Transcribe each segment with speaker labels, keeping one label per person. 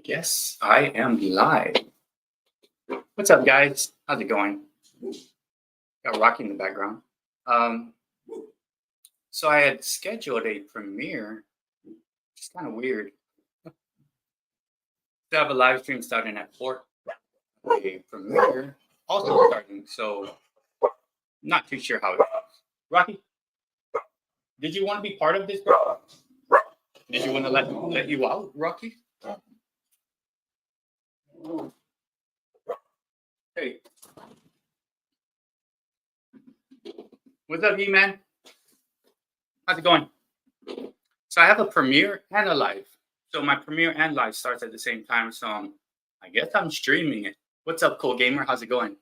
Speaker 1: Yes, I am live. What's up, guys? How's it going? Got Rocky in the background. So I had scheduled a premiere. It's kind of weird. To have a live stream starting at 4. A premiere also starting, so not too sure how it goes. Rocky, did you want to be part of this, bro? Did you want to let you out, Rocky? Hey. What's up, E-Man? How's it going? So I have a premiere and a live. So my premiere and live starts at the same time. So I guess I'm streaming it. What's up, Cool Gamer? How's it going?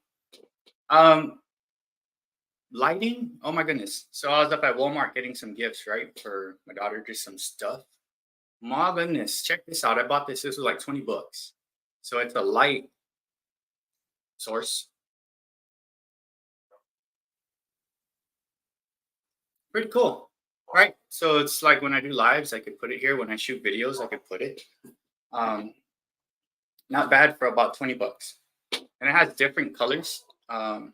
Speaker 1: Lighting? Oh my goodness. So I was up at Walmart getting some gifts, right? For my daughter, just some stuff. My goodness, check this out. I bought this. This was like 20 bucks. So it's a light source. Pretty cool, right? So it's like when I do lives, I could put it here. When I shoot videos, I could put it. Not bad for about 20 bucks. And it has different colors. Hello!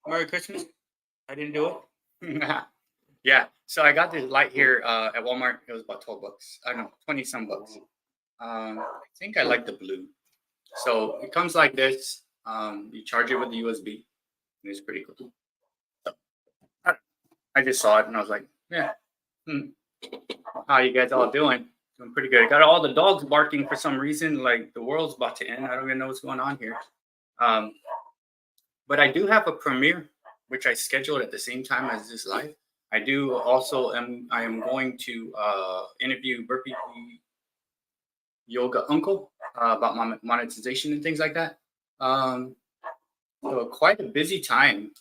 Speaker 1: Merry Christmas. I didn't do it. Yeah, so I got this light here at Walmart. It was about 12 bucks. I don't know, 20 some bucks. I think I like the blue. So it comes like this. You charge it with the USB. And it's pretty cool. So, I just saw it and I was like, yeah. How you guys all doing? Doing pretty good. I got all the dogs barking for some reason. Like the world's about to end. I don't even know what's going on here. But I do have a premiere, which I scheduled at the same time as this live. I do also I am going to interview Burpee Yoga Uncle about monetization and things like that. So quite a busy time.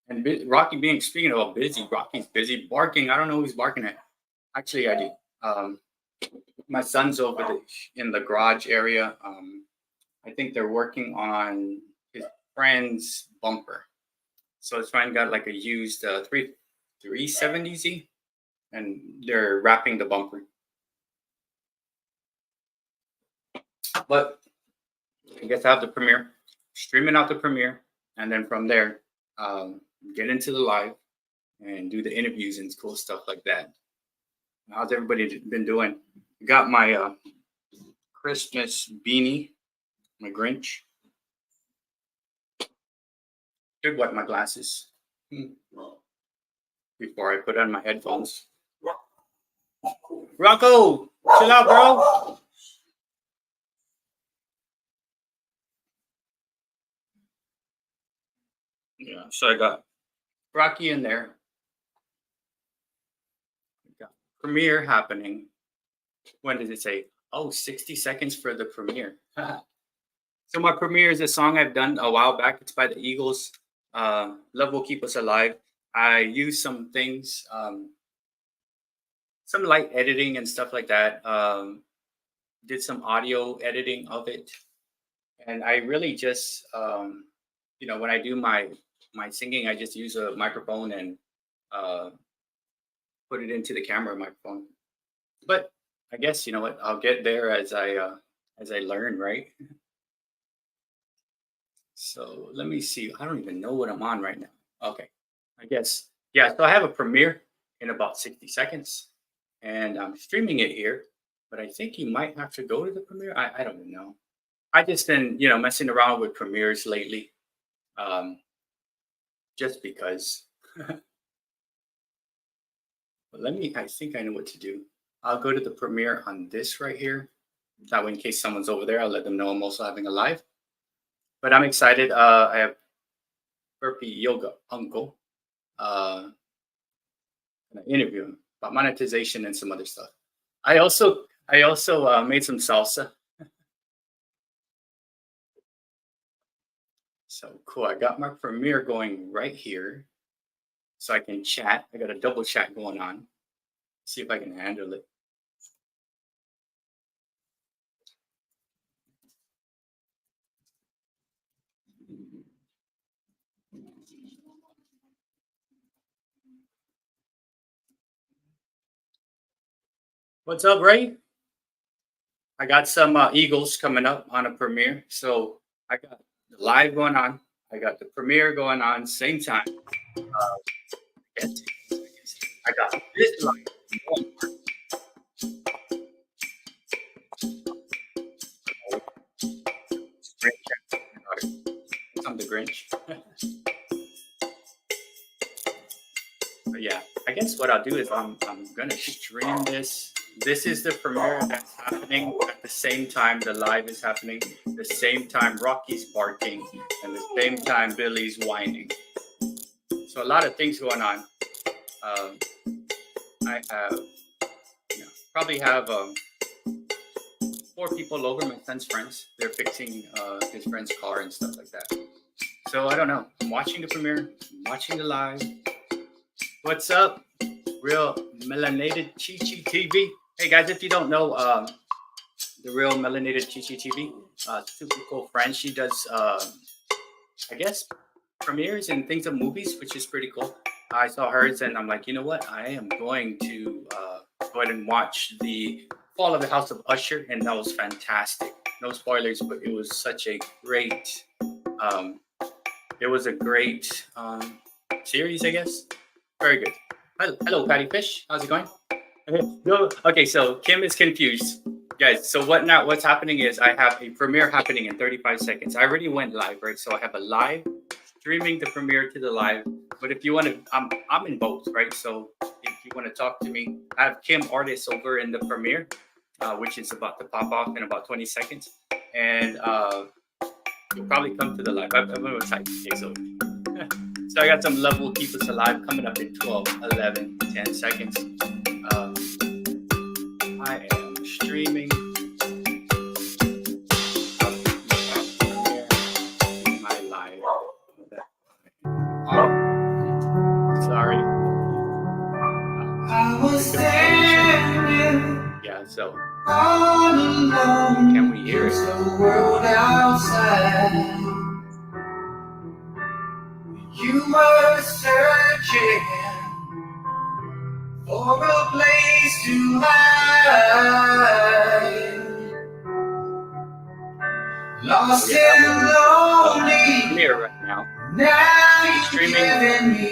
Speaker 1: And Rocky being, speaking about busy, Rocky's busy barking. I don't know who's barking at. Actually, I do. My son's over in the garage area. I think they're working on his friend's bumper. So his friend got like a used 370Z, and they're wrapping the bumper. But I guess I have the premiere, streaming out the premiere, and then from there, get into the live and do the interviews and cool stuff like that. How's everybody been doing? Got my Christmas beanie, my Grinch. Should wipe my glasses before I put on my headphones. Rocco, chill out, bro. Yeah, so I got Rocky in there. Got premiere happening. When does it say? Oh, 60 seconds for the premiere. So my premiere is a song I've done a while back. It's by the Eagles. Love Will Keep Us Alive. I use some things, some light editing and stuff like that. Did some audio editing of it. And I really just, when I do my singing, I just use a microphone and put it into the camera microphone. But I guess, you know what, I'll get there as I learn, right? So let me see. I don't even know what I'm on right now. Okay. I guess, yeah. So I have a premiere in about 60 seconds and I'm streaming it here, but I think you might have to go to the premiere. I don't even know. I just been, messing around with premieres lately. Just because. But I think I know what to do. I'll go to the premiere on this right here. That way, in case someone's over there, I'll let them know I'm also having a live. But I'm excited. I have Burpee Yoga Uncle. An interview about monetization and some other stuff. I also made some salsa. So cool. I got my premiere going right here, so I can chat. I got a double chat going on. See if I can handle it. What's up, Ray? I got some Eagles coming up on a premiere. So I got the live going on. I got the premiere going on same time. Yes, I got this live. I'm the Grinch. But yeah, I guess what I'll do is I'm gonna stream this. This is the premiere that's happening at the same time the live is happening, the same time Rocky's barking, and the same time Billy's whining. So a lot of things going on. I have, probably have 4 people over, my son's friends. They're fixing his friend's car and stuff like that. So I don't know. I'm watching the premiere, I'm watching the live. What's up, Real Melanated Chi-Chi TV? Hey guys, if you don't know the Real Melanated Chi-Chi TV, super cool friend. She does, I guess, premieres and things of movies, which is pretty cool. I saw hers and I'm like, you know what? I am going to go ahead and watch the Fall of the House of Usher, and that was fantastic. No spoilers, but it was such a great, series, I guess. Very good. Hello, Patty Fish. How's it going? Okay, so Kim is confused. Guys, so what's happening is I have a premiere happening in 35 seconds. I already went live, right? So I have a live streaming the premiere to the live. But if you want to, I'm in both, right? So if you want to talk to me, I have Kim Artist over in the premiere, which is about to pop off in about 20 seconds. And you'll probably come to the live. I'm going to type. Okay, so I got some Love Will Keep Us Alive coming up in 12, 11, 10 seconds. I am streaming my live. Sorry.
Speaker 2: I was standing.
Speaker 1: Yeah, so
Speaker 2: all alone.
Speaker 1: Can we hear it?
Speaker 2: The world outside. You were searching for a place to hide. Lost and lonely.
Speaker 1: Here right now.
Speaker 2: Now you're
Speaker 1: Streaming.
Speaker 2: giving me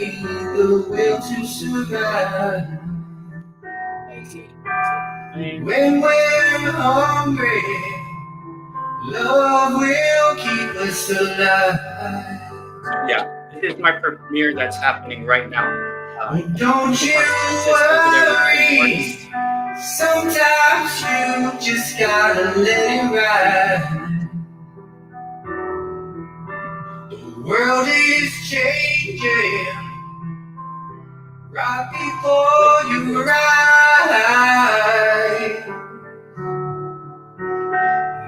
Speaker 2: the will to survive. When we're hungry, love will keep us alive.
Speaker 1: Yeah, this is my premiere that's happening right now.
Speaker 2: Don't you worry, sometimes you just gotta let it ride. The world is changing right before your eyes.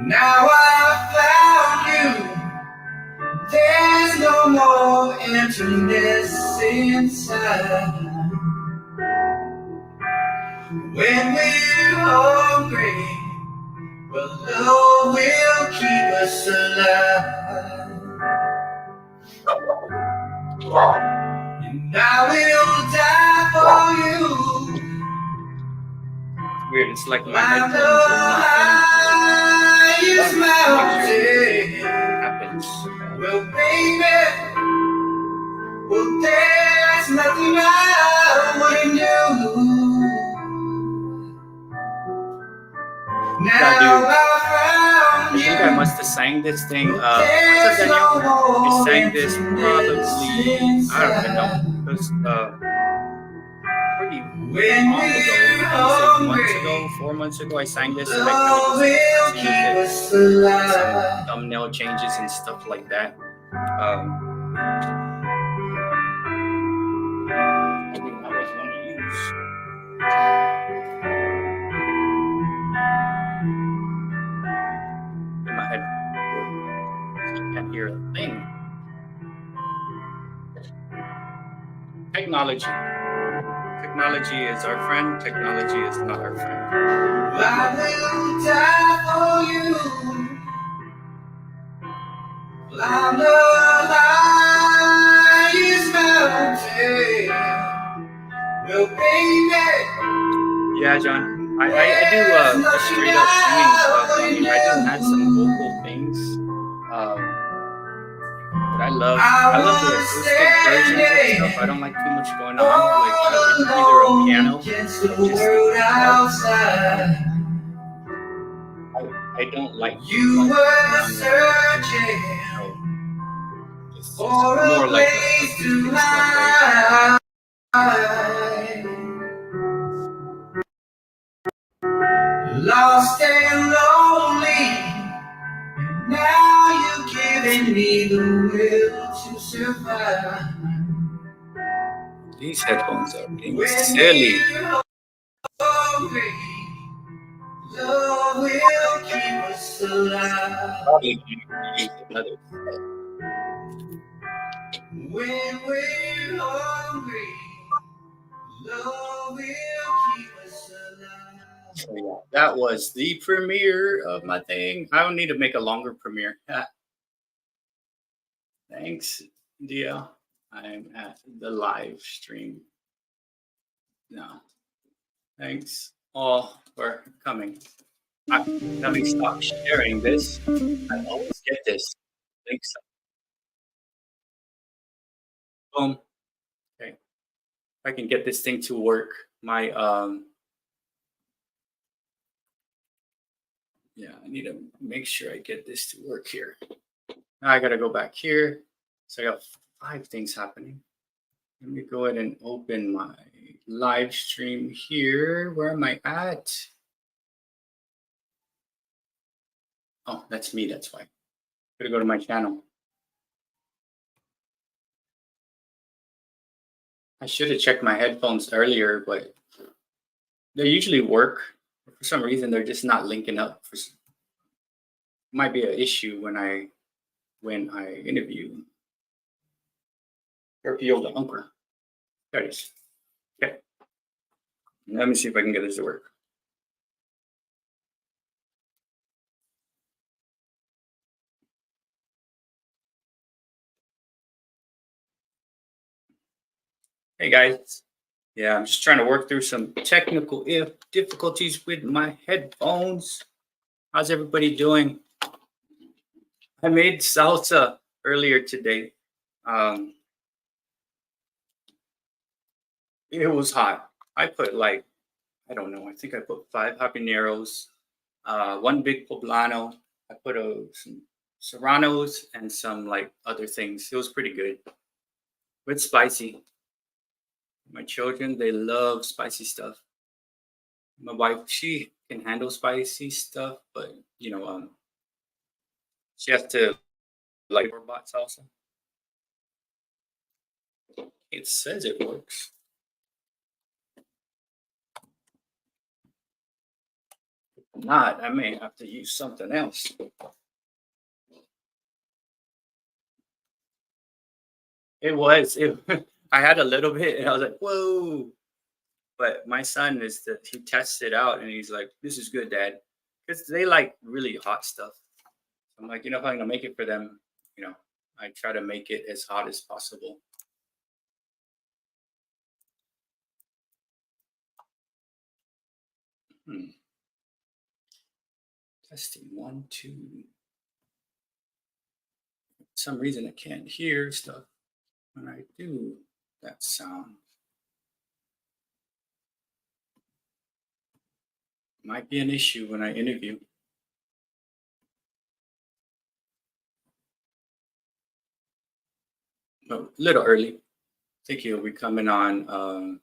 Speaker 2: Now I found you. There's no more emptiness inside. When we're hungry, but love will keep us alive. And I will die for you.
Speaker 1: It's weird, it's like my
Speaker 2: Climb the
Speaker 1: headphones
Speaker 2: highest mountain.
Speaker 1: happens.
Speaker 2: Well, baby, well, there's nothing I wouldn't do. Now I found you.
Speaker 1: I think I must have sang this thing.
Speaker 2: There's no
Speaker 1: I
Speaker 2: more
Speaker 1: sang this probably,
Speaker 2: emptiness
Speaker 1: I don't even
Speaker 2: inside.
Speaker 1: know. It was pretty
Speaker 2: When
Speaker 1: long ago.
Speaker 2: we're
Speaker 1: Months
Speaker 2: hungry,
Speaker 1: ago, 4 months ago, I sang this. And
Speaker 2: love will keep us alive.
Speaker 1: some thumbnail changes and stuff like that. I think I was going to use. In my head, I can't hear a thing. Technology. Technology is our friend. Technology is not our friend.
Speaker 2: I will die for you. Climb the highest mountain. Well, baby,
Speaker 1: Yeah, John. I do just straight up singing stuff. I mean, I do add some vocal things. But I love the acoustic versions of stuff. I don't like too much going on. Like it's either a piano or just the guitar. I don't like
Speaker 2: You were
Speaker 1: on
Speaker 2: searching
Speaker 1: so it's just
Speaker 2: for
Speaker 1: more
Speaker 2: a
Speaker 1: like
Speaker 2: place to
Speaker 1: acoustic stuff, right?
Speaker 2: hide. Lost and lonely, now you're giving me the will to survive.
Speaker 1: These headphones are being silly.
Speaker 2: Hungry, love will keep us alive.
Speaker 1: Probably use another.
Speaker 2: When we're hungry, love will keep us alive.
Speaker 1: So yeah, that was the premiere of my thing. I don't need to make a longer premiere. Thanks, Dia. I'm at the live stream now. Thanks all for coming. Let me stop sharing this. I always get this. Thanks. Boom. Okay. If I can get this thing to work, my yeah, I need to make sure I get this to work here. Now I gotta go back here. So I got 5 things happening. Let me go ahead and open my live stream here. Where am I at? Oh, that's me. That's why. Gotta go to my channel. I should have checked my headphones earlier, but they usually work. For some reason, they're just not linking up. Might be an issue when I interview Burpee Yoga Uncle. There it is. Okay. Let me see if I can get this to work. Hey guys. Yeah, I'm just trying to work through some technical difficulties with my headphones. How's everybody doing? I made salsa earlier today. It was hot. I put like, I don't know, I think I put 5 habaneros, 1 big poblano. I put some serranos and some like other things. It was pretty good. But spicy. My children, they love spicy stuff. My wife, she can handle spicy stuff, but you know, she has to like bot salsa. It says it works. If not, I may have to use something else. It was. I had a little bit, and I was like, "Whoa!" But my son he tests it out, and he's like, "This is good, Dad," because they like really hot stuff. I'm like, if I'm gonna make it for them, I try to make it as hot as possible. Testing 1, 2. For some reason, I can't hear stuff when I do that sound. Might be an issue when I interview. A little early. I think he'll be coming on.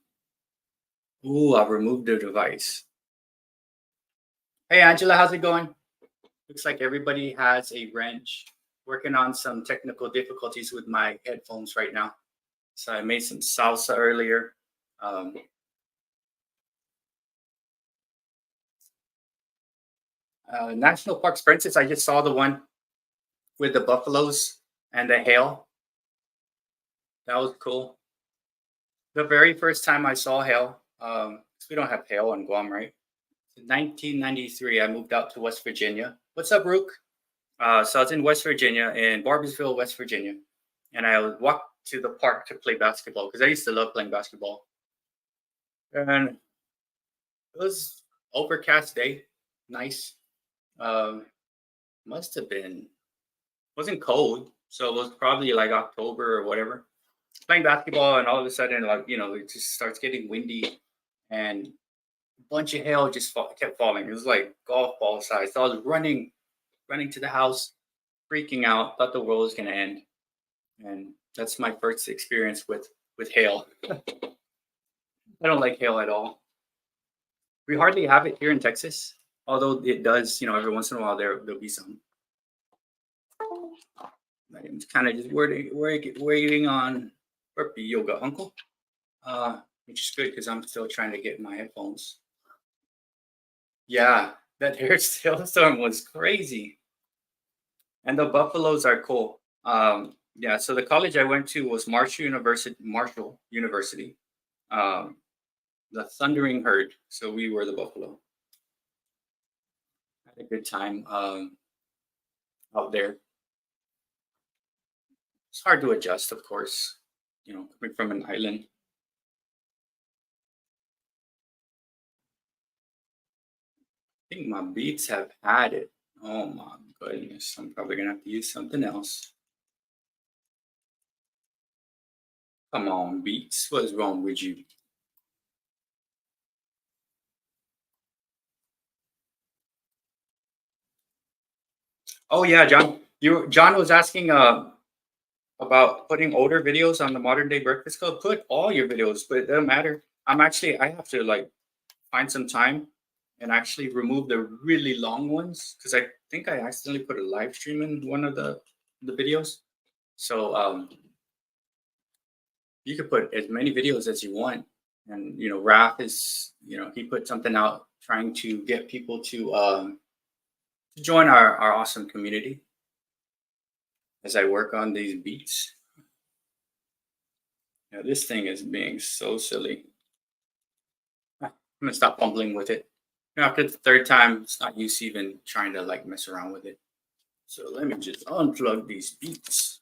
Speaker 1: Ooh, I've removed the device. Hey, Angela, how's it going? Looks like everybody has a wrench. Working on some technical difficulties with my headphones right now. So I made some salsa earlier. National Parks, for instance, I just saw the one with the buffaloes and the hail. That was cool. The very first time I saw hail, we don't have hail on Guam, right? In 1993, I moved out to West Virginia. What's up, Rook? So I was in West Virginia, in Barboursville, West Virginia. And I walked to the park to play basketball because I used to love playing basketball. And it was overcast day, nice. Must have been, wasn't cold, so it was probably like October or whatever. Playing basketball, and all of a sudden, like, it just starts getting windy, and a bunch of hail just kept falling. It was like golf ball size. So I was running to the house, freaking out, thought the world was gonna end, and that's my first experience with hail. I don't like hail at all. We hardly have it here in Texas, although it does, every once in a while there'll be some. I'm kind of just waiting on Burpee Yoga Uncle, which is good because I'm still trying to get my headphones. Yeah, that hailstorm was crazy, and the buffaloes are cool. Yeah, so the college I went to was Marshall University. The Thundering Herd. So we were the buffalo. Had a good time out there. It's hard to adjust, of course, coming from an island. I think my beats have had it. Oh my goodness. I'm probably going to have to use something else. Come on, beats. What is wrong with you? Oh yeah, John. John was asking about putting older videos on the Modern Day Breakfast Club. Put all your videos, but it doesn't matter. I have to like find some time and actually remove the really long ones, because I think I accidentally put a live stream in one of the videos. So you could put as many videos as you want. And Raph is, he put something out trying to get people to join our awesome community as I work on these beats. This thing is being so silly. I'm gonna stop fumbling with it. After the third time, it's not use even trying to like mess around with it. So let me just unplug these beats.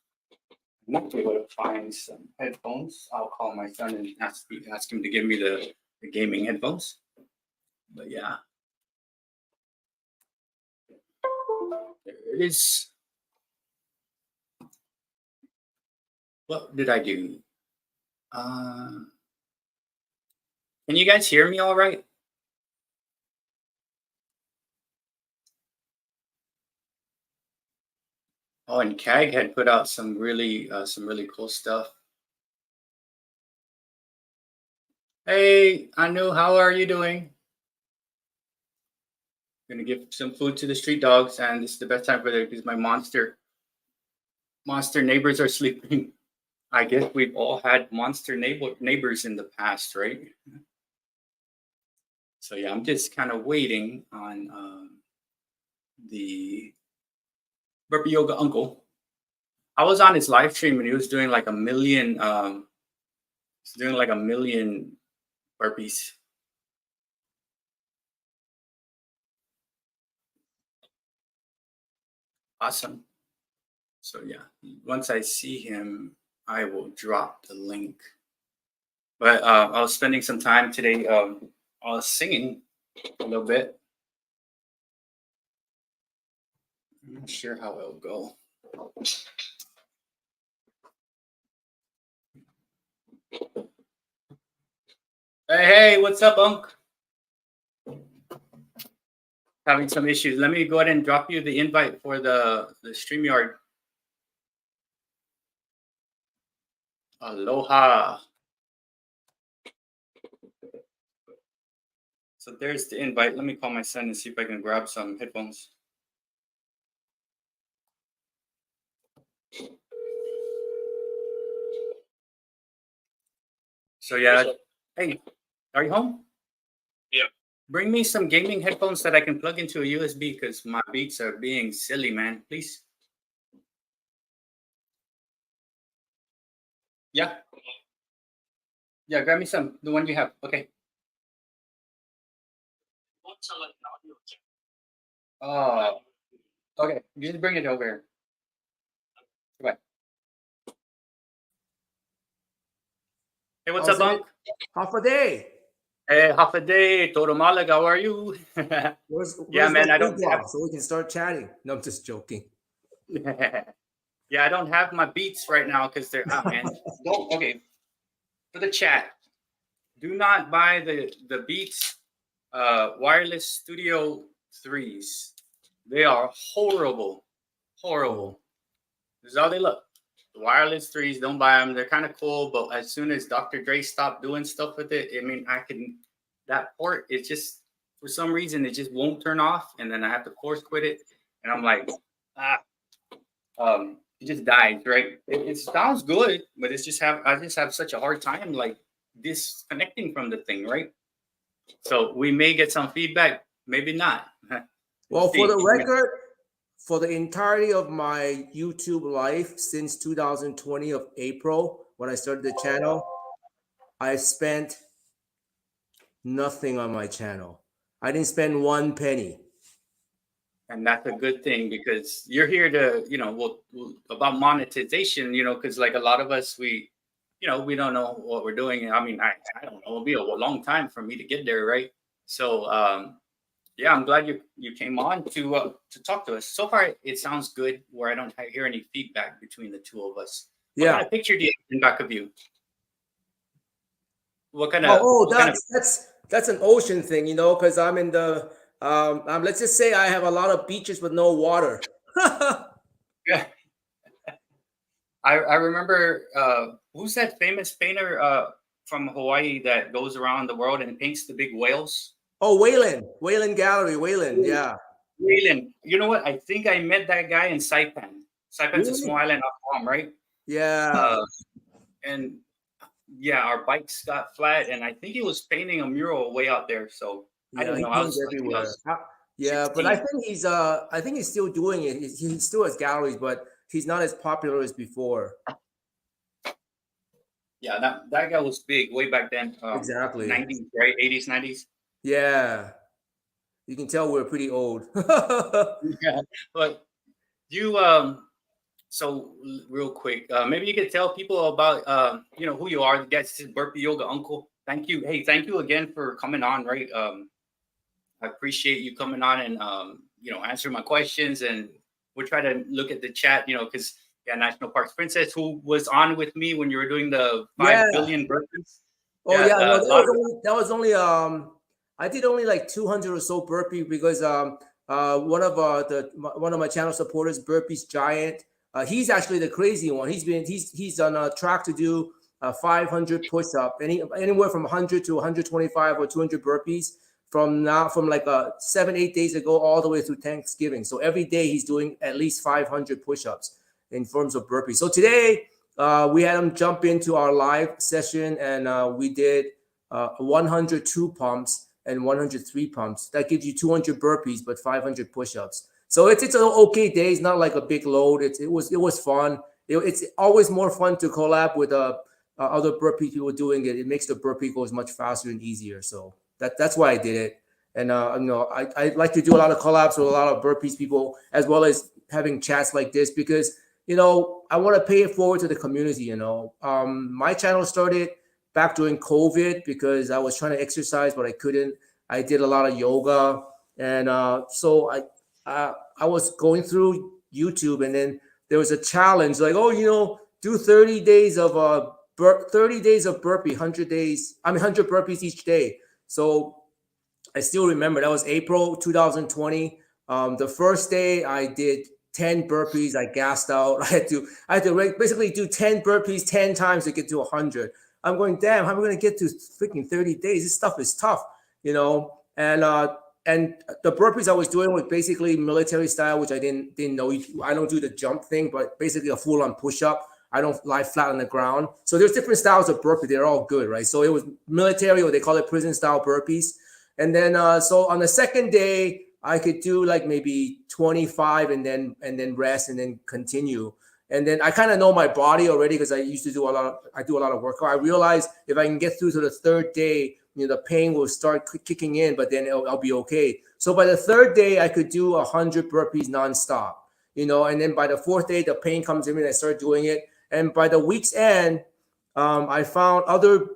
Speaker 1: I'm not able to find some headphones. I'll call my son and ask him to give me the gaming headphones. But yeah, there it is. What did I do? Can you guys hear me all right? Oh, and CAG had put out some really cool stuff. Hey, Anu, how are you doing? Gonna give some food to the street dogs, and this is the best time for them because my monster neighbors are sleeping. I guess we've all had monster neighbors in the past, right? So yeah, I'm just kind of waiting on the Burpee Yoga Uncle. I was on his live stream and he was doing like a million. He's doing like a million burpees. Awesome. So yeah, once I see him, I will drop the link. But I was spending some time today. I was singing a little bit. I'm not sure how it'll go. Hey, what's up, Unc? Having some issues. Let me go ahead and drop you the invite for the StreamYard. Aloha. So there's the invite. Let me call my son and see if I can grab some headphones. So yeah, hey, are you home?
Speaker 3: Yeah.
Speaker 1: Bring me some gaming headphones that I can plug into a USB because my beats are being silly, man. Please. Yeah. Yeah, grab me some. The one you have. Okay. Oh. Okay. You just bring it over here. Goodbye. Hey, what's up, Unc?
Speaker 4: Half a day.
Speaker 1: Hey, half a day, Toro Malag, how are you? Yeah,
Speaker 3: Where's my
Speaker 1: man, I
Speaker 3: food
Speaker 1: don't have.
Speaker 3: blog so we can start chatting? No, I'm just joking.
Speaker 1: Yeah, I don't have my beats right now because they're out, man. Don't okay for the chat. Do not buy the Beats wireless Studio 3s. They are horrible, horrible. This is how they look. The wireless 3s, don't buy them. They're kind of cool, but as soon as Dr. Dre stopped doing stuff with it, I mean, I can that port. It just for some reason it just won't turn off, and then I have to force quit it, and I'm like, ah, it just dies, right? It sounds good, but it's just have I just have such a hard time like disconnecting from the thing, right? So we may get some feedback, maybe not.
Speaker 3: Well, for the
Speaker 1: See.
Speaker 3: record, for the entirety of my YouTube life since 2020 of April, when I started the channel, I spent nothing on my channel. I didn't spend one penny.
Speaker 1: And that's a good thing because you're here to, about monetization, because like a lot of us, we don't know what we're doing. I mean, I don't know. It'll be a long time for me to get there, right? So, yeah, I'm glad you came on to talk to us. So far, it sounds good. Where I don't hear any feedback between the two of us. What
Speaker 3: Yeah.
Speaker 1: kind of picture do you have in back of you? What kind of?
Speaker 3: Oh,
Speaker 1: what kind of
Speaker 3: that's an ocean thing, because I'm in the let's just say I have a lot of beaches with no water.
Speaker 1: yeah. I remember who's that famous painter from Hawaii that goes around the world and paints the big whales?
Speaker 3: Oh, Wayland Gallery, Wayland, yeah.
Speaker 1: Whalen. You know what? I think I met that guy in Saipan. Saipan's a small island off Guam, right?
Speaker 3: Yeah.
Speaker 1: And yeah, our bikes got flat, and I think he was painting a mural way out there. So I don't
Speaker 3: He
Speaker 1: know. I
Speaker 3: paints
Speaker 1: was
Speaker 3: everywhere. Yeah, but
Speaker 1: 16.
Speaker 3: I think he's still doing it. He still has galleries, but he's not as popular as before.
Speaker 1: Yeah, that guy was big way back then.
Speaker 3: Exactly.
Speaker 1: 90s, right? 80s, 90s.
Speaker 3: Yeah. You can tell we're pretty old.
Speaker 1: Yeah, but you so real quick, maybe you could tell people about who you are. This is Burpee Yoga Uncle. Thank you. Hey, thank you again for coming on. Right, I appreciate you coming on and answering my questions. And we'll try to look at the chat. Because National Parks Princess, who was on with me when you were doing the 5 billion burpees.
Speaker 3: Oh yeah, no, that was only I did only like 200 or so burpee because one of my channel supporters, Burpees Giant, he's actually the crazy one. He's on a track to do 500 push-up, anywhere from 100 to 125 or 200 burpees from like 7-8 days ago all the way through Thanksgiving. So every day he's doing at least 500 push-ups in forms of burpees. So today we had him jump into our live session and we did 102 pumps and 103 pumps. That gives you 200 burpees, but 500 push-ups. So it's an okay day. It's not like a big load. It was fun. It's always more fun to collab with other burpee people doing it. It makes the burpee goes much faster and easier. So that's why I did it. And I like to do a lot of collabs with a lot of burpees people, as well as having chats like this, because I want to pay it forward to the community. My channel started back during COVID because I was trying to exercise, but I couldn't. I did a lot of yoga, and so I was going through YouTube, and then there was a challenge like, do 30 days of 30 days of burpee, 100 burpees each day. So I still remember that was April 2020. The first day I did 10 burpees. I gassed out. I had to basically do 10 burpees 10 times to get to 100. I'm going, damn, how am I going to get to freaking 30 days? This stuff is tough, and the burpees I was doing was basically military style, which I didn't know. I don't do the jump thing, but basically a full-on push-up. I don't lie flat on the ground. So there's different styles of burpee. They're all good, right? So it was military, or they call it prison-style burpees. And then so on the second day, I could do like maybe 25 and then rest and then continue. And then I kind of know my body already because I used to do a lot of workout. I realized if I can get through to the third day, the pain will start kicking in, but then I'll be okay. So by the third day, I could do 100 burpees nonstop, and then by the fourth day, the pain comes in and I start doing it. And by the week's end, I found other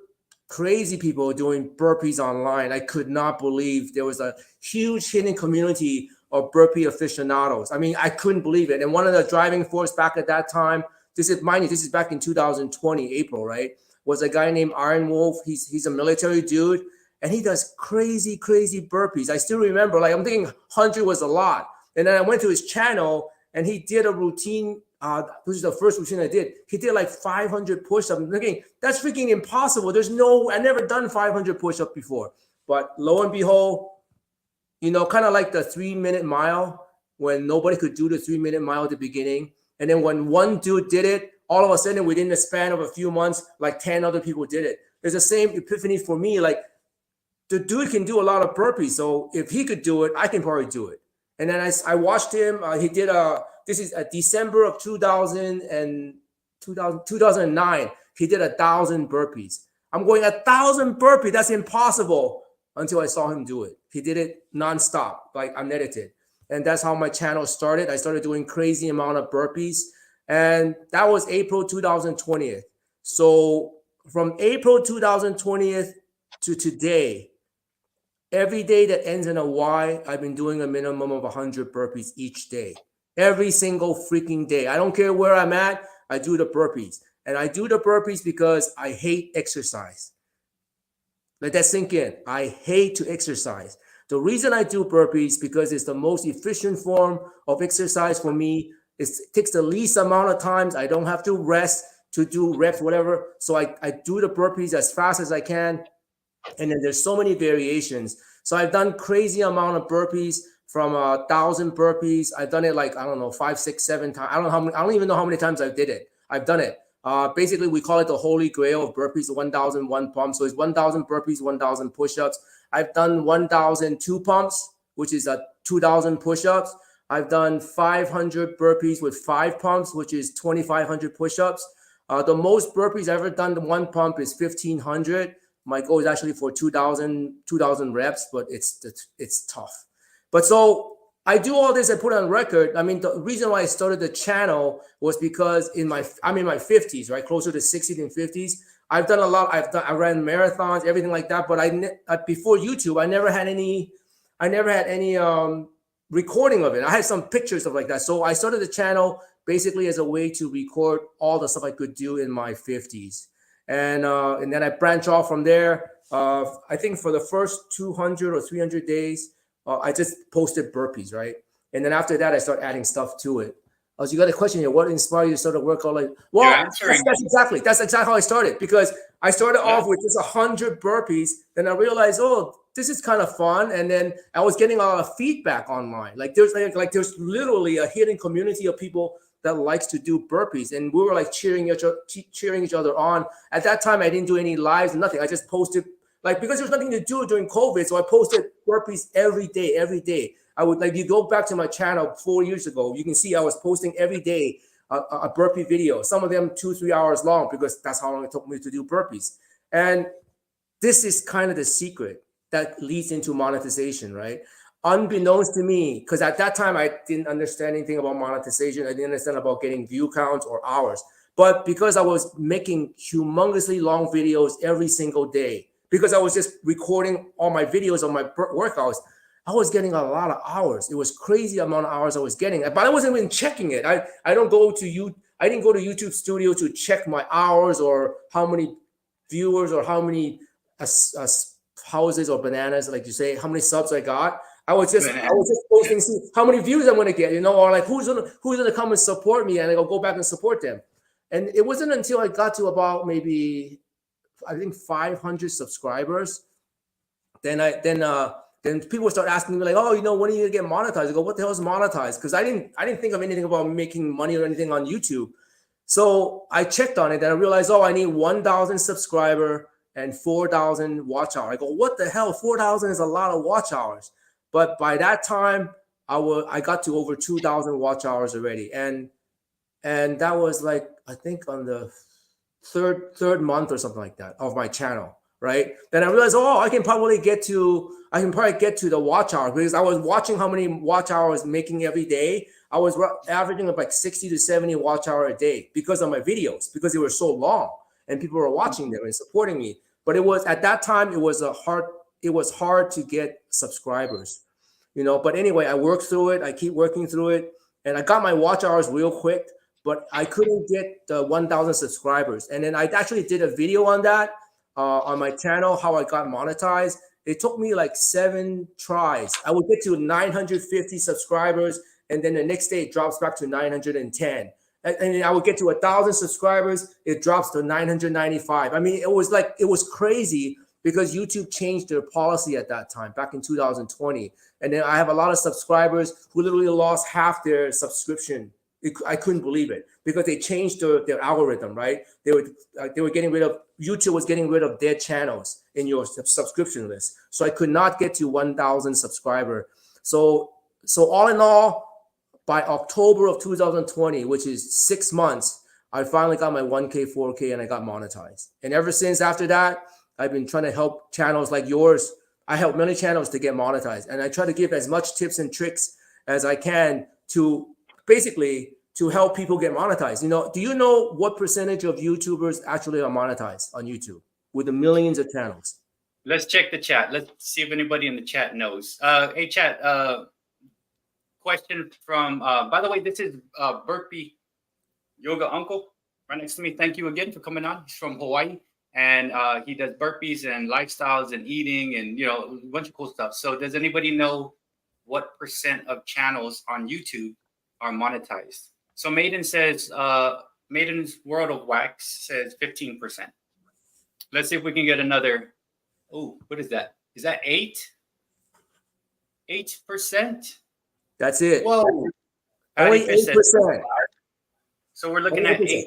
Speaker 3: crazy people doing burpees online. I could not believe there was a huge hidden community of burpee aficionados. I mean, I couldn't believe it. And one of the driving force back at that time, this is, mind you, this is back in 2020, April, right? Was a guy named Iron Wolf. He's a military dude, and he does crazy, crazy burpees. I still remember, like, I'm thinking 100 was a lot. And then I went to his channel, and he did a routine. This is the first routine I did. He did like 500 push-ups. I'm thinking, that's freaking impossible. I never done 500 push-ups before. But lo and behold, you know, kind of like the 3-minute mile, when nobody could do the 3-minute mile at the beginning. And then when one dude did it, all of a sudden within the span of a few months, like 10 other people did it. There's the same epiphany for me. Like, the dude can do a lot of burpees. So if he could do it, I can probably do it. And then I watched him. He did this is December of 2009. He did 1,000 burpees. I'm going 1,000 burpees. That's impossible until I saw him do it. He did it nonstop, like unedited. And that's how my channel started. I started doing crazy amount of burpees. And that was April 2020. So from April 2020 to today, every day that ends in a Y, I've been doing a minimum of 100 burpees each day. Every single freaking day. I don't care where I'm at, I do the burpees. And I do the burpees because I hate exercise. Let that sink in. I hate to exercise. The reason I do burpees because it's the most efficient form of exercise for me. It takes the least amount of times. I don't have to rest to do reps, whatever. So I do the burpees as fast as I can. And then there's so many variations. So I've done crazy amount of burpees, from 1,000 burpees. I've done it like, I don't know, 5, 6, 7 times. I don't even know how many times I've did it. I've done it. Basically, we call it the holy grail of burpees, 1,001 pumps. So it's 1,000 burpees, 1,000 push-ups. I've done 1,002 pumps, which is 2,000 push-ups. I've done 500 burpees with 5 pumps, which is 2,500 push-ups. The most burpees I've ever done to 1 pump is 1,500. My goal is actually for 2,000 reps, but it's tough. But so I do all this. I put on record. I mean, the reason why I started the channel was because I'm in my 50s, right? Closer to 60s and 50s. I've done a lot. I ran marathons, everything like that. But before YouTube, I never had any recording of it. I had some pictures of like that. So I started the channel basically as a way to record all the stuff I could do in my 50s. And then I branch off from there. I think for the first 200 or 300 days, I just posted burpees, right? And then after that, I start adding stuff to it. So you got a question here. What inspired you to start a workout like? Well, that's exactly how I started, because I started off with just 100 burpees. Then I realized, oh, this is kind of fun. And then I was getting a lot of feedback online. Like there's literally a hidden community of people that likes to do burpees, and we were like cheering each other on. At that time, I didn't do any lives, nothing. I just posted, like, because there's nothing to do during COVID, so I posted burpees every day. I would, like, you go back to my channel 4 years ago, you can see I was posting every day a burpee video. Some of them 2-3 hours long, because that's how long it took me to do burpees. And this is kind of the secret that leads into monetization, right? Unbeknownst to me, because at that time I didn't understand anything about monetization. I didn't understand about getting view counts or hours. But because I was making humongously long videos every single day, because I was just recording all my videos on my workouts, I was getting a lot of hours. It was crazy amount of hours I was getting, but I wasn't even checking it. I didn't go to YouTube Studio to check my hours or how many viewers or how many houses or bananas, like you say, how many subs I got. I was just posting, see how many views I'm gonna get, or like who's gonna come and support me, and I go back and support them. And it wasn't until I got to about maybe, I think, 500 subscribers, then people start asking me like, oh, when are you gonna get monetized? I go, what the hell is monetized? Because I didn't think of anything about making money or anything on YouTube. So I checked on it and I realized, oh, I need 1,000 subscriber and 4,000 watch hours. I go, what the hell? 4,000 is a lot of watch hours. But by that time, I got to over 2,000 watch hours already, and that was like, I think on the third month or something like that of my channel, right? Then I realized, oh, I can probably get to the watch hours, because I was watching how many watch hours making every day. I was averaging like 60 to 70 watch hour a day because of my videos, because they were so long and people were watching them and supporting me. But it was at that time, it was hard to get subscribers, you know. But anyway, I worked through it. I keep working through it, and I got my watch hours real quick. But I couldn't get the 1,000 subscribers. And then I actually did a video on that on my channel, how I got monetized. It took me like 7 tries. I would get to 950 subscribers, and then the next day it drops back to 910. And then I would get to 1,000 subscribers, it drops to 995. I mean, it was crazy because YouTube changed their policy at that time, back in 2020. And then I have a lot of subscribers who literally lost half their subscription. I couldn't believe it because they changed their algorithm, right? They were getting rid of, YouTube was getting rid of dead channels in your subscription list. So I could not get to 1,000 subscriber. So all in all, by October of 2020, which is 6 months, I finally got my 1K, 4K, and I got monetized. And ever since after that, I've been trying to help channels like yours. I help many channels to get monetized, and I try to give as much tips and tricks as I can to basically to help people get monetized. You know, do you know what percentage of YouTubers actually are monetized on YouTube with the millions of channels?
Speaker 1: Let's check the chat. Let's see if anybody in the chat knows. Hey, chat. Question from, by the way, this is Burpee Yoga Uncle right next to me. Thank you again for coming on. He's from Hawaii, and he does burpees and lifestyles and eating and, you know, a bunch of cool stuff. So does anybody know what percent of channels on YouTube are monetized? So Maiden says, Maiden's World of Wax says 15%. Let's see if we can get another. Oh, what is that? Is that 8%?
Speaker 3: That's it.
Speaker 1: Whoa.
Speaker 3: Only 8%.
Speaker 1: So we're looking at 8%.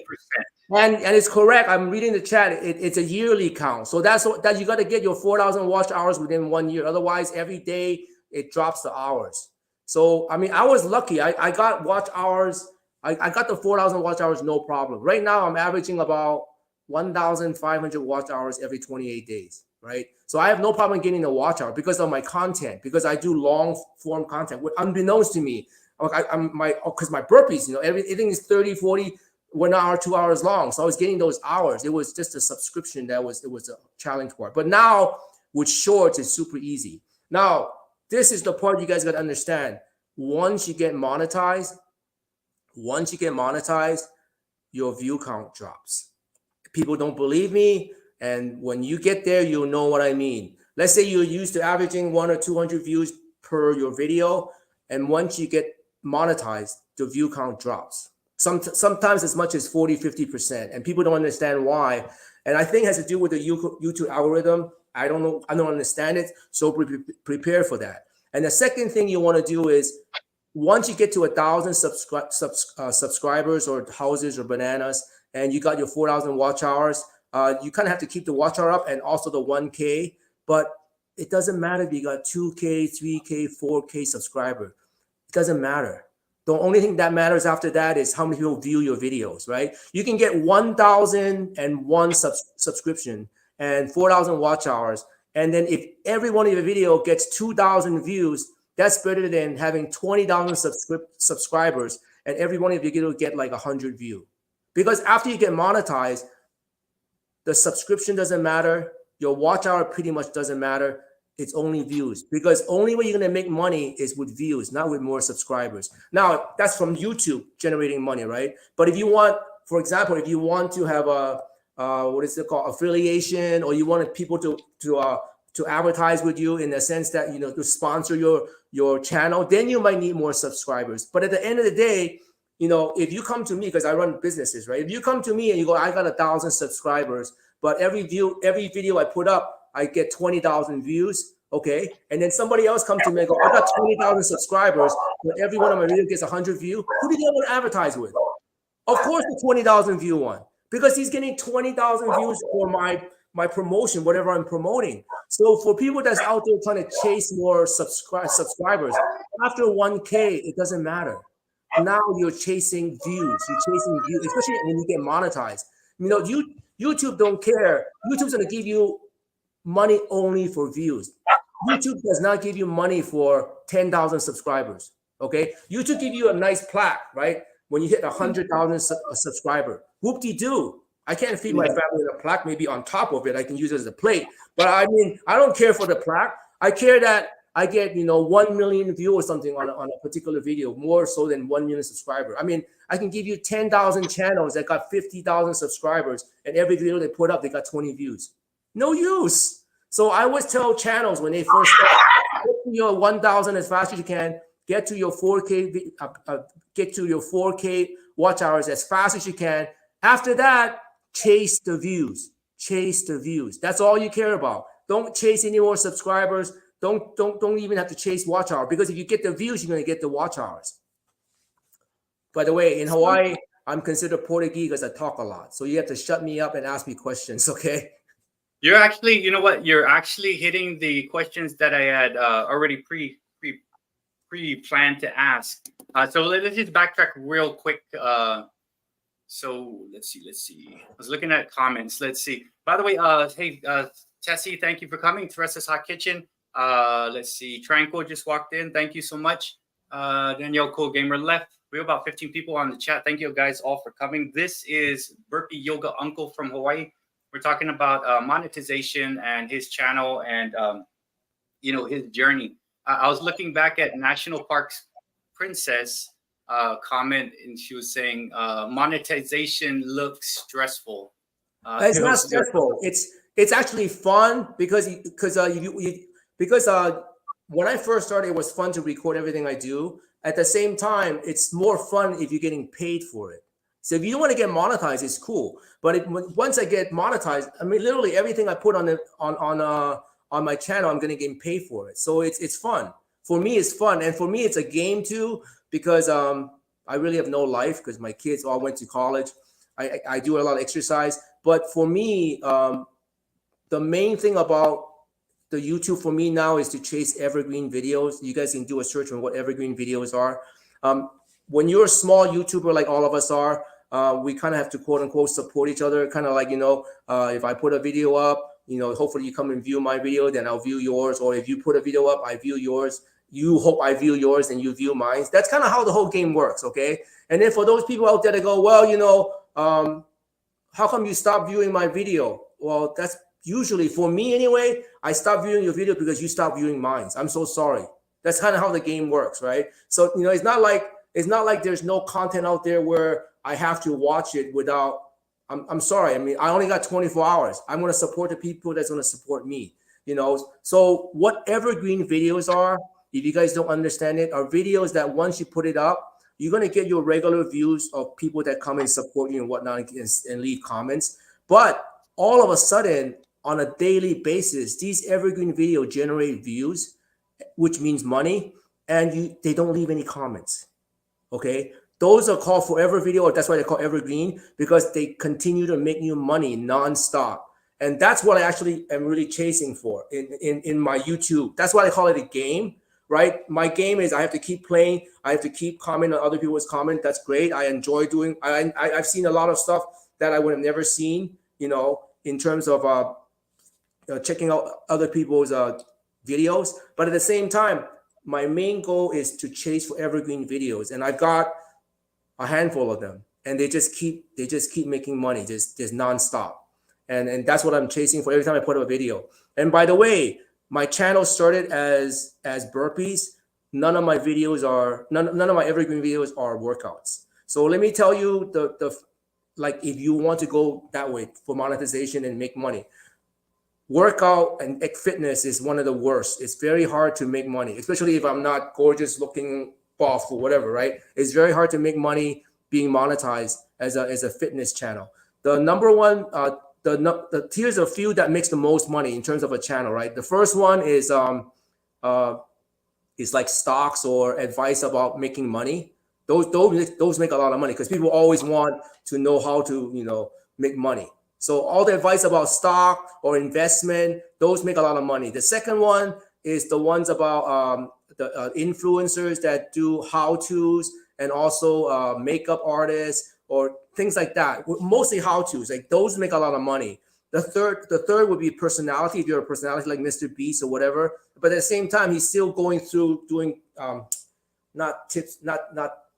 Speaker 3: And it's correct. I'm reading the chat. It's a yearly count. So that's that you got to get your 4,000 watch hours within 1 year. Otherwise, every day it drops the hours. So, I mean, I was lucky. I got watch hours. I got the 4,000 watch hours, no problem. Right now, I'm averaging about 1,500 watch hours every 28 days, right? So I have no problem getting the watch hour because of my content, because I do long form content. Unbeknownst to me, because my burpees, you know, everything is 30, 40, 1 hour, 2 hours long. So I was getting those hours. It was just a subscription it was a challenge part. But now with shorts, it's super easy. Now, this is the part you guys got to understand. Once you get monetized, your view count drops. People don't believe me. And when you get there, you'll know what I mean. Let's say you're used to averaging 100 or 200 views per your video. And once you get monetized, the view count drops. Sometimes as much as 40, 50%. And people don't understand why. And I think it has to do with the YouTube algorithm. I don't know. I don't understand it. So prepare for that. And the second thing you want to do is, once you get to 1,000 subscribers or houses or bananas, and you got your 4,000 watch hours, you kind of have to keep the watch hour up and also the 1K. But it doesn't matter if you got 2K, 3K, 4K subscriber. It doesn't matter. The only thing that matters after that is how many people view your videos, right? You can get 1,001 subscription and 4,000 watch hours. And then if every one of your video gets 2,000 views, that's better than having 20,000 subscribers and every one of your video get like 100 views. Because after you get monetized, the subscription doesn't matter. Your watch hour pretty much doesn't matter. It's only views, because only way you're going to make money is with views, not with more subscribers. Now, that's from YouTube generating money, right? But if you want, for example, if you want to have a, what is it called, affiliation, or you want people to advertise with you in the sense that, you know, to sponsor your channel, then you might need more subscribers. But at the end of the day, you know, if you come to me, because I run businesses, right? If you come to me and you go, I got 1,000 subscribers, but every video I put up, I get 20,000 views, okay? And then somebody else comes to me and go, I got 20,000 subscribers, but every one of my videos gets 100 views. Who do you want to advertise with? Of course, the 20,000 view one, because he's getting 20,000 views for my promotion, whatever I'm promoting. So for people that's out there trying to chase more subscribers, after 1K, it doesn't matter. Now you're chasing views. You're chasing views, especially when you get monetized. You know, YouTube don't care. YouTube's going to give you money only for views. YouTube does not give you money for 10,000 subscribers. Okay, YouTube give you a nice plaque, right? When you hit 100,000 subscriber, whoop-de-doo. I can't feed my family with a plaque. Maybe on top of it, I can use it as a plate. But I mean, I don't care for the plaque. I care that I get 1 million views or something on a particular video, more so than 1 million subscribers. I mean, I can give you 10,000 channels that got 50,000 subscribers, and every video they put up, they got 20 views. No use. So I always tell channels when they first start, get to your 1,000 as fast as you can. Get to your 4K watch hours as fast as you can. After that, chase the views. Chase the views. That's all you care about. Don't chase any more subscribers. Don't even have to chase watch hours, because if you get the views, you're going to get the watch hours. By the way, in Hawaii, I'm considered Portuguese because I talk a lot. So you have to shut me up and ask me questions, okay?
Speaker 1: You're actually, you know what? You're actually hitting the questions that I had already pre-planned to ask. So let's just backtrack real quick. So let's see. I was looking at comments. Let's see. By the way, hey, Tessie, thank you for coming. Teresa's Hot Kitchen. Let's see. Tranquil just walked in. Thank you so much. Danielle Cool Gamer left. We have about 15 people on the chat. Thank you guys all for coming. This is Burpee Yoga Uncle from Hawaii. We're talking about monetization and his channel and his journey. I was looking back at National Parks Princess comment, and she was saying monetization looks stressful.
Speaker 3: It's not stressful. It's actually fun because when I first started, it was fun to record everything I do. At the same time, it's more fun if you're getting paid for it. So if you don't want to get monetized, it's cool. But once I get monetized, I mean, literally everything I put on my channel, I'm going to get paid for it. So it's fun. For me, it's fun. And for me, it's a game too, because I really have no life because my kids all went to college. I do a lot of exercise. But for me, the main thing about the YouTube for me now is to chase evergreen videos. You guys can do a search on what evergreen videos are. When you're a small YouTuber like all of us are, we kind of have to quote unquote support each other. Kind of like, if I put a video up, hopefully you come and view my video, then I'll view yours. Or if you put a video up, I view yours. You hope I view yours and you view mine. That's kind of how the whole game works, okay? And then for those people out there that go, well, how come you stopped viewing my video? Well, that's usually, for me anyway, I stopped viewing your video because you stopped viewing mine. I'm so sorry. That's kind of how the game works, right? So, it's not like there's no content out there where I have to watch it without, I'm sorry. I mean, I only got 24 hours. I'm going to support the people that's going to support me, So what evergreen videos are, if you guys don't understand it, are videos that once you put it up, you're going to get your regular views of people that come and support you and whatnot and leave comments. But all of a sudden, on a daily basis, these evergreen videos generate views, which means money, and they don't leave any comments. Okay, those are called forever video, or that's why they call evergreen, because they continue to make you money nonstop. And that's what I actually am really chasing for in my YouTube. That's why I call it a game, right? My game is I have to keep playing. I have to keep commenting on other people's comments. That's great. I enjoy doing. I've seen a lot of stuff that I would have never seen, in terms of checking out other people's videos. But at the same time, my main goal is to chase for evergreen videos, and I've got a handful of them, and they just keep making money, just nonstop, and that's what I'm chasing for every time I put up a video. And by the way, my channel started as Burpees. None of my evergreen videos are workouts. So let me tell you like if you want to go that way for monetization and make money, workout and fitness is one of the worst. It's very hard to make money, especially if I'm not gorgeous looking, buff or whatever, right? It's very hard to make money being monetized as a fitness channel. The number one, here's a few that makes the most money in terms of a channel, right? The first one is like stocks or advice about making money. Those make a lot of money because people always want to know how to, make money. So all the advice about stock or investment, those make a lot of money. The second one is the ones about the influencers that do how-tos and also makeup artists or things like that. Mostly how-tos, like those make a lot of money. The third would be personality. If you're a personality like Mr. Beast or whatever, but at the same time, he's still going through doing not tips, not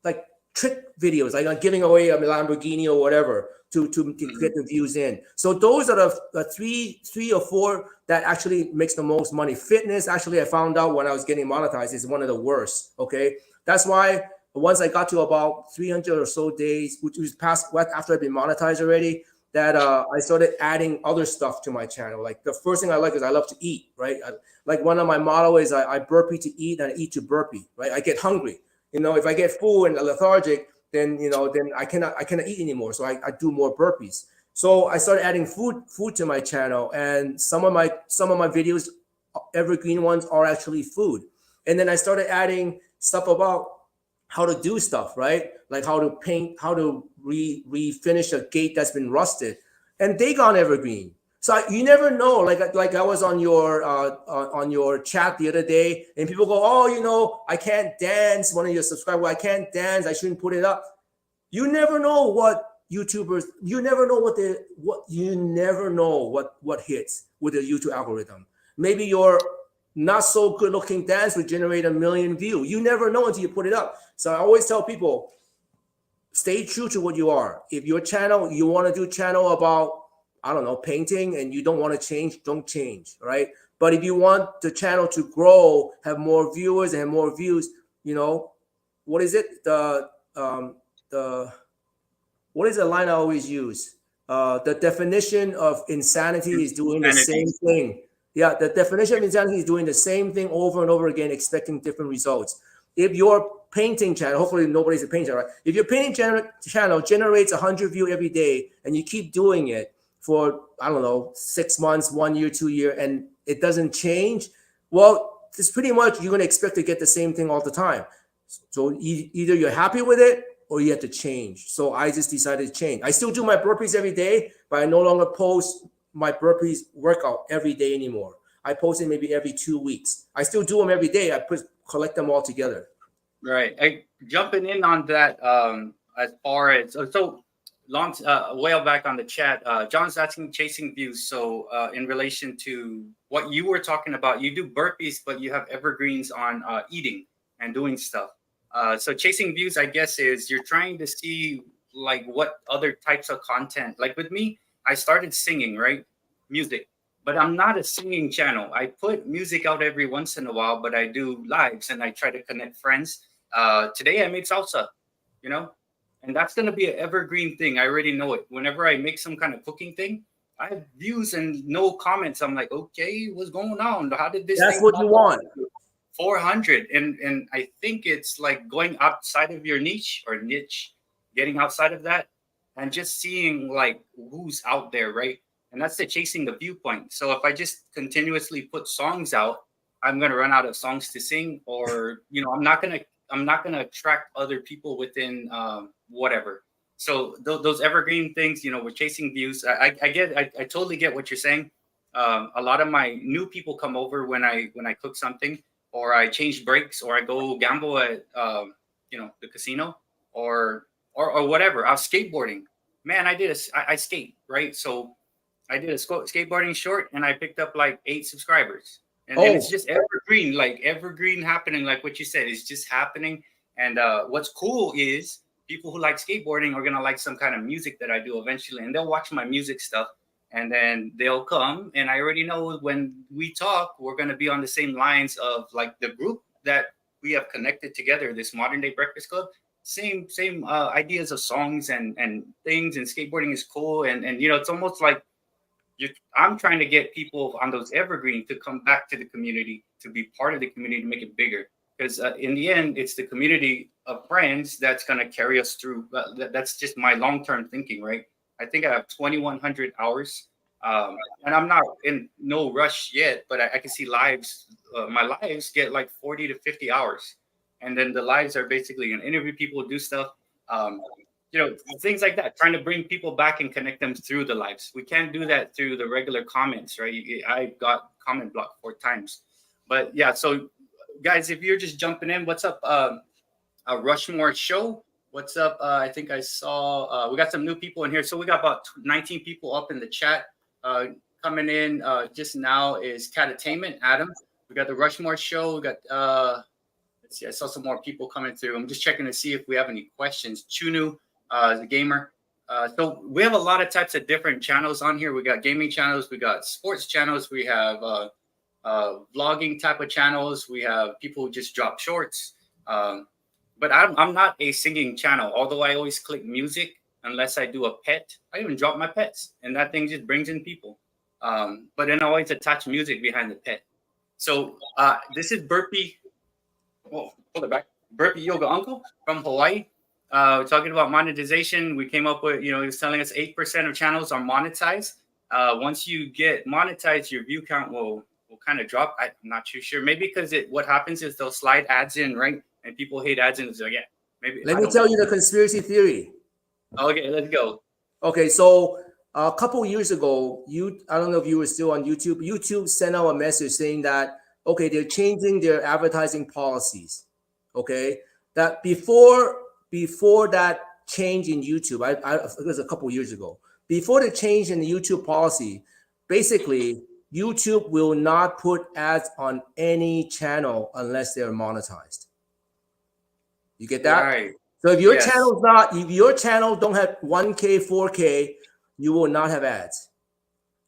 Speaker 3: like trick videos, like I'm giving away a Lamborghini or whatever to get the views in. So those are the three or four that actually makes the most money. Fitness, actually, I found out when I was getting monetized, is one of the worst. Okay, that's why once I got to about 300 or so days, which was past after I've been monetized already, that I started adding other stuff to my channel. Like the first thing I like is I love to eat, right? Like one of my motto is I burpee to eat and I eat to burpee, right? I get hungry. If I get full and lethargic, then then I cannot eat anymore. So I do more burpees. So I started adding food to my channel, and some of my videos, evergreen ones, are actually food. And then I started adding stuff about how to do stuff, right? Like how to paint, how to refinish a gate that's been rusted, and they gone evergreen. So you never know. Like I was on your chat the other day, and people go, "Oh, I can't dance." One of your subscribers, "I can't dance. I shouldn't put it up." You never know what YouTubers. You never know what hits with the YouTube algorithm. Maybe your not so good looking dance would generate 1 million views. You never know until you put it up. So I always tell people, stay true to what you are. If your channel, you want to do channel about, I don't know, painting, and you don't want to change, don't change, right? But if you want the channel to grow, have more viewers and have more views, what is it? What is the line I always use? The definition of insanity is doing the same thing. Yeah, the definition of insanity is doing the same thing over and over again, expecting different results. If your painting channel, hopefully nobody's a painter, right? If your painting channel generates 100 views every day, and you keep doing it for, I don't know, 6 months, 1 year, 2 years, and it doesn't change, well, it's pretty much you're going to expect to get the same thing all the time. So either you're happy with it or you have to change. So I just decided to change. I still do my burpees every day, but I no longer post my burpees workout every day anymore. I post it maybe every 2 weeks. I still do them every day. I collect them all together.
Speaker 1: Right. Jumping in on that, as far as so long, a while back on the chat, John's asking chasing views. So in relation to what you were talking about, you do burpees, but you have evergreens on eating and doing stuff. So chasing views, I guess, is you're trying to see like what other types of content. Like with me, I started singing, right? Music. But I'm not a singing channel. I put music out every once in a while, but I do lives and I try to connect friends. Today I made salsa, and that's going to be an evergreen thing. I already know it. Whenever I make some kind of cooking thing, I have views and no comments. I'm like, okay, what's going on? How did this?
Speaker 3: That's what you want.
Speaker 1: 400. And I think it's like going outside of your niche, getting outside of that and just seeing like who's out there, right? And that's the chasing the viewpoint. So if I just continuously put songs out, I'm going to run out of songs to sing, or, I'm not going to attract other people within whatever. So those evergreen things, we're chasing views. I totally get what you're saying. A lot of my new people come over when I cook something, or I change breaks, or I go gamble at, the casino, or whatever. I was skateboarding, man. I skate, right? So I did a skateboarding short, and I picked up like 8 subscribers, and it's just evergreen happening. Like what you said, it's just happening. And what's cool is people who like skateboarding are gonna like some kind of music that I do eventually, and they'll watch my music stuff, and then they'll come. And I already know when we talk, we're gonna be on the same lines of like the group that we have connected together. This Modern Day Breakfast Club. Same ideas of songs and things, and skateboarding is cool. And it's almost like I'm trying to get people on those evergreen to come back to the community, to be part of the community, to make it bigger. Because in the end, it's the community of friends that's going to carry us through. That's just my long-term thinking, right? I think I have 2,100 hours, and I'm not in no rush yet, but I can see lives. My lives get like 40 to 50 hours. And then the lives are basically going to interview people, do stuff. Things like that, trying to bring people back and connect them through the lives. We can't do that through the regular comments, right? I got comment blocked 4 times. But yeah, so guys, if you're just jumping in, what's up? A Rushmore show. What's up? I think I saw we got some new people in here. So we got about 19 people up in the chat. Coming in just now is Catatainment, Adam. We got the Rushmore show. We got see, I saw some more people coming through. I'm just checking to see if we have any questions. Chunu, the gamer. So we have a lot of types of different channels on here. We got gaming channels, we got sports channels, we have vlogging type of channels. We have people who just drop shorts. But I'm not a singing channel, although I always click music unless I do a pet. I even drop my pets, and that thing just brings in people. But then I always attach music behind the pet. So this is Burpee. Whoa, hold it back. Burpee Yoga Uncle from Hawaii. We're talking about monetization. We came up with, he was telling us 8% of channels are monetized. Once you get monetized, your view count will kind of drop. I'm not too sure. Maybe because what happens is they'll slide ads in, right? And people hate ads, and it's like, yeah, maybe.
Speaker 3: Let me tell you the conspiracy theory.
Speaker 1: Okay, let's go.
Speaker 3: Okay, so a couple years ago, I don't know if you were still on YouTube. YouTube sent out a message saying that, okay, they're changing their advertising policies. Okay, that before that change in YouTube, it was a couple years ago. Before the change in the YouTube policy, basically, YouTube will not put ads on any channel unless they're monetized. You get that?
Speaker 1: Right.
Speaker 3: So if your channel don't have 1K, 4K, you will not have ads.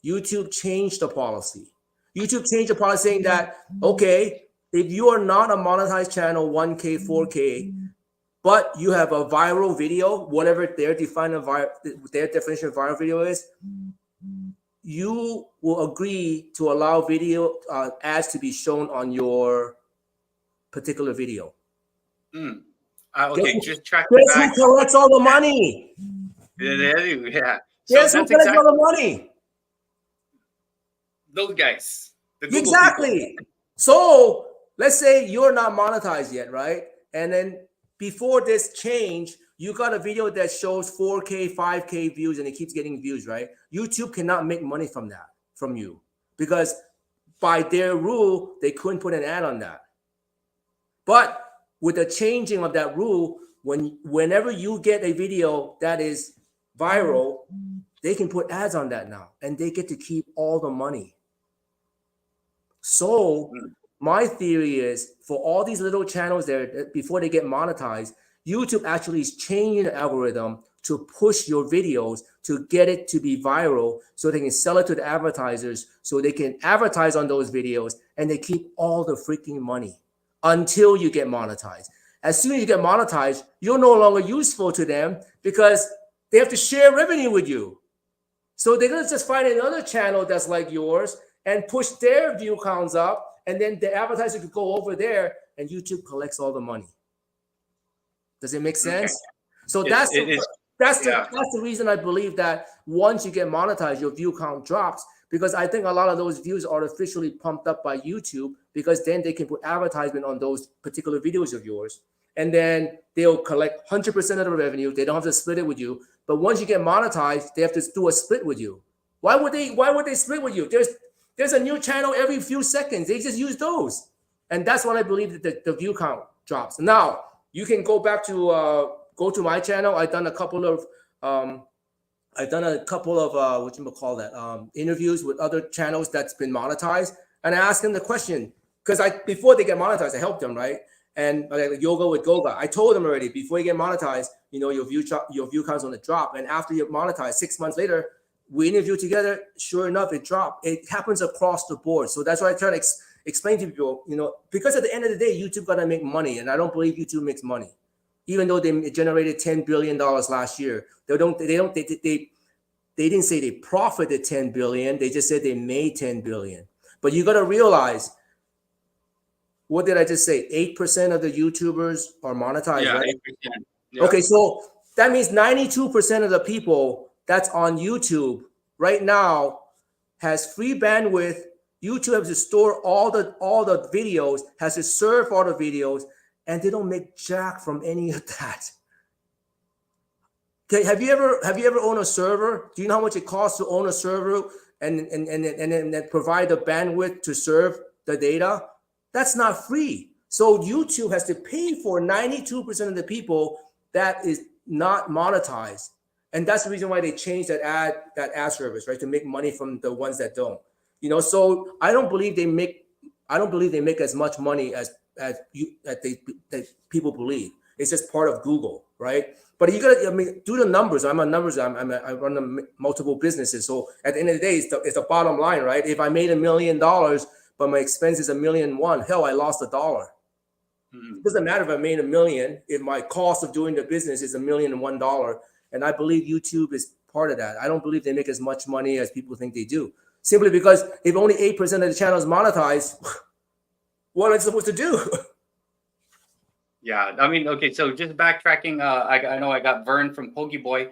Speaker 3: YouTube changed the policy. YouTube changed the policy saying that, okay, if you are not a monetized channel, 1K, 4K, but you have a viral video, whatever their definition of viral video is, you will agree to allow video ads to be shown on your particular video.
Speaker 1: Okay, just track
Speaker 3: guess
Speaker 1: back.
Speaker 3: who collects all the money?
Speaker 1: Yeah. So
Speaker 3: Guess who collects all the money?
Speaker 1: Those guys.
Speaker 3: Exactly. So let's say you're not monetized yet, right? And then before this change, you got a video that shows 4K, 5K views, and it keeps getting views, right? YouTube cannot make money from you, because by their rule, they couldn't put an ad on that. But with the changing of that rule, whenever you get a video that is viral, they can put ads on that now, and they get to keep all the money. So my theory is, for all these little channels there, before they get monetized, YouTube actually is changing the algorithm to push your videos to get it to be viral, so they can sell it to the advertisers, so they can advertise on those videos, and they keep all the freaking money until you get monetized. As soon as you get monetized, you're no longer useful to them because they have to share revenue with you. So they're going to just find another channel that's like yours and push their view counts up, and then the advertiser could go over there, and YouTube collects all the money. Does it make sense? Okay. So that's the reason I believe that once you get monetized, your view count drops, because I think a lot of those views are artificially pumped up by YouTube, because then they can put advertisement on those particular videos of yours, and then they'll collect 100% of the revenue. They don't have to split it with you. But once you get monetized, they have to do a split with you. Why would they split with you? There's a new channel every few seconds. They just use those. And that's what I believe that the view count drops. Now, you can go back to go to my channel. I've done a couple of interviews with other channels that's been monetized, and I asked them the question, because before they get monetized, I helped them, right? And like Yoga with Goga, I told them already, before you get monetized, your view count's going to drop, and after you monetize, 6 months later, we interview together. Sure enough, it dropped. It happens across the board. So that's why I try to explain to people, because at the end of the day, YouTube got to make money, and I don't believe YouTube makes money, even though they generated $10 billion last year. They didn't say they profited $10 billion. They just said they made $10 billion. But you got to realize, what did I just say? 8% of the YouTubers are monetized, right? 8%. Yeah. Okay, so that means 92% of the people that's on YouTube right now has free bandwidth. YouTube has to store all the videos, has to serve all the videos, and they don't make jack from any of that. Okay, have you ever owned a server? Do you know how much it costs to own a server and then provide the bandwidth to serve the data? That's not free. So YouTube has to pay for 92% of the people that is not monetized. And that's the reason why they changed that ad service, right? To make money from the ones that don't. So I don't believe they make as much money as that people believe. It's just part of Google, right? But you gotta, I mean, do the numbers. I run multiple businesses. So at the end of the day, it's the bottom line, right? If I made $1 million, but my expense is $1.1 million, hell, I lost $1. It doesn't matter if I made $1 million, if my cost of doing the business is $1.1 million. And I believe YouTube is part of that. I don't believe they make as much money as people think they do. Simply because if only 8% of the channel is monetized, what am I supposed to do?
Speaker 1: Yeah, I mean, okay, so just backtracking, I know I got Vern from Pokey Boy.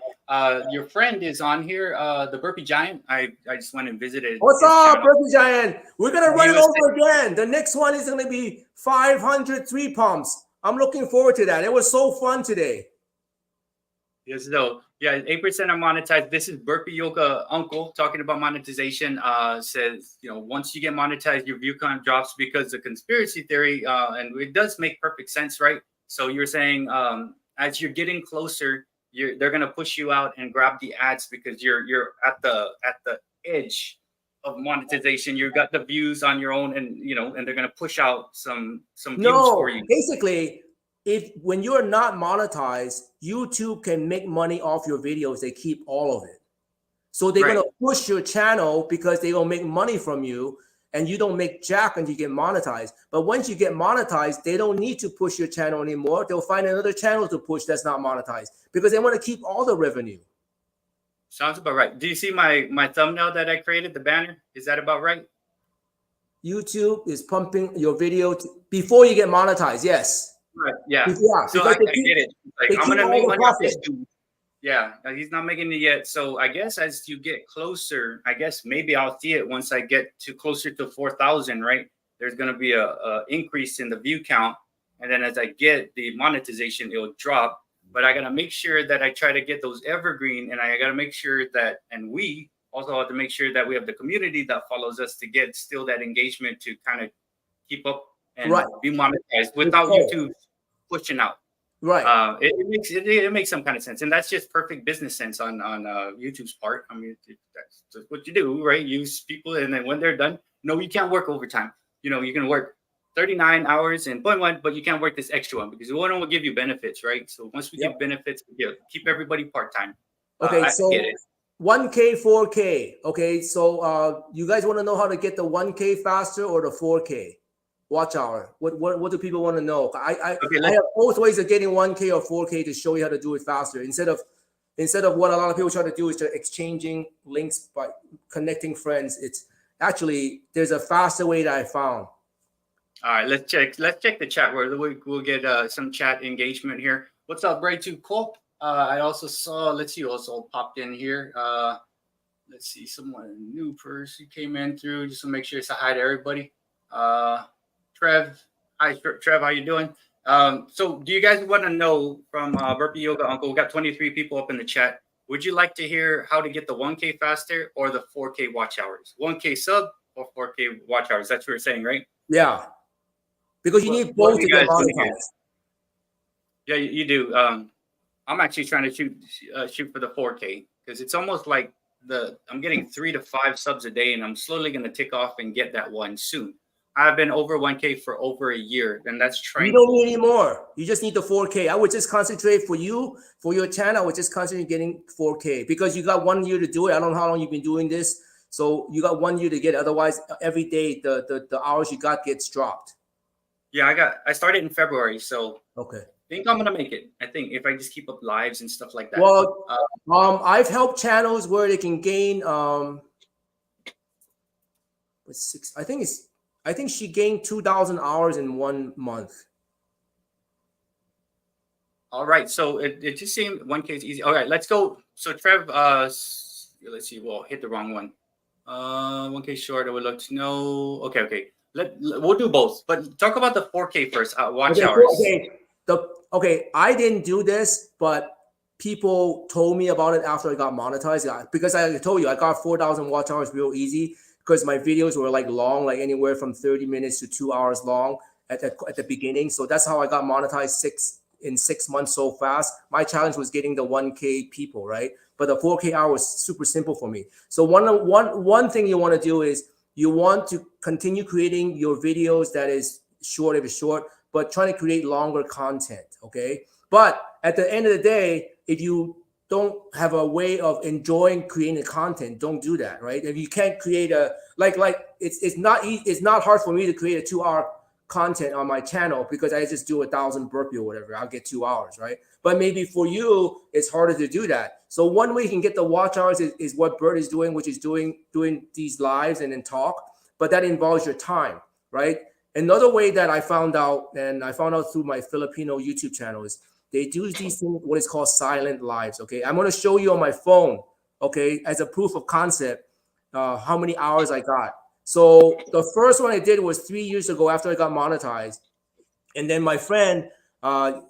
Speaker 1: Your friend is on here, the Burpee Giant. I just went and visited.
Speaker 3: What's
Speaker 1: his
Speaker 3: up,
Speaker 1: channel.
Speaker 3: Burpee Giant? We're gonna run
Speaker 1: He
Speaker 3: it
Speaker 1: was
Speaker 3: over again. The next one is gonna be 500 3 pumps. I'm looking forward to that. It was so fun today.
Speaker 1: Yes, though. Yeah, 8% are monetized. This is Burpee Yoga Uncle talking about monetization. Says, you know, once you get monetized, your view count drops because of conspiracy theory. And it does make perfect sense, right? So you're saying as you're getting closer, they're gonna push you out and grab the ads because you're at the edge of monetization. You got the views on your own, and you know, and they're gonna push out some views for you.
Speaker 3: Basically, when you're not monetized, YouTube can make money off your videos. They keep all of it. So they're gonna push your channel because they're gonna make money from you, and you don't make jack until you get monetized. But once you get monetized, they don't need to push your channel anymore. They'll find another channel to push that's not monetized because they want to keep all the revenue.
Speaker 1: Sounds about right. Do you see my thumbnail that I created, the banner? Is that about right?
Speaker 3: YouTube is pumping your video before you get monetized. Yes.
Speaker 1: Right. Yeah.
Speaker 3: Yeah.
Speaker 1: So I get it. Like, I'm gonna make money off this dude. Yeah, he's not making it yet. So I guess as you get closer, I guess maybe I'll see it once I get to closer to 4,000. Right? There's gonna be a increase in the view count, and then as I get the monetization, it'll drop. But I gotta make sure that I try to get those evergreen, and I gotta make sure that, and we also have to make sure that we have the community that follows us to get still that engagement to kind of keep up and be monetized without YouTube pushing out.
Speaker 3: Right.
Speaker 1: It makes some kind of sense, and that's just perfect business sense on YouTube's part. I mean, that's just what you do, right? Use people, and then when they're done, no, you can't work overtime. You know, you can work 39 hours and 0.1, but you can't work this extra one because the one will give you benefits, right? So once we give benefits, keep everybody part time.
Speaker 3: Okay, so 1K, 4K. Okay, so you guys want to know how to get the 1K faster or the 4K watch hour? What do people want to know? I have both ways of getting 1K or 4K to show you how to do it faster. Instead of what a lot of people try to do is to exchanging links by connecting friends. It's actually there's a faster way that I found.
Speaker 1: All right, let's check the chat where we'll get some chat engagement here. What's up, Bray? Too cool. I also saw, let's see, also popped in here. Let's see, someone new person came in through just to make sure it's a hi to everybody. Trev, hi Trev, how you doing? So do you guys want to know from Burpee Yoga Uncle? We got 23 people up in the chat. Would you like to hear how to get the 1K faster or the 4K watch hours? 1K sub or 4K watch hours? That's what we're saying, right?
Speaker 3: Yeah, because you need both to get monetized.
Speaker 1: Yeah, you do. I'm actually trying to shoot for the 4K because it's almost like I'm getting 3 to 5 subs a day, and I'm slowly going to tick off and get that one soon. I've been over 1K for over a year, and that's training.
Speaker 3: You don't need any more. You just need the 4K. I would just concentrate for your channel. I would just concentrate getting 4K because you got 1 year to do it. I don't know how long you've been doing this, so you got 1 year to get it. Otherwise, every day the hours you got gets dropped.
Speaker 1: Yeah, I started in February, so
Speaker 3: okay.
Speaker 1: I think I'm gonna make it. I think if I just keep up lives and stuff like that.
Speaker 3: Well, I've helped channels where they can gain I think she gained 2,000 hours in 1 month.
Speaker 1: All right, so it just seemed 1K is easy. All right, let's go. So Trev, let's see. Well, hit the wrong one. 1K short. I would love to know. Okay. We'll do both, but talk about the 4K first. Watch hours.
Speaker 3: Okay, I didn't do this, but people told me about it after I got monetized. Because I told you, I got 4,000 watch hours real easy because my videos were like long, like anywhere from 30 minutes to 2 hours long at the beginning. So that's how I got monetized in 6 months so fast. My challenge was getting the 1K people, right? But the 4K hour was super simple for me. So one thing you want to do is you want to continue creating your videos that is short if it's short, but trying to create longer content. Okay. But at the end of the day, if you don't have a way of enjoying creating content, don't do that, right? If you can't create a like it's not hard for me to create a 2-hour content on my channel because I just do 1,000 burpee or whatever. I'll get 2 hours, right? But maybe for you, it's harder to do that. So one way you can get the watch hours is what Bert is doing, which is doing these lives and then talk. But that involves your time, right? Another way that I found out, and I found out through my Filipino YouTube channel, is they do these things, what is called silent lives. Okay, I'm going to show you on my phone, okay, as a proof of concept, how many hours I got. So the first one I did was 3 years ago after I got monetized. And then my friend,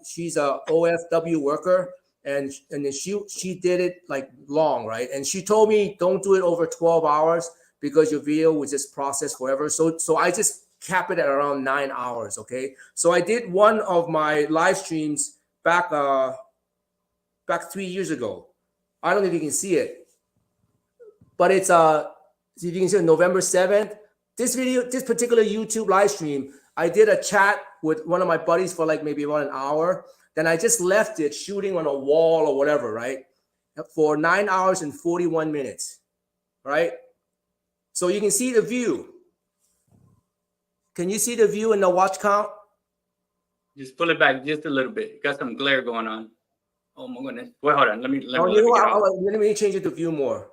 Speaker 3: she's a OFW worker, and then she did it like long, right? And she told me don't do it over 12 hours because your video was just processed forever. So I just cap it at around 9 hours, okay? So I did one of my live streams back 3 years ago. I don't know if you can see it, but it's see if you can see it, November 7th. This particular YouTube live stream, I did a chat with one of my buddies for like maybe about an hour. Then I just left it shooting on a wall or whatever, right? For 9 hours and 41 minutes, right? So you can see the view. Can you see the view in the watch count?
Speaker 1: Just pull it back just a little bit. Got some glare going on. Oh my goodness. Wait, hold on. Let me
Speaker 3: change it to view more.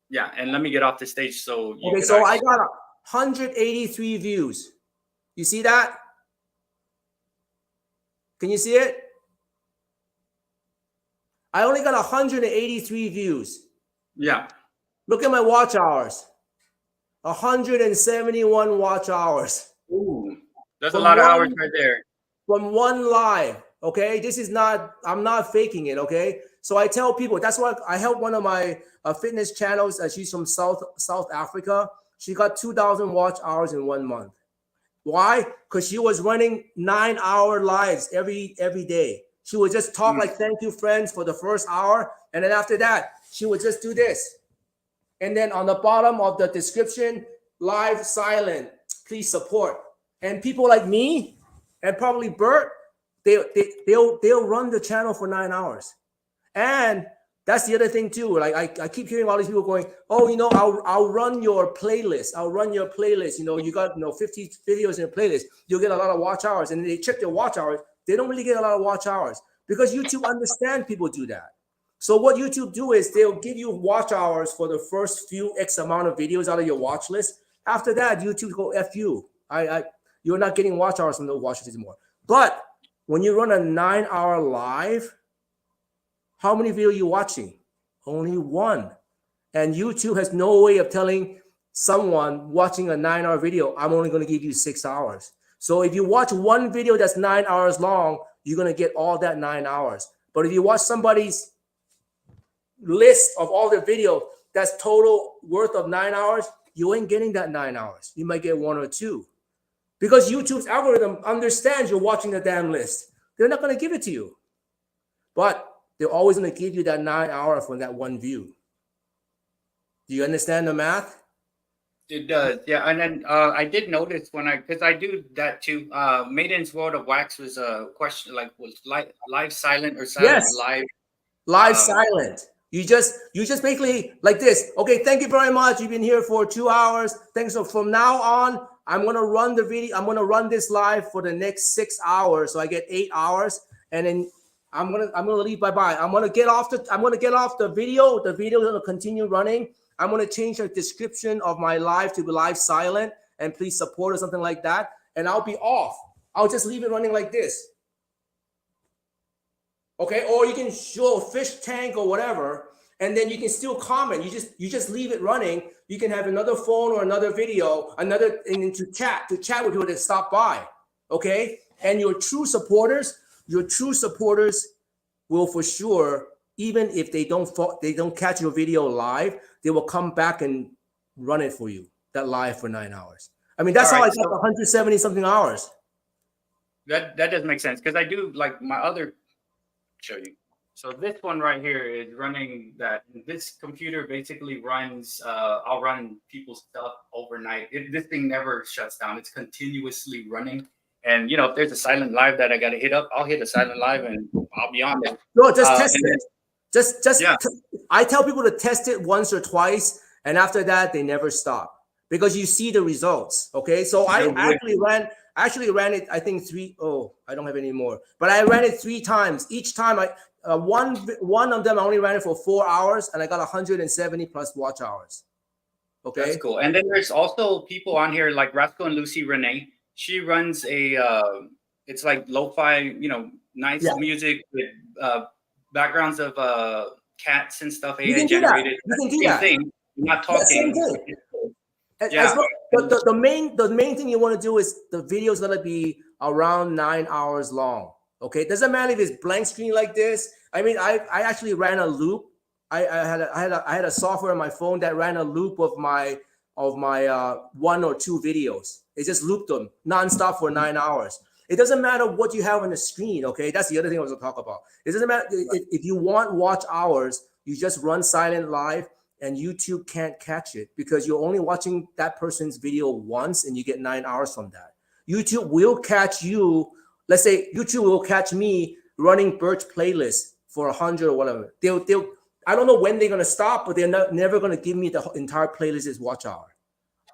Speaker 1: Yeah, and let me get off the stage so you
Speaker 3: okay, so I got 183 views. You see that? Can you see it? I only got 183 views.
Speaker 1: Yeah.
Speaker 3: Look at my watch hours. 171 watch hours.
Speaker 1: Ooh, that's a lot of hours right there.
Speaker 3: From one live, okay? This is not, I'm not faking it, okay? So I tell people, that's why I help one of my fitness channels. She's from South Africa. She got 2,000 watch hours in 1 month. Why? Because she was running 9-hour lives every day. She would just talk like thank you friends for the first hour. And then after that, she would just do this. And then on the bottom of the description, live silent, please support. And people like me and probably Bert, they'll run the channel for 9 hours. And that's the other thing too. Like I keep hearing all these people going, oh, you know, I'll run your playlist. I'll run your playlist. You know, you got 50 videos in your playlist. You'll get a lot of watch hours. And they check their watch hours. They don't really get a lot of watch hours because YouTube understand people do that. So what YouTube do is they'll give you watch hours for the first few X amount of videos out of your watch list. After that, YouTube go F you. You're not getting watch hours from the watch list anymore. But when you run a 9-hour live, how many videos are you watching? Only one. And YouTube has no way of telling someone watching a 9-hour video, I'm only going to give you 6 hours. So if you watch one video that's 9 hours long, you're going to get all that 9 hours. But if you watch somebody's list of all the video that's total worth of 9 hours, you ain't getting that 9 hours. You might get 1 or 2. Because YouTube's algorithm understands you're watching the damn list. They're not going to give it to you. But they're always going to give you that 9 hour for that one view. Do you understand the math?
Speaker 1: It does, yeah. And then I did notice because I do that too. Maiden's World of Wax was a question like was live silent or silent
Speaker 3: live silent. You just basically like this. Okay, thank you very much. You've been here for 2 hours. Thanks. So from now on, I'm gonna run the video. I'm gonna run this live for the next 6 hours, so I get 8 hours, and then I'm gonna leave. Bye. I'm gonna get off the video. The video is gonna continue running. I'm gonna change the description of my live to be live silent and please support or something like that. And I'll be off. I'll just leave it running like this. Okay, or you can show a fish tank or whatever, and then you can still comment. You just leave it running. You can have another phone or another video, and then to chat with people that stop by. Okay, and your true supporters will for sure, even if they don't catch your video live, they will come back and run it for you, that live for 9 hours. I mean, that's how I got 170 something hours.
Speaker 1: That does make sense because I do like my other show you. So this one right here is running that. This computer basically runs. I'll run people's stuff overnight. This thing never shuts down. It's continuously running. And you know, if there's a silent live that I got to hit up, I'll hit a silent live and I'll be on there.
Speaker 3: No, just test
Speaker 1: and
Speaker 3: it. Just
Speaker 1: Yeah.
Speaker 3: I tell people to test it once or twice, and after that they never stop because you see the results. Okay, so I actually ran it. I think I don't have any more, but I ran it 3 times. Each time one of them I only ran it for 4 hours, and I got 170 plus watch hours. Okay,
Speaker 1: That's cool. And then there's also people on here like Rasco and Lucy Renee. She runs it's like lo-fi, you know, nice music with backgrounds of cats and stuff.
Speaker 3: You
Speaker 1: AI
Speaker 3: can do that.
Speaker 1: generated.
Speaker 3: You can do
Speaker 1: Same
Speaker 3: that.
Speaker 1: thing. You're not talking.
Speaker 3: Same thing.
Speaker 1: Yeah.
Speaker 3: But the main thing you want to do is the video is gonna be around 9 hours long. Okay, it doesn't matter if it's blank screen like this. I mean, I actually ran a loop. I had a software on my phone that ran a loop of my 1 or 2 videos. It just looped them nonstop for 9 hours. It doesn't matter what you have on the screen. Okay, that's the other thing I was gonna talk about. It doesn't matter if you want watch hours. You just run silent live, and YouTube can't catch it because you're only watching that person's video once, and you get 9 hours from that. YouTube will catch you. Let's say YouTube will catch me running Bert's playlist for 100 or whatever. They'll I don't know when they're gonna stop, but they're never gonna give me the entire playlist as watch hour.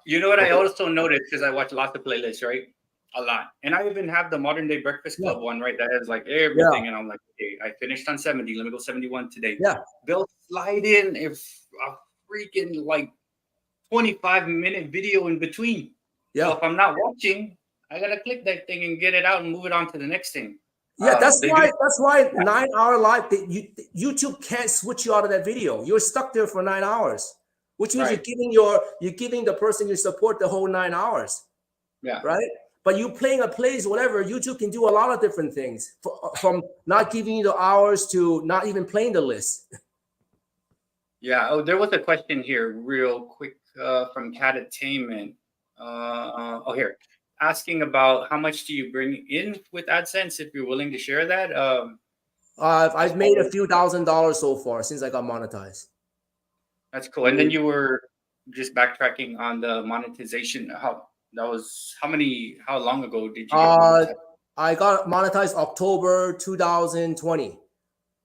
Speaker 1: You know what I also noticed, because I watch lots of playlists, right? A lot. And I even have the Modern Day Breakfast Club one, right? That has like everything. And I'm like, okay, I finished on 70. Let me go 71 today.
Speaker 3: Yeah.
Speaker 1: They'll slide in a freaking like 25-minute video in between.
Speaker 3: Yeah.
Speaker 1: So if I'm not watching, I gotta click that thing and get it out and move it on to the next thing.
Speaker 3: Yeah, that's why 9 hour live, YouTube can't switch you out of that video. You're stuck there for 9 hours, which means you're giving the person you support the whole 9 hours.
Speaker 1: Yeah.
Speaker 3: Right. But you playing a plays, whatever, YouTube can do a lot of different things, from not giving you the hours to not even playing the list.
Speaker 1: Yeah. Oh, there was a question here real quick from Catattainment. Here. Asking about how much do you bring in with AdSense, if you're willing to share that.
Speaker 3: I've made a few $1,000s so far since I got monetized.
Speaker 1: That's cool. And then you were just backtracking on the monetization. How long ago did you get monetized?
Speaker 3: I got monetized October 2020.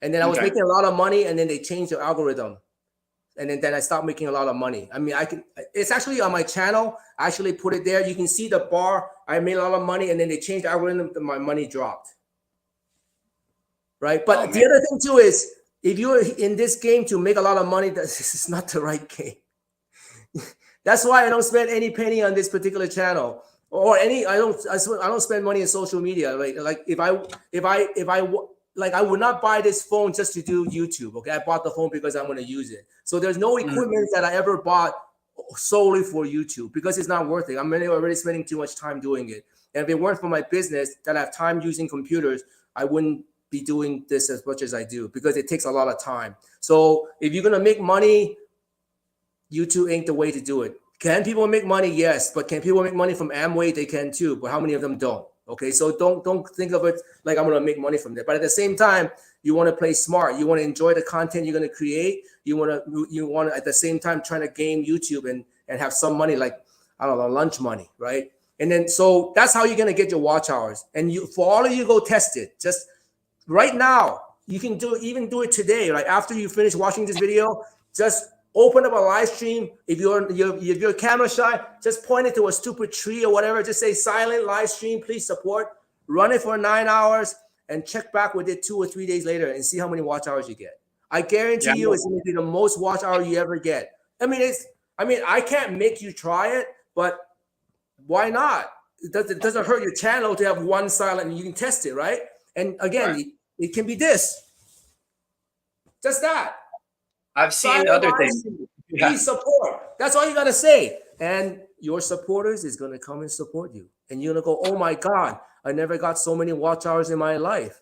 Speaker 3: And then I was making a lot of money, and then they changed the algorithm. And then I stopped making a lot of money. I mean, it's actually on my channel. I actually put it there. You can see the bar. I made a lot of money, and then they changed the algorithm, and my money dropped. Right? But the other thing too is, if you're in this game to make a lot of money, this is not the right game. That's why I don't spend any penny on this particular channel, or I don't spend money in social media. Like if I would not buy this phone just to do YouTube. Okay, I bought the phone because I'm going to use it. So there's no equipment that I ever bought solely for YouTube, because it's not worth it. I'm already spending too much time doing it. And if it weren't for my business that I have time using computers, I wouldn't be doing this as much as I do, because it takes a lot of time. So if you're going to make money, YouTube ain't the way to do it. Can people make money? Yes. But can people make money from Amway? They can too. But how many of them don't? Okay, so don't think of it like I'm going to make money from there. But at the same time, you want to play smart. You want to enjoy the content you're going to create. You want to at the same time trying to game YouTube and have some money, like, I don't know, lunch money, right? And then so that's how you're going to get your watch hours. And for all of you, go test it. Just right now, you can even do it today. Like after you finish watching this video, just open up a live stream. If you're camera shy, just point it to a stupid tree or whatever. Just say silent live stream, please support. Run it for 9 hours and check back with it 2 or 3 days later and see how many watch hours you get. I guarantee you it's going to be the most watch hour you ever get. I mean, I can't make you try it, but why not? It doesn't hurt your channel to have one silent, and you can test it, right? And again, it can be this. Just that.
Speaker 1: I've seen other things.
Speaker 3: Please support. That's all you got to say. And your supporters is going to come and support you. And you're going to go, oh my God, I never got so many watch hours in my life,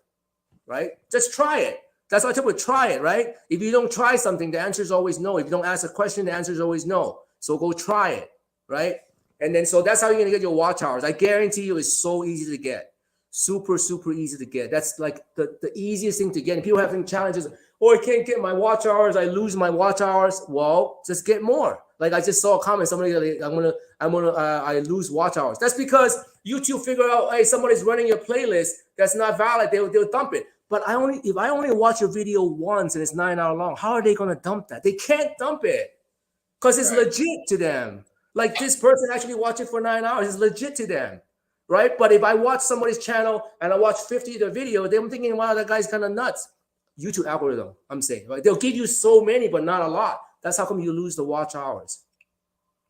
Speaker 3: right? Just try it. That's why I tell people, try it, right? If you don't try something, the answer is always no. If you don't ask a question, the answer is always no. So go try it, right? And then so that's how you're going to get your watch hours. I guarantee you it's so easy to get. Super, super easy to get. That's like the easiest thing to get. And people having challenges, oh, I can't get my watch hours. I lose my watch hours. Well, just get more. Like I just saw a comment, somebody like, I lose watch hours. That's because YouTube figure out, hey, somebody's running your playlist that's not valid. They'll dump it. But if I only watch a video once and it's 9 hours long, how are they gonna dump that? They can't dump it because it's legit to them. Like this person actually watched it for 9 hours. It's legit to them, right? But if I watch somebody's channel and I watch 50 of the video, they're thinking, wow, that guy's kind of nuts. YouTube algorithm, I'm saying, right? They'll give you so many, but not a lot. That's how come you lose the watch hours.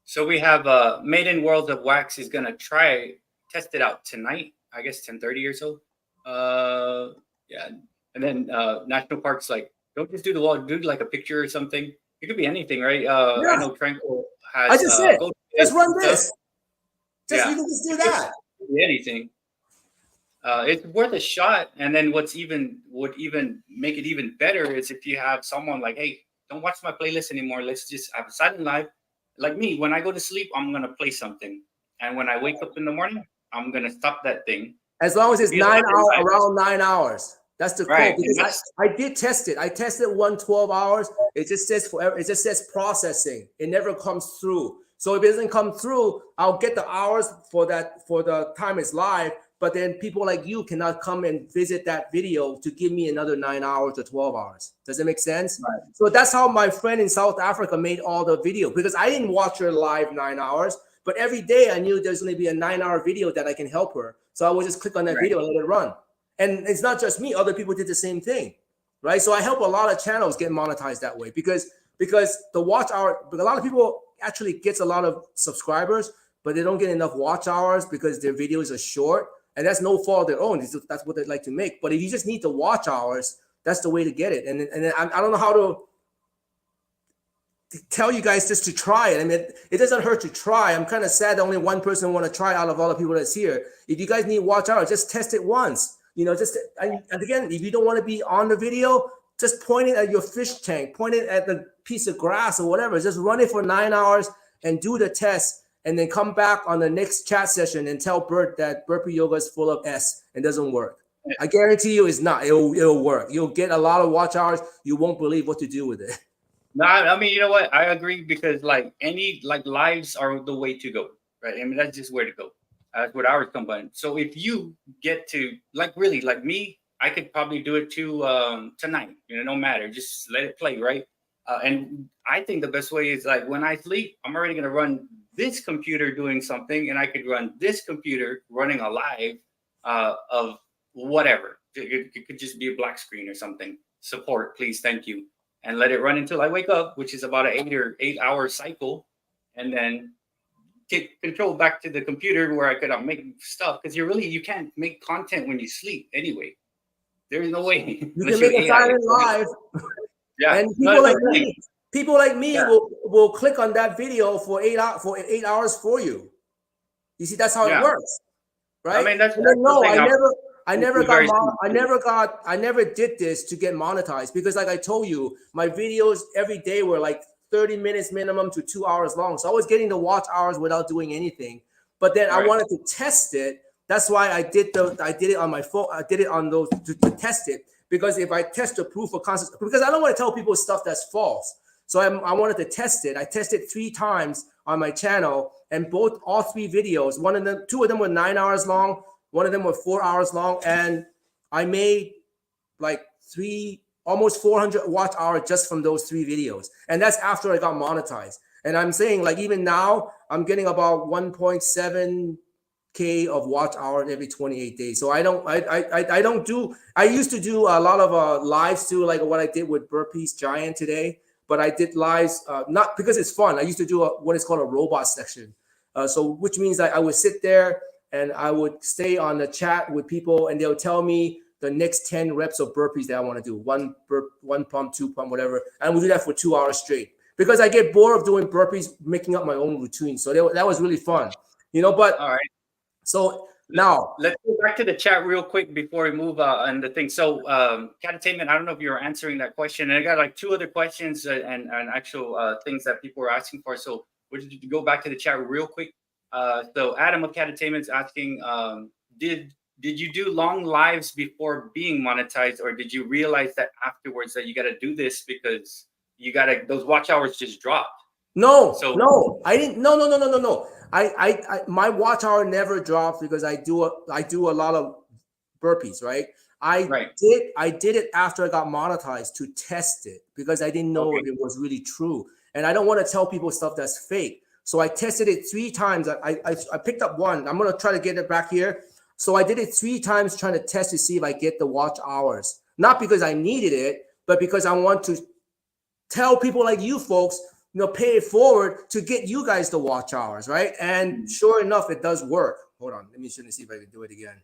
Speaker 1: So we have Made in World of Wax is gonna test it out tonight. I guess 10:30 or so. Yeah, and then National Parks like don't just do the wall, do like a picture or something. It could be anything, right?
Speaker 3: Yeah.
Speaker 1: I know Tranquil has.
Speaker 3: I just said, just run this. You can just do that.
Speaker 1: Anything. It's worth a shot. And then would even make it even better is if you have someone like, hey, don't watch my playlist anymore. Let's just have a silent live. Like me, when I go to sleep, I'm gonna play something, and when I wake up in the morning, I'm gonna stop that thing.
Speaker 3: As long as it's 9 hours, around 9 hours. That's the
Speaker 1: right.
Speaker 3: code. Because I did test it. I tested 12 hours. It just says forever. It just says processing. It never comes through. So if it doesn't come through, I'll get the hours for the time it's live. But then people like you cannot come and visit that video to give me another 9 hours or 12 hours. Does it make sense?
Speaker 1: Right.
Speaker 3: So that's how my friend in South Africa made all the video, because I didn't watch her live 9 hours, but every day I knew there's going to be a 9-hour video that I can help her. So I would just click on that video and let it run. And it's not just me, other people did the same thing, right? So I help a lot of channels get monetized that way because the watch hour, but a lot of people actually gets a lot of subscribers, but they don't get enough watch hours because their videos are short. And that's no fault of their own. That's what they like to make. But if you just need the watch hours, that's the way to get it. And then I don't know how to tell you guys just to try it. I mean, it doesn't hurt to try. I'm kind of sad that only one person want to try out of all the people that's here. If you guys need watch hours, just test it once. And again, if you don't want to be on the video, just point it at your fish tank, point it at the piece of grass or whatever. Just run it for 9 hours and do the test. And then come back on the next chat session and tell Bert that Burpee Yoga is full of S and doesn't work. I guarantee you it's not. It'll work. You'll get a lot of watch hours. You won't believe what to do with it.
Speaker 1: No, I mean, you know what? I agree because lives are the way to go, right? I mean, that's just where to go. That's what ours combine. So if you get to like me, I could probably do it too tonight. No matter. Just let it play, right? And I think the best way is like when I sleep, I'm already gonna run this computer doing something, and I could run this computer running a live of whatever. It could just be a black screen or something. Support, please, thank you, and let it run until I wake up, which is about an 8 hour cycle, and then take control back to the computer where I could make stuff because you can't make content when you sleep anyway. There's no way.
Speaker 3: You can make a silent live.
Speaker 1: Yeah,
Speaker 3: and people like me will click on that video for 8 hours for you. You see, that's how it works, right? I mean, I never did this to get monetized because, like I told you, my videos every day were like 30 minutes minimum to 2 hours long. So I was getting the watch hours without doing anything. But then I wanted to test it. That's why I did it on my phone. I did it on those to test it. Because if I test the proof of concept, because I don't want to tell people stuff that's false. So I wanted to test it. I tested 3 times on my channel, and all 3 videos, 2 of them were 9 hours long, 1 of them were 4 hours long, and I made like almost 400 watch hours just from those 3 videos. And that's after I got monetized. And I'm saying like even now I'm getting about 1.7K of watch hours every 28 days. So I used to do a lot of lives too, like what I did with Burpees Giant today, but I did lives not because it's fun. I used to do what is called a robot section. Which means that I would sit there and I would stay on the chat with people and they'll tell me the next 10 reps of burpees that I want to do. 1 burp, 1 pump, 2 pump, whatever. And we'll do that for 2 hours straight because I get bored of doing burpees, making up my own routine. So that was really fun, but
Speaker 1: all right.
Speaker 3: So now
Speaker 1: let's go back to the chat real quick before we move on the thing. So Catatayment, I don't know if you're answering that question. And I got like 2 other questions and actual things that people were asking for. So we'll just go back to the chat real quick. So Adam of Catatayment is asking, did you do long lives before being monetized, or did you realize that afterwards that you got to do this because those watch hours just dropped?
Speaker 3: No,
Speaker 1: So
Speaker 3: no, I didn't. No. I my watch hour never drops because I do a lot of burpees, right?
Speaker 1: right.
Speaker 3: I did it after I got monetized to test it because I didn't know
Speaker 1: Okay.
Speaker 3: if it was really true, and I don't want to tell people stuff that's fake. So I tested it 3 times. I picked up one. I'm gonna try to get it back here. So I did it 3 times trying to test to see if I get the watch hours, not because I needed it, but because I want to tell people like you folks, pay it forward to get you guys the watch hours, right? And sure enough, it does work. Hold on, let me see if I can do it again.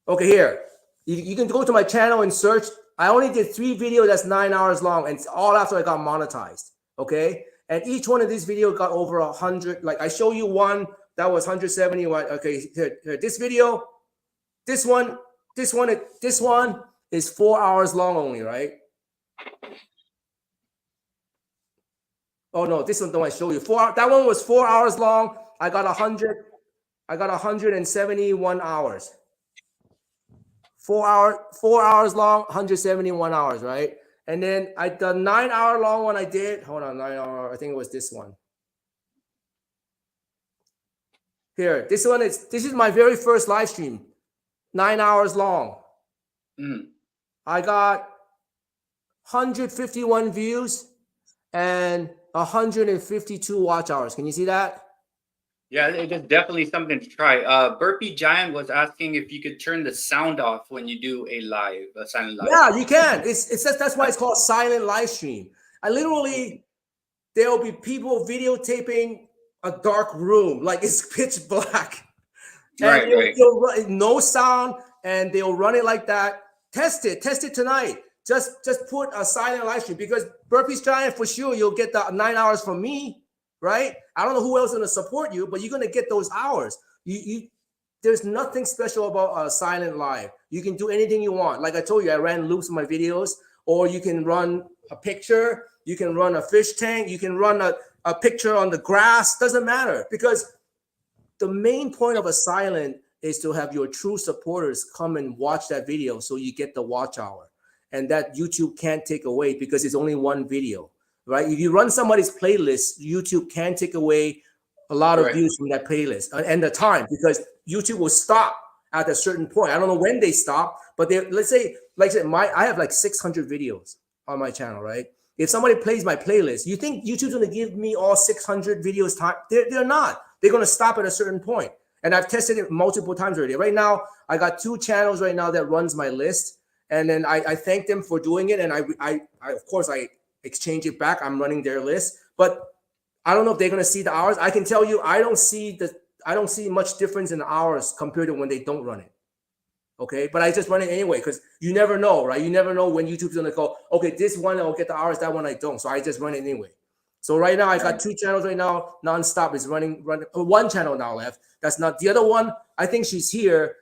Speaker 3: Okay, here. You can go to my channel and search. I only did 3 videos that's 9 hours long, and it's all after I got monetized. Okay, and each one of these videos got over 100. Like I show you one that was 171. Okay, here, this video, this one is 4 hours long only, right? Oh no, this one don't I show you. That one was 4 hours long. I got 171 hours. 4 hours long, 171 hours, right? And then the 9 hour long one I did. Hold on, 9 hour. I think it was this one. Here, this is my very first live stream, 9 hours long. I got 151 views and 152 watch hours. Can you see that?
Speaker 1: Yeah, it is definitely something to try. Burpee Giant was asking if you could turn the sound off when you do a silent live.
Speaker 3: Yeah, you can. That's why it's called silent live stream. There'll be people videotaping a dark room, like it's pitch black. And they'll run, no sound, and they'll run it like that. Test it tonight. Just put a silent live stream, because Burpees Giant, for sure, you'll get the 9 hours from me, right? I don't know who else is going to support you, but you're going to get those hours. There's nothing special about a silent live. You can do anything you want. Like I told you, I ran loops in my videos, or you can run a picture, you can run a fish tank, you can run a picture on the grass. Doesn't matter, because the main point of a silent is to have your true supporters come and watch that video, so you get the watch hour. And that YouTube can't take away, because it's only one video, right? If you run somebody's playlist, YouTube can take away a lot of views from that playlist and the time, because YouTube will stop at a certain point. I don't know when they stop, but let's say, I have like 600 videos on my channel, right? If somebody plays my playlist, you think YouTube's going to give me all 600 videos time? They're not. They're going to stop at a certain point. And I've tested it multiple times already. Right now, I got 2 channels right now that runs my list. And then I thank them for doing it. And I of course, I exchange it back. I'm running their list. But I don't know if they're going to see the hours. I can tell you, I don't see much difference in hours compared to when they don't run it. Okay, but I just run it anyway, because you never know, right? You never know when YouTube's going to go, okay, this one I'll get the hours, that one I don't. So I just run it anyway. So right now I got 2 channels right now, nonstop. Is running 1 channel now left. That's not the other one. I think she's here.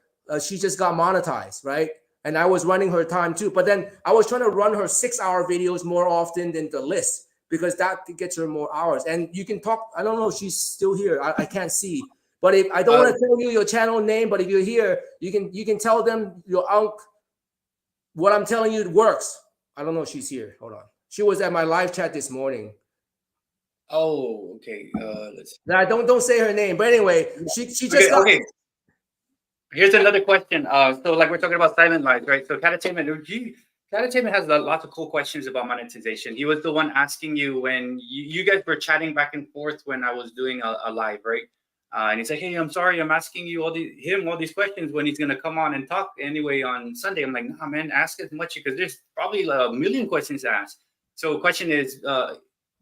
Speaker 3: She just got monetized, right? And I was running her time too. But then I was trying to run her 6-hour videos more often than the list, because that gets her more hours. And you can talk. I don't know if she's still here. I can't see. But if I don't want to tell you your channel name, but if you're here, you can tell them your UNK. What I'm telling you works. I don't know if she's here. Hold on. She was at my live chat this morning.
Speaker 1: Oh, okay. Let's.
Speaker 3: Nah, don't say her name. But anyway, she just got.
Speaker 1: Okay. Here's another question. So like we're talking about silent lives, right? So Catatainment has lots of cool questions about monetization. He was the one asking you when you guys were chatting back and forth when I was doing a live, right? And he's like, hey, I'm sorry, I'm asking you all these questions when he's gonna come on and talk anyway on Sunday. I'm like, nah, man, ask as much, because there's probably a million questions to ask. So the question is,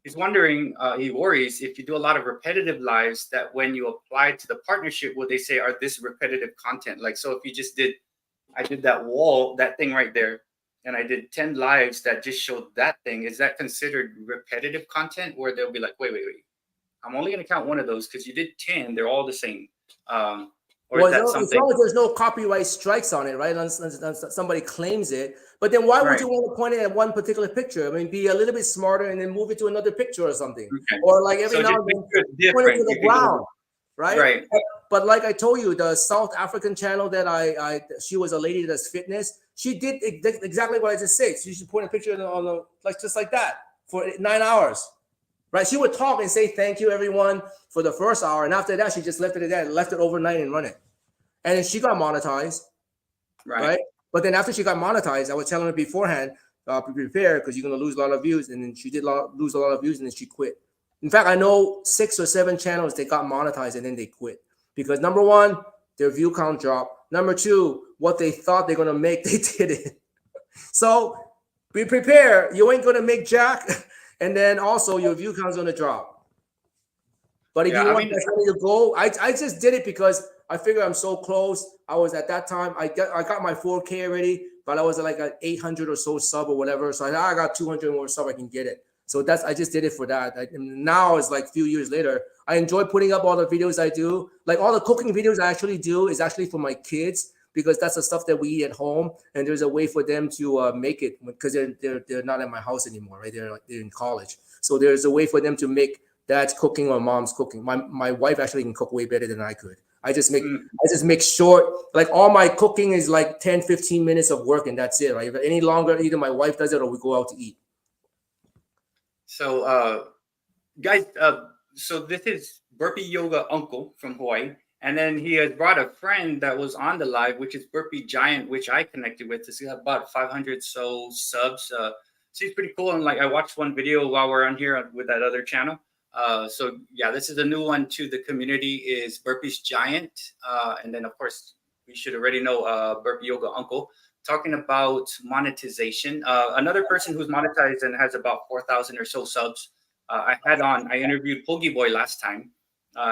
Speaker 1: he's wondering, he worries if you do a lot of repetitive lives, that when you apply to the partnership, will they say, are this repetitive content? Like, so if you just I did that thing right there, and I did 10 lives that just showed that thing, is that considered repetitive content? Where they'll be like, wait, I'm only going to count one of those because you did 10, they're all the same. Or is that something?
Speaker 3: As long as there's no copyright strikes on it, right? Unless somebody claims it. But then why would you want to point it at one particular picture? I mean, be a little bit smarter and then move it to another picture or something. Okay. Or like every now and then point it to the ground, right? Right. But like I told you, the South African channel that she was a lady that's fitness. She did exactly what I just said. She should point a picture on the just like that for 9 hours. right? She would talk and say thank you everyone for the first hour, and after that she just left it at that and left it overnight and run it. And then she got monetized, right? But then after she got monetized, I was telling her beforehand, be prepared because you're gonna lose a lot of views. And then she did lose a lot of views, and then she quit. In fact, I know 6 or 7 channels that got monetized and then they quit because number one, their view count dropped. Number two, what they thought they're gonna make, they didn't. So be prepared. You ain't gonna make jack, and then also your view count's gonna drop. But if you want to go, I just did it because I figure I'm so close. I was at that time, I got my 4K already, but I was like at 800 or so sub or whatever. So I got 200 more sub, I can get it. So I just did it for that. Now it's like a few years later. I enjoy putting up all the videos I do. Like all the cooking videos I actually do is actually for my kids because that's the stuff that we eat at home. And there's a way for them to make it because they're not at my house anymore, right? They're in college. So there's a way for them to make dad's cooking or mom's cooking. My wife actually can cook way better than I could. I just make short, like all my cooking is like 10, 15 minutes of work and that's it, right? If any longer, either my wife does it or we go out to eat.
Speaker 1: So, guys, so this is Burpee Yoga Uncle from Hawaii. And then he has brought a friend that was on the live, which is Burpee Giant, which I connected with. He's got about 500 so subs. So he's pretty cool. And like I watched one video while we're on here with that other channel. So yeah, this is a new one to the community is Burpees Giant. And then of course we should already know Burpee Yoga Uncle talking about monetization. Another person who's monetized and has about 4,000 or so subs. I interviewed Pogi Boy last time.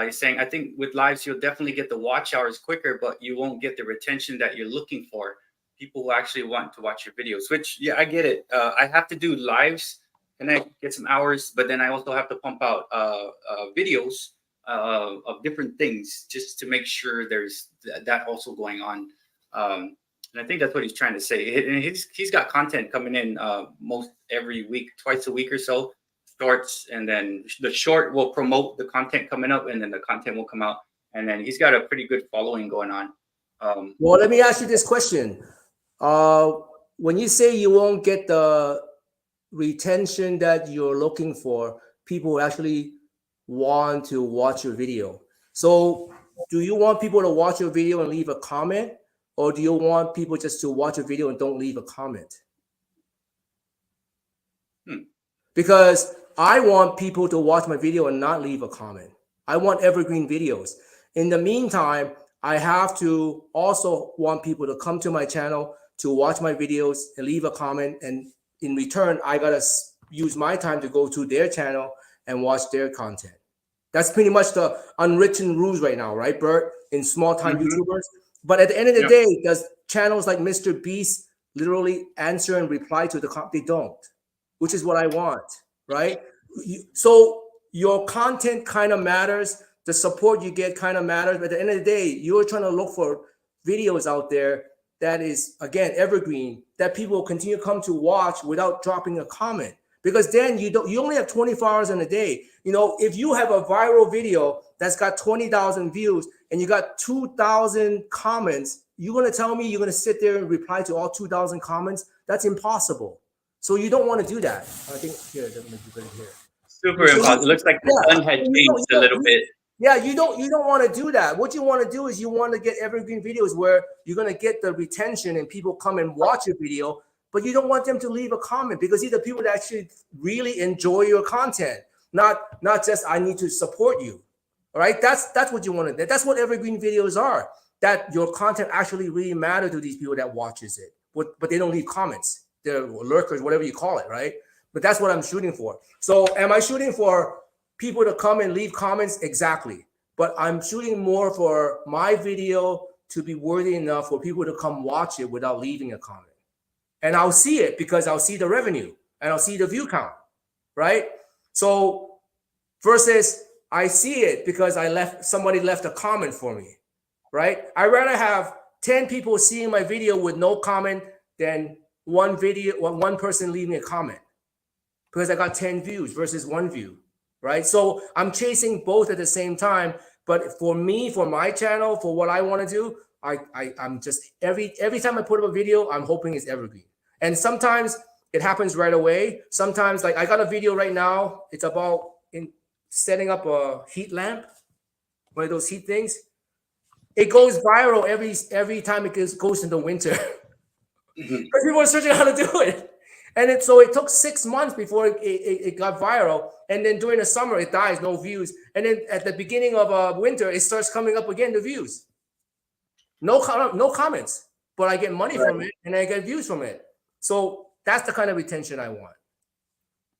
Speaker 1: He's saying, I think with lives, you'll definitely get the watch hours quicker, but you won't get the retention that you're looking for. People who actually want to watch your videos, which, yeah, I get it. I have to do lives and I get some hours, but then I also have to pump out videos of different things just to make sure there's that also going on. And I think that's what he's trying to say. And he's got content coming in most every week, twice a week or so, shorts, and then the short will promote the content coming up, and then the content will come out. And then he's got a pretty good following going on.
Speaker 3: Well, let me ask you this question. When you say you won't get the retention that you're looking for, people actually want to watch your video. So do you want people to watch your video and leave a comment? Or do you want people just to watch a video and don't leave a comment? Because I want people to watch my video and not leave a comment. I want evergreen videos. In the meantime, I have to also want people to come to my channel to watch my videos and leave a comment. And in return, I got to use my time to go to their channel and watch their content. That's pretty much the unwritten rules right now, right, Bert? In small-time YouTubers. But at the end of the day, does channels like Mr. Beast literally answer and reply to the comment? They don't, which is what I want, right? So your content kind of matters. The support you get kind of matters. But at the end of the day, you're trying to look for videos out there that is, again, evergreen, that people will continue to come to watch without dropping a comment. Because then you only have 24 hours in a day. You know, if you have a viral video that's got 20,000 views and you got 2,000 comments, you're going to tell me you're going to sit there and reply to all 2,000 comments? That's impossible. So you don't want to do that. I think here, let me put it here.
Speaker 1: Super impossible. It looks like the sun had changed a little bit.
Speaker 3: Yeah, you don't want to do that. What you want to do is you want to get evergreen videos where you're going to get the retention and people come and watch your video, but you don't want them to leave a comment because these are people that actually really enjoy your content, not just I need to support you. All right, that's what you want to do. That's what evergreen videos are. That your content actually really matter to these people that watches it, but they don't leave comments. They're lurkers, whatever you call it, right? But that's what I'm shooting for. So am I shooting for people to come and leave comments? Exactly. But I'm shooting more for my video to be worthy enough for people to come watch it without leaving a comment. And I'll see it because I'll see the revenue and I'll see the view count, right? So versus I see it because somebody left a comment for me, right? I'd rather have 10 people seeing my video with no comment than one person leaving a comment because I got 10 views versus 1 view, right? So I'm chasing both at the same time. But for me, for my channel, for what I want to do, I'm just every time I put up a video, I'm hoping it's evergreen. And sometimes it happens right away. Sometimes, like I got a video right now, it's about setting up a heat lamp, one of those heat things. It goes viral every time it goes into winter because people are searching how to do it. And so it took 6 months before it got viral. And then during the summer, it dies, no views. And then at the beginning of winter, it starts coming up again, the views. No comments, but I get money from it and I get views from it. So that's the kind of retention I want.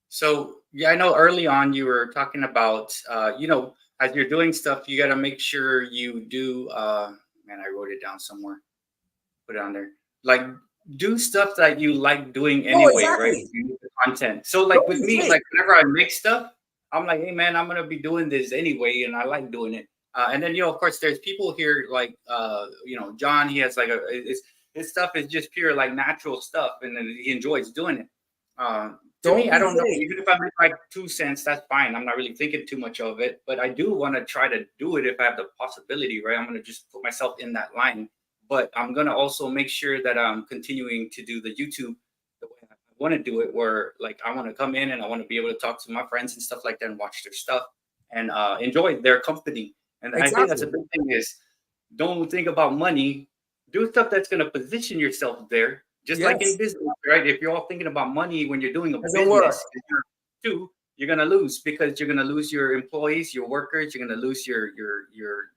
Speaker 1: So yeah, I know early on you were talking about, as you're doing stuff, you got to make sure you do. Man, I wrote it down somewhere. Put it on there. Like, do stuff that you like doing anyway, right?
Speaker 3: Exactly.
Speaker 1: You need the content. So like with me, like whenever I make stuff, I'm like, hey man, I'm gonna be doing this anyway, and I like doing it. And then of course, there's people here like John. He has like his stuff is just pure like natural stuff, and then he enjoys doing it. To me, I don't know. Even if I make like 2 cents, that's fine. I'm not really thinking too much of it, but I do want to try to do it if I have the possibility, right? I'm gonna just put myself in that line. But I'm going to also make sure that I'm continuing to do the YouTube the way I want to do it, where like I want to come in and I want to be able to talk to my friends and stuff like that and watch their stuff and enjoy their company. And I think that's a big thing is don't think about money. Do stuff that's going to position yourself there. Just like in business, right? If you're all thinking about money when you're doing a business, you're gonna lose because you're gonna lose your employees, your workers. You're gonna lose your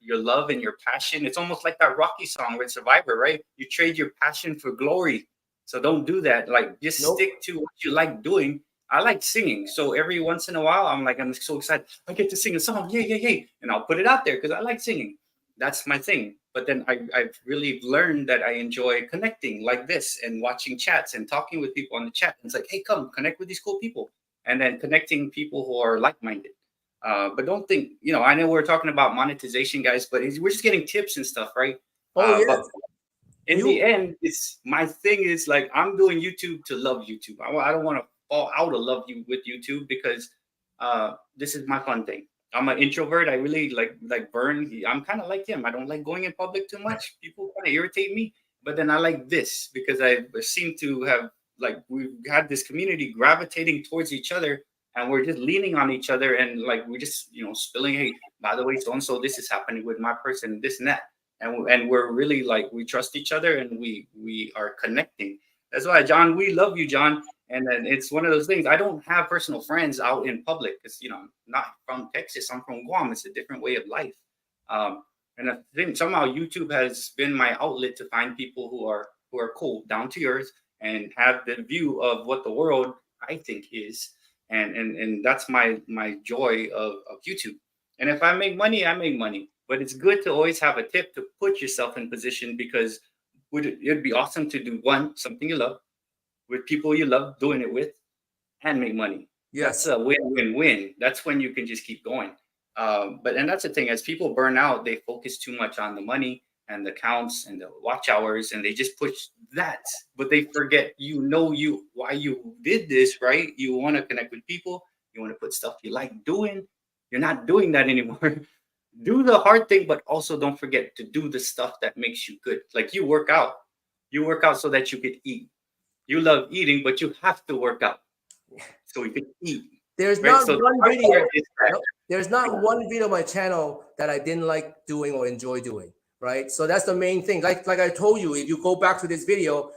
Speaker 1: love and your passion. It's almost like that Rocky song with Survivor, right? You trade your passion for glory. So don't do that. Like just stick to what you like doing. I like singing, so every once in a while, I'm so excited. I get to sing a song, yay, and I'll put it out there because I like singing. That's my thing. But then I've really learned that I enjoy connecting like this and watching chats and talking with people on the chat. And it's like, hey, come connect with these cool people. And then connecting people who are like-minded. But don't think, I know we're talking about monetization, guys, but we're just getting tips and stuff, right? But in the end, it's my thing is like, I'm doing YouTube to love YouTube. I don't want to fall out of love with YouTube because this is my fun thing. I'm an introvert. I really like Vern. I'm kind of like him. I don't like going in public too much. People kind of irritate me. But then I like this because I seem to have we've had this community gravitating towards each other and we're just leaning on each other and like we're just spilling, hey, by the way, so and so this is happening with my person, this and that, and we're really like we trust each other and we are connecting. That's why, John, we love you, John. And then it's one of those things. I don't have personal friends out in public because I'm not from Texas. I'm from Guam. It's a different way of life. And I think somehow YouTube has been my outlet to find people who are cool, down to earth, and have the view of what the world I think is. And that's my joy of YouTube. And if I make money, I make money. But it's good to always have a tip to put yourself in position because it'd be awesome to do something you love with people you love doing it with and make money. Yes. That's a win-win-win. That's when you can just keep going. And that's the thing, as people burn out, they focus too much on the money and the counts and the watch hours, and they just push that, but they forget, why you did this, right? You want to connect with people. You want to put stuff you like doing. You're not doing that anymore. Do the hard thing, but also don't forget to do the stuff that makes you good. Like you work out so that you could eat. You love eating, but you have to work out so you can eat.
Speaker 3: There's not one video. There's not one video on my channel that I didn't like doing or enjoy doing. Right. So that's the main thing. Like I told you, if you go back to this video,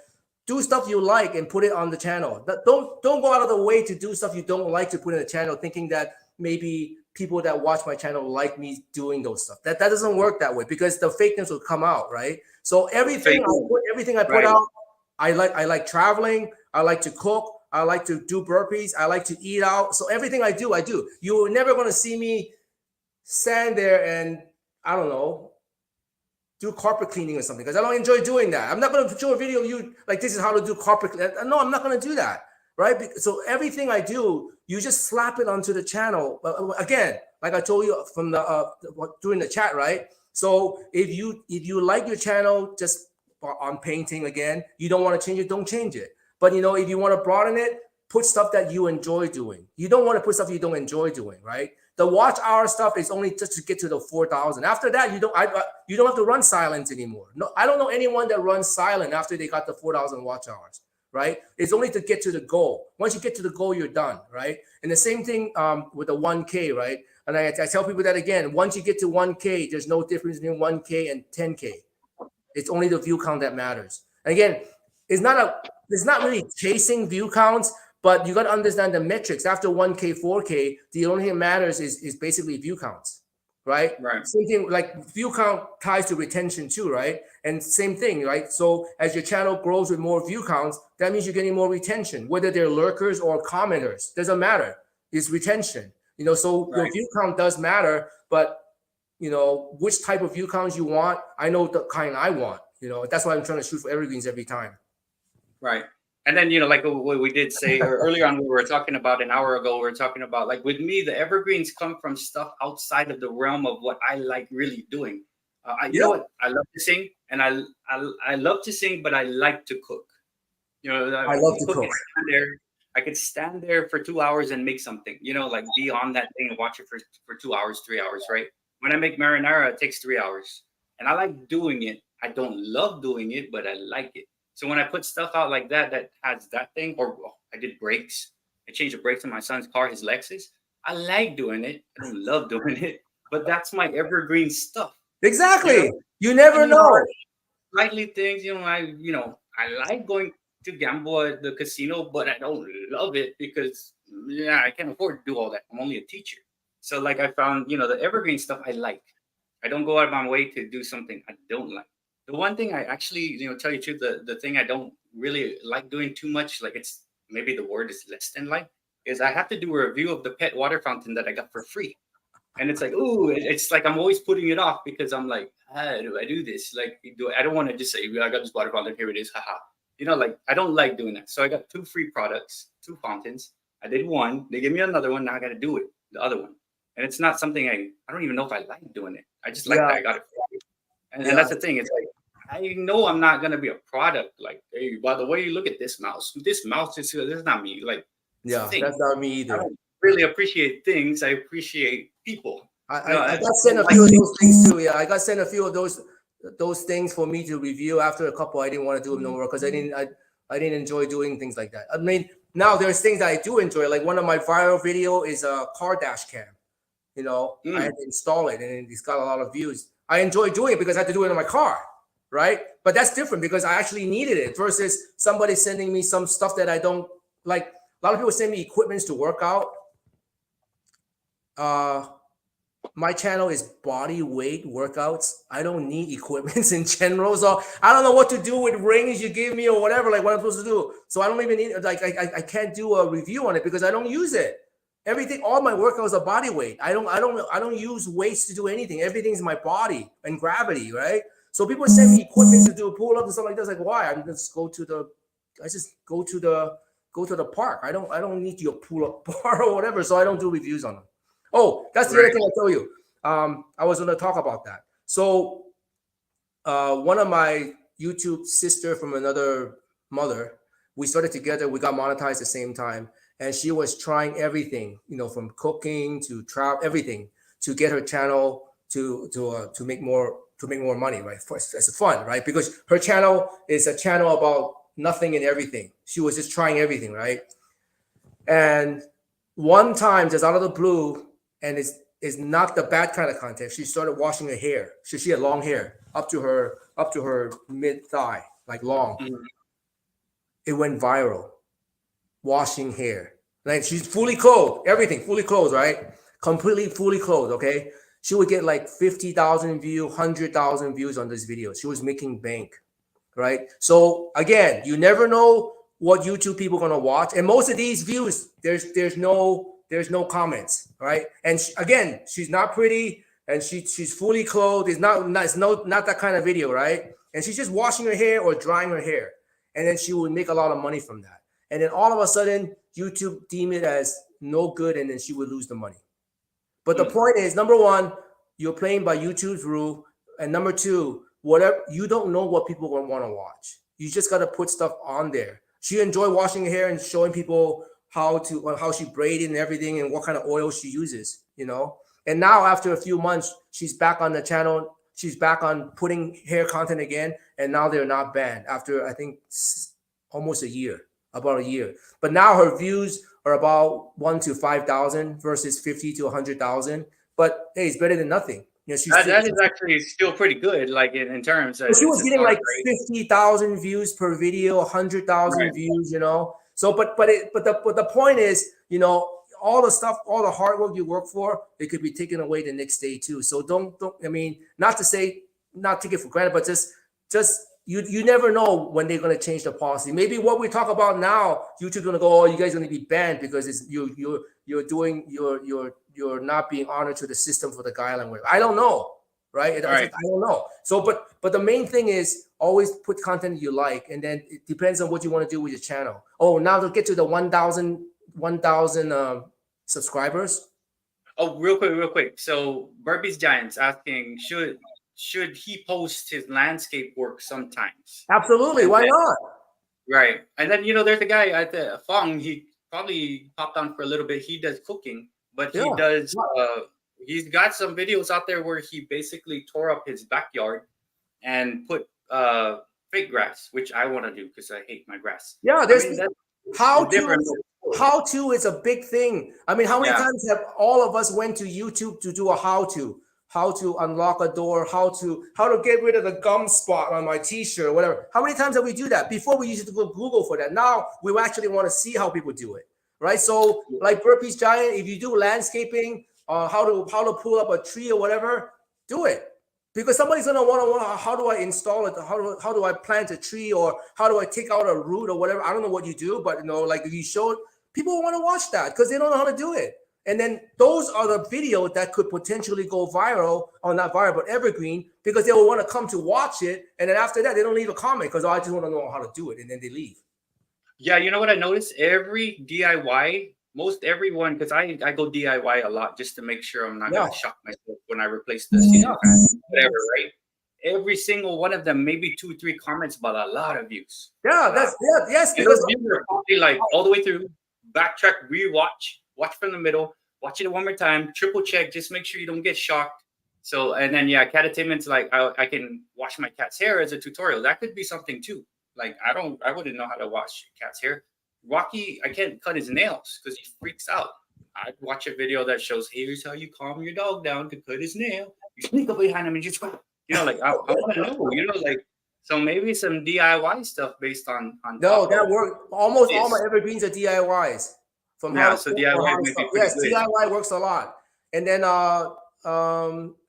Speaker 3: do stuff you like and put it on the channel. Don't go out of the way to do stuff you don't like to put in the channel, thinking that maybe people that watch my channel like me doing those stuff. That doesn't work that way because the fakeness will come out. Right. So everything I put out, I like traveling. I like to cook. I like to do burpees. I like to eat out. So everything I do. You're never going to see me stand there and, I don't know, do carpet cleaning or something because I don't enjoy doing that. I'm not going to show a video of you like this is how to do carpet cleaning. No, I'm not going to do that. Right. So everything I do, you just slap it onto the channel. Again, like I told you from during the chat. Right. So if you like your channel, just on painting again, you don't want to change it, don't change it. But if you want to broaden it, put stuff that you enjoy doing. You don't want to put stuff you don't enjoy doing, right? The watch hour stuff is only just to get to the 4,000. After that, you don't have to run silent anymore. No, I don't know anyone that runs silent after they got the 4,000 watch hours, right? It's only to get to the goal. Once you get to the goal, you're done, right? And the same thing with the 1K, right? And I tell people that again, once you get to 1K, there's no difference between 1K and 10K. It's only the view count that matters. And again, it's not really chasing view counts, but you got to understand the metrics. After 1K, 4K, the only thing that matters is basically view counts, right?
Speaker 1: Right.
Speaker 3: Same thing, like view count ties to retention too, right? And same thing, right? So as your channel grows with more view counts, that means you're getting more retention, whether they're lurkers or commenters, doesn't matter. It's retention, you know, so
Speaker 1: Right.
Speaker 3: your view count does matter, but you know, which type of view counts you want, I know the kind I want, you know, that's why I'm trying to shoot for evergreens every time.
Speaker 1: Right. And then, you know, like what we did say earlier on, we were talking about an hour ago, we were talking about, like, with me, the evergreens come from stuff outside of the realm of what I like really doing. You know what? I love to sing, and I love to sing, but I like to cook. You know,
Speaker 3: I love to cook.
Speaker 1: I could stand there for 2 hours and make something, you know, like be on that thing and watch it for 2 hours, 3 hours, right? When I make marinara, it takes 3 hours. And I like doing it. I don't love doing it, but I like it. So when I put stuff out like that has that thing, or I did brakes. I changed the brakes on my son's car, his Lexus. I like doing it. I don't love doing it, but that's my evergreen stuff.
Speaker 3: Exactly. You never know.
Speaker 1: Slightly things, you know, I like going to gamble at the casino, but I don't love it because I can't afford to do all that. I'm only a teacher. So like I found, you know, the evergreen stuff I like. I don't go out of my way to do something I don't like. The one thing I actually, you know, tell you the truth, the thing I don't really like doing too much, like it's maybe the word is less than like, is I have to do a review of the pet water fountain that I got for free. And it's like, ooh, it's like I'm always putting it off because I'm like, how do I do this? Like, I don't want to just say, I got this water fountain, here it is, haha. You know, like, I don't like doing that. So I got 2 free products, 2 fountains. I did one. They gave me another one. Now I got to do it, the other one. And it's not something I don't even know if I like doing it. I just like that I got it free. And that's the thing. It's like, I know I'm not going to be a product. Like, hey, by the way, you look at this mouse. This mouse is not me. Like,
Speaker 3: that's not me either.
Speaker 1: I don't really appreciate things. I appreciate people.
Speaker 3: I got sent a few of those things too. Yeah, I got sent a few of those things for me to review. After a couple, I didn't want to do them no more because I didn't enjoy doing things like that. I mean, now there's things that I do enjoy. Like one of my viral video is a car dash cam. You know, I had to install it and it's got a lot of views. I enjoy doing it because I had to do it in my car, right? But that's different because I actually needed it versus somebody sending me some stuff that I don't like. A lot of people send me equipments to work out. My channel is body weight workouts. I don't need equipments in general. So I don't know what to do with rings you give me or whatever, like what I'm supposed to do. So I don't even need, like, I can't do a review on it because I don't use it. Everything, all my workouts are body weight. I don't use weights to do anything. Everything's my body and gravity, right? So people send me equipment to do a pull up and stuff like that. It's like, why? I just go to the park. I don't need your pull up bar or whatever. So I don't do reviews on them. Oh, that's the other thing I tell you. I was going to talk about that. So one of my YouTube sister from another mother, we started together. We got monetized at the same time. And she was trying everything, you know, from cooking to travel, everything to get her channel to make more money, right? It's fun, right? Because her channel is a channel about nothing and everything. She was just trying everything, right? And one time, just out of the blue, and it's not the bad kind of content, she started washing her hair. She had long hair up to her mid thigh, like long. Mm-hmm. It went viral. Washing hair. Like she's fully clothed, everything fully clothed, right? Completely fully clothed, okay? She would get like 50,000 views, 100,000 views on this video. She was making bank, right? So again, you never know what YouTube people are gonna watch. And most of these views, there's no comments, right? And again, she's not pretty and she's fully clothed. It's not that kind of video, right? And she's just washing her hair or drying her hair. And then she would make a lot of money from that. And then all of a sudden, YouTube deemed it as no good, and then she would lose the money. But the point is, number one, you're playing by YouTube's rule, and number two, whatever, you don't know what people want to watch. You just got to put stuff on there. She enjoyed washing her hair and showing people how she braided and everything, and what kind of oil she uses, you know. And now after a few months, she's back on the channel. She's back on putting hair content again, and now they're not banned after I think almost a year. about a year. But now her views are about 1 to 5,000 versus 50 to 100,000. But hey, it's better than nothing. You know,
Speaker 1: That is actually still pretty good, like in terms of
Speaker 3: she was
Speaker 1: it's a
Speaker 3: getting
Speaker 1: start,
Speaker 3: like
Speaker 1: right?
Speaker 3: 50,000 views per video, 100,000
Speaker 1: Right.
Speaker 3: views, you know. So, but the point is, you know, all the stuff, all the hard work you work for, it could be taken away the next day too. So don't. I mean, not to say not take it for granted, but just you never know when they're going to change the policy. Maybe what we talk about now, YouTube's going to go, oh, you guys are going to be banned because it's you're doing you're not being honored to the system for the guideline. I don't know. Right?
Speaker 1: Right.
Speaker 3: I don't know. So, but the main thing is always put content you like, and then it depends on what you want to do with your channel. Oh, now to get to the 1,000 subscribers.
Speaker 1: Oh, real quick. So Burpees Giants asking, should he post his landscape work sometimes?
Speaker 3: Absolutely. Why not?
Speaker 1: Right. And then there's a guy at the Fong. He probably popped on for a little bit. He does cooking, but he does. He's got some videos out there where he basically tore up his backyard and put fake grass, which I want to do because I hate my grass.
Speaker 3: Yeah, there's how to is a big thing. I mean, how many times have all of us went to YouTube to do a how to unlock a door, how to get rid of the gum spot on my t-shirt or whatever. How many times have we do that? Before we used to go Google for that. Now we actually want to see how people do it, right? So like Burpees Giant, if you do landscaping, how to pull up a tree or whatever, do it. Because somebody's gonna want to how do I install it? How do I plant a tree, or how do I take out a root or whatever? I don't know what you do, but like if you show it, people want to watch that because they don't know how to do it. And then those are the videos that could potentially go viral, or not viral, but evergreen, because they will want to come to watch it. And then after that, they don't leave a comment because I just want to know how to do it, and then they leave.
Speaker 1: Yeah, you know what I noticed? Every DIY, most everyone, because I go DIY a lot just to make sure I'm not gonna shock myself when I replace the ceiling fan, whatever, right? Every single one of them, maybe 2-3 comments, but a lot of views.
Speaker 3: Yes,
Speaker 1: because those views are probably like all the way through, backtrack, watch from the middle, watch it one more time, triple check, just make sure you don't get shocked. So, and then cat attainment's like I can wash my cat's hair as a tutorial. That could be something too. Like I wouldn't know how to wash cat's hair. Rocky, I can't cut his nails because he freaks out. I'd watch a video that shows here's how you calm your dog down to cut his nail. You sneak up behind him and just like I want to know, like, so maybe some DIY stuff based on
Speaker 3: that work. Almost all my evergreens are DIYs. From
Speaker 1: so DIY
Speaker 3: DIY works a lot. And then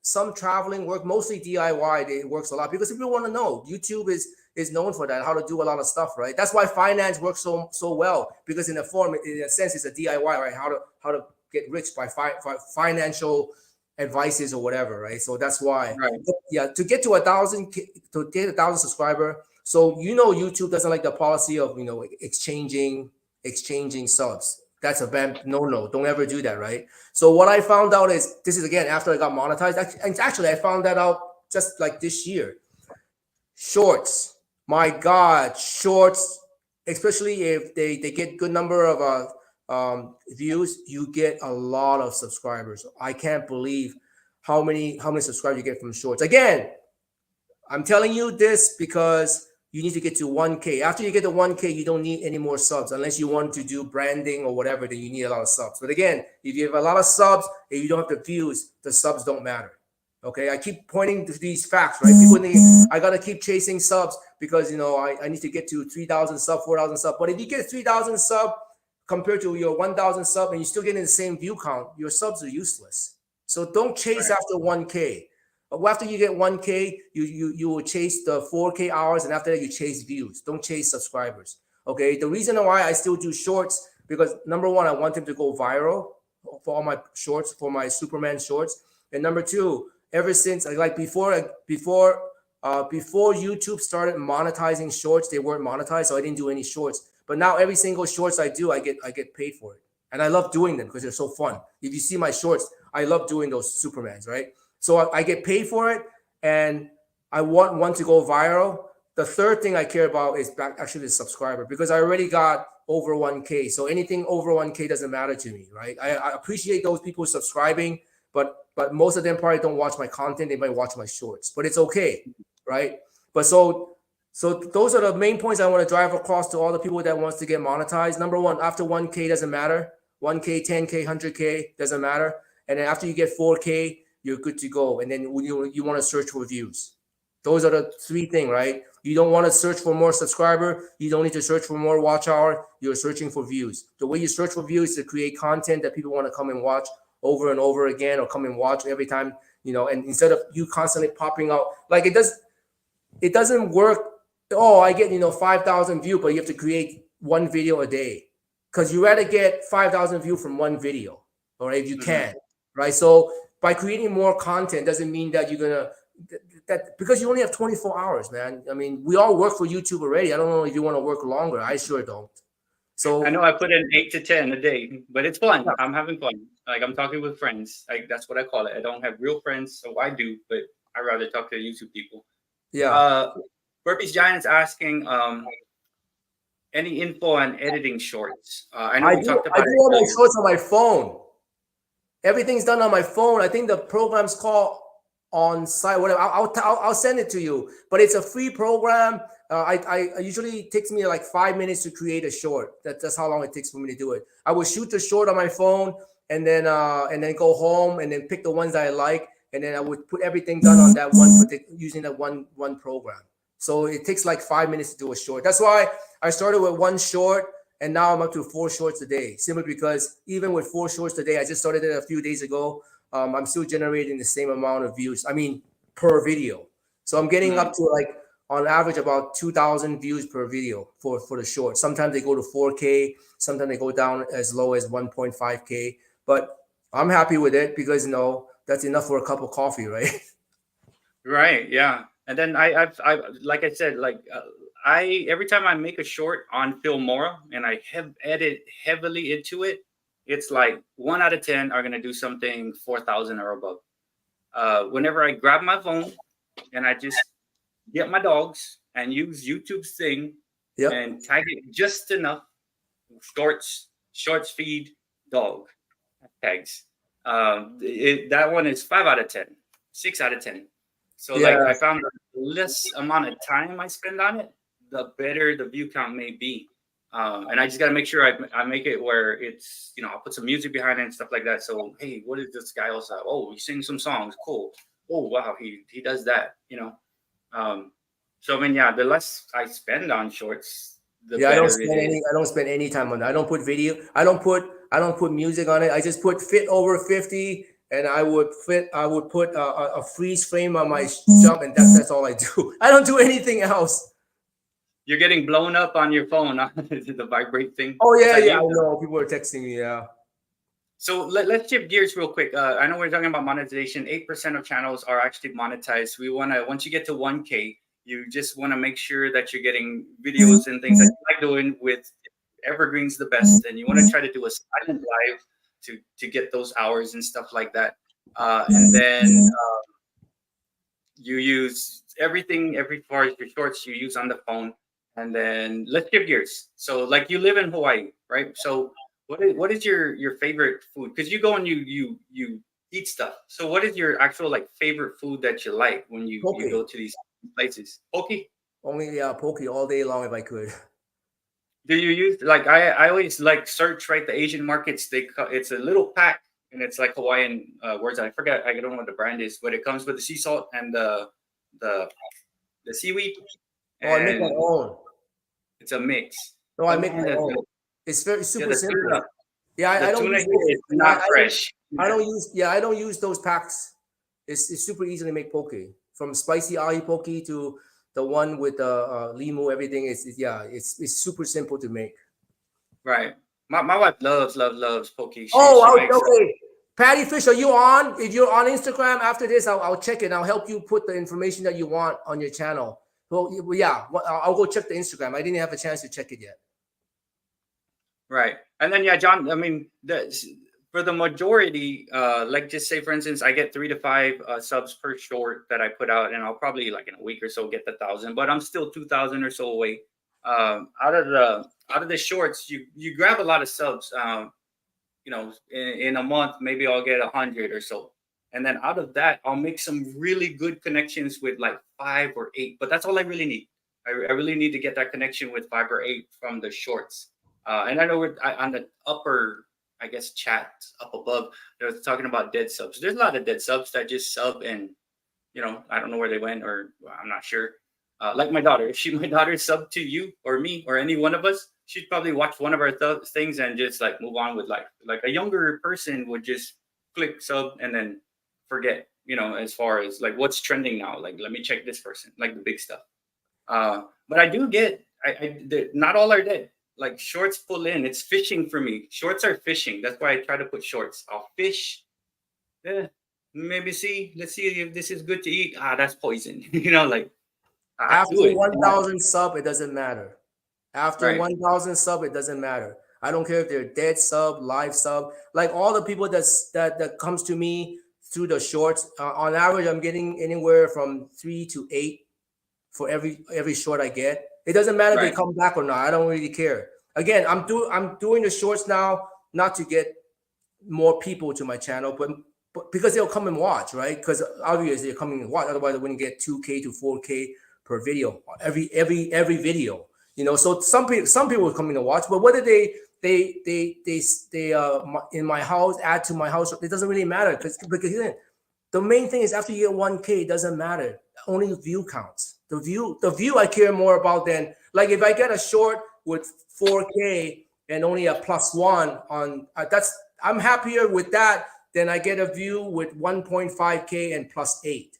Speaker 3: some traveling work, mostly DIY. It works a lot because people want to know. YouTube is known for that, how to do a lot of stuff, right? That's why finance works so well, because in a sense, it's a DIY, right? How to get rich by financial advices or whatever, right? So that's why.
Speaker 1: Right.
Speaker 3: But to get to 1,000 subscriber. So YouTube doesn't like the policy of exchanging subs. That's a bad no. Don't ever do that, right? So what I found out is, this is again after I got monetized. Actually, I found that out just like this year. Shorts. My God, shorts, especially if they get good number of views, you get a lot of subscribers. I can't believe how many subscribers you get from shorts. Again, I'm telling you this because you need to get to 1K. After you get to 1K, you don't need any more subs unless you want to do branding or whatever. Then you need a lot of subs. But again, if you have a lot of subs and you don't have the views, the subs don't matter. Okay, I keep pointing to these facts, right? People think I gotta keep chasing subs because I need to get to 3,000 sub, 4,000 sub. But if you get 3,000 sub compared to your 1,000 sub and you're still getting the same view count, your subs are useless. So don't chase after 1K. After you get 1K, you will chase the 4K hours, and after that you chase views. Don't chase subscribers. Okay. The reason why I still do shorts, because number one, I want them to go viral for all my shorts, for my Superman shorts, and number two, ever since before YouTube started monetizing shorts, they weren't monetized, so I didn't do any shorts. But now every single shorts I do, I get paid for it, and I love doing them because they're so fun. If you see my shorts, I love doing those Supermans, right? So I get paid for it, and I want one to go viral. The third thing I care about is actually the subscriber, because I already got over 1K. So anything over 1K doesn't matter to me, right? I appreciate those people subscribing, but most of them probably don't watch my content. They might watch my shorts, but it's okay, right? But so So those are the main points I want to drive across to all the people that wants to get monetized. Number one, after 1K doesn't matter. 1K, 10K, 100K doesn't matter. And then after you get 4K, you're good to go. And then you want to search for views. Those are the three things, right? You don't want to search for more subscriber. You don't need to search for more watch hour. You're searching for views. The way you search for views is to create content that people want to come and watch over and over again, or come and watch every time, and instead of you constantly popping out, like it doesn't work. Oh, I get 5,000 views, but you have to create one video a day, because you rather get 5,000 views from one video, or if you can, right? So by creating more content doesn't mean that you're gonna because you only have 24 hours, man. I mean, we all work for YouTube already. I don't know if you want to work longer. I sure don't. So
Speaker 1: I know I put in 8 to 10 a day, but it's fun. I'm having fun. Like, I'm talking with friends. Like, that's what I call it. I don't have real friends, so I do, but I rather talk to YouTube people.
Speaker 3: yeah.
Speaker 1: Burpees Giant's asking any info on editing shorts. I know
Speaker 3: I
Speaker 1: we
Speaker 3: do
Speaker 1: talked about it
Speaker 3: all my
Speaker 1: earlier.
Speaker 3: shorts on my phone. Everything's done on my phone. I think the program's called On Site. Whatever. I'll send it to you. But it's a free program. I usually it takes me like 5 minutes to create a short. That's how long it takes for me to do it. I will shoot the short on my phone and then go home and then pick the ones that I like, and then I would put everything done on that one using that one program. So it takes like 5 minutes to do a short. That's why I started with one short, and now I'm up to 4 shorts a day. Simply because even with 4 shorts a day, I just started it a few days ago. I'm still generating the same amount of views. I mean, per video. So I'm getting up to like on average about 2,000 views per video for the short. Sometimes they go to 4K. Sometimes they go down as low as 1.5K. But I'm happy with it because that's enough for a cup of coffee, right?
Speaker 1: Right. Yeah. And then I like I said, like every time I make a short on Filmora and I edit heavily into it, it's like 1 out of 10 are gonna do something 4,000 or above. Whenever I grab my phone and I just get my dogs and use YouTube's thing and tag it just enough, shorts feed dog tags. That one is 5 out of 10, 6 out of 10. So like I found the less amount of time I spend on it, the better the view count may be. And I just got to make sure I make it where it's, I'll put some music behind it and stuff like that. So, hey, what is this guy also? Oh, he sings some songs. Cool. Oh, wow. He does that, So, I mean, yeah, the less I spend on shorts, the better
Speaker 3: I don't spend any time on that. I don't put video. I don't put music on it. I just put fit over 50. And I would put a freeze frame on my jump, and that's all I do. I don't do anything else.
Speaker 1: You're getting blown up on your phone, the vibrate thing.
Speaker 3: Oh yeah, I know. People are texting me. Yeah.
Speaker 1: So let's shift gears real quick. I know we're talking about monetization. 8% of channels are actually monetized. We once you get to 1K, you just want to make sure that you're getting videos and things that you like doing with evergreens the best, and you want to try to do a silent live to get those hours and stuff like that. And then you use everything, every far as your shorts you use on the phone. And then let's shift gears. So like you live in Hawaii, right? So what is your favorite food? Because you go and you eat stuff. So what is your actual like favorite food that you like when you go to these places? Poke?
Speaker 3: Only poke all day long if I could.
Speaker 1: Do you use like I always like search right the Asian markets? It's a little pack and it's like Hawaiian words. I forget. I don't know what the brand is, but it comes with the sea salt and the seaweed.
Speaker 3: Oh, I make my own.
Speaker 1: It's a mix.
Speaker 3: No, I make my own. It's super simple. Yeah, I don't use
Speaker 1: it's not fresh.
Speaker 3: I don't use those packs. It's super easy to make poke. From spicy ahi poke to the one with the limu, everything it's super simple to make.
Speaker 1: Right. My wife loves poke.
Speaker 3: Okay. Patty Fish, are you on? If you're on Instagram after this, I'll check it. I'll help you put the information that you want on your channel. Well, yeah, I'll go check the Instagram. I didn't have a chance to check it yet.
Speaker 1: Right. And then, John, I mean, for the majority, like just say, for instance, I get 3 to 5 subs per short that I put out, and I'll probably like in a week or so get the 1,000, but I'm still 2,000 or so away. Out of the shorts, you grab a lot of subs, in a month, maybe I'll get 100 or so. And then out of that, I'll make some really good connections with like 5 or 8, but that's all I really need. I really need to get that connection with Fiber 8 from the shorts. And I know on the upper, I guess, chat up above, they're talking about dead subs. There's a lot of dead subs that just sub and, I don't know where they went, or I'm not sure. Like my daughter, if my daughter subbed to you or me or any one of us, she'd probably watch one of our things and just like move on with life. Like a younger person would just click sub and then forget, as far as like what's trending now. Like, let me check this person, like the big stuff. But I do get, not all are dead. Like shorts pull in. It's fishing for me. Shorts are fishing. That's why I try to put shorts. I'll fish. Maybe let's see if this is good to eat. That's poison. Like
Speaker 3: after 1,000 sub, it doesn't matter. After 1,000 sub, it doesn't matter. I don't care if they're dead sub, live sub. Like all the people that comes to me through the shorts, on average, I'm getting anywhere from 3 to 8 for every short I get. It doesn't matter if they come back or not. I don't really care. Again, I'm doing the shorts now not to get more people to my channel, but because they'll come and watch, right? Because obviously they're coming and watch. Otherwise, I wouldn't get 2K to 4K per video every video. So some people are coming to watch, but whether they in my house, add to my house, it doesn't really matter because the main thing is after you get 1K, it doesn't matter. Only the view counts. The view I care more about than, like, if I get a short with 4K and only a +1 on I'm happier with that than I get a view with 1.5K and +8.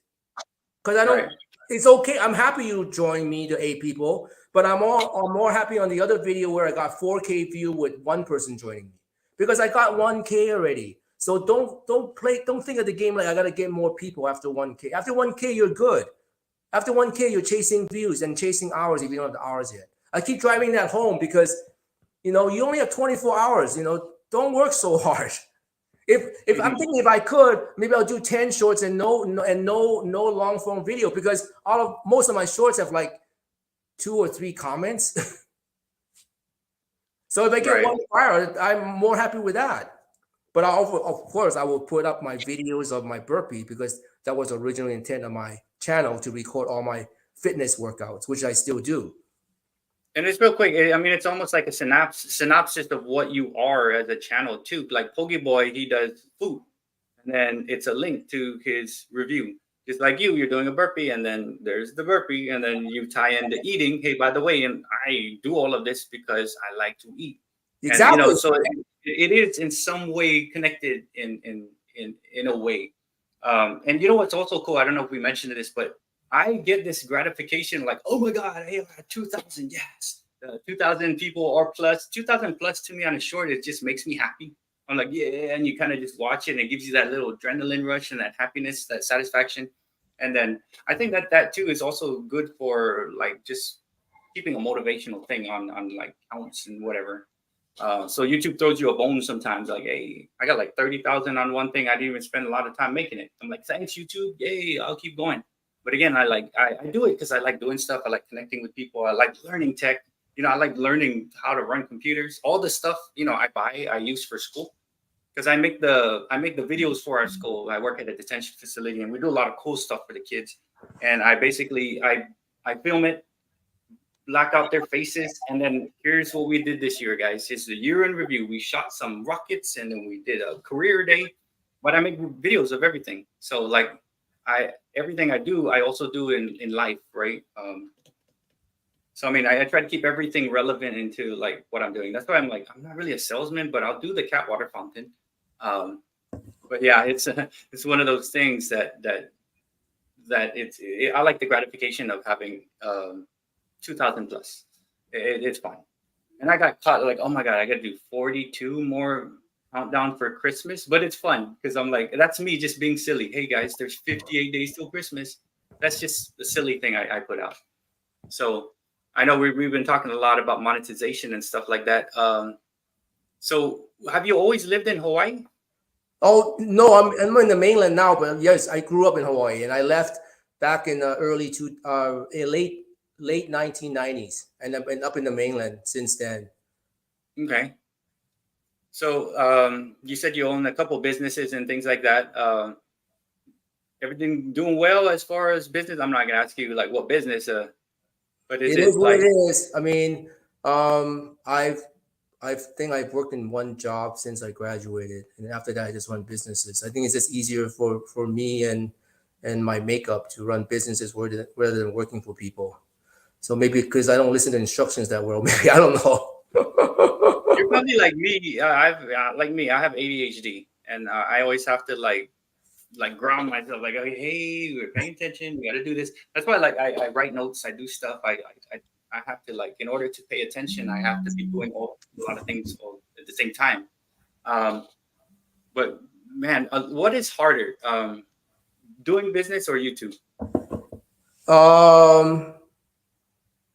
Speaker 3: Because I don't. It's okay. I'm happy you joined me, the 8 people, but I'm more happy on the other video where I got 4K view with 1 person joining me, because I got 1K already. So don't think of the game like I gotta get more people after 1K. After 1K, you're good. After 1K, you're chasing views and chasing hours if you don't have the hours yet. I keep driving that home because you only have 24 hours. Don't work so hard. If I'm thinking, if I could, maybe I'll do 10 shorts and no long form video, because most of my shorts have like 2 or 3 comments. So if I get 1 fire, I'm more happy with that. But of course, I will put up my videos of my burpee, because that was originally intent of my channel, to record all my fitness workouts, which I still do.
Speaker 1: And it's real quick. I mean, it's almost like a synopsis of what you are as a channel too. Like Pokeboy, he does food, and then it's a link to his review. Just like you're doing a burpee, and then there's the burpee, and then you tie in the eating. Hey, by the way, and I do all of this because I like to eat.
Speaker 3: Exactly.
Speaker 1: And, so it is in some way connected in a way. And what's also cool? I don't know if we mentioned this, but I get this gratification, like, oh my God, I have 2,000, yes, 2,000 people or plus. 2,000 plus to me on a short, it just makes me happy. I'm like, yeah, and you kind of just watch it, and it gives you that little adrenaline rush and that happiness, that satisfaction. And then I think that too is also good for like just keeping a motivational thing on like counts and whatever. So YouTube throws you a bone sometimes, like, hey, I got like 30,000 on one thing. I didn't even spend a lot of time making it. I'm like, thanks, YouTube. Yay, I'll keep going. But again, I do it because I like doing stuff. I like connecting with people. I like learning tech. I like learning how to run computers. All the stuff, I use for school, because I make the videos for our school. I work at a detention facility, and we do a lot of cool stuff for the kids. And I basically I film it, black out their faces, and then here's what we did this year, guys. It's the year in review. We shot some rockets, and then we did a career day. But I make videos of everything. So like everything I do, I also do in life, right? So I mean, I try to keep everything relevant into like what I'm doing. That's why I'm like, I'm not really a salesman, but I'll do the cat water fountain. But yeah, it's one of those things that I like the gratification of having 2,000 plus. It's fun. And I got caught like, oh my God, I got to do 42 more countdown for Christmas, but it's fun because I'm like, that's me just being silly. Hey guys, there's 58 days till Christmas. That's just the silly thing I put out. So I know we've been talking a lot about monetization and stuff like that. So have you always lived in Hawaii?
Speaker 3: Oh no, I'm in the mainland now, but yes, I grew up in Hawaii, and I left back in late 1990s, and I've been up in the mainland since then.
Speaker 1: Okay. So you said you own a couple businesses and things like that. Everything doing well as far as business? I'm not gonna ask you like what business. But is
Speaker 3: It
Speaker 1: it
Speaker 3: is what
Speaker 1: like,
Speaker 3: it is. I mean, I think I've worked in one job since I graduated, and after that, I just run businesses. I think it's just easier for me and my makeup to run businesses rather than working for people. So maybe because I don't listen to instructions that well, maybe I don't know.
Speaker 1: you're probably like me. Like me, I have ADHD, and I always have to like ground myself. Like, okay, hey, we're paying attention. We got to do this. That's why like I write notes. I do stuff. I have to like in order to pay attention. I have to be doing a lot of things all at the same time. Um, but man, what is harder, doing business or YouTube?
Speaker 3: um,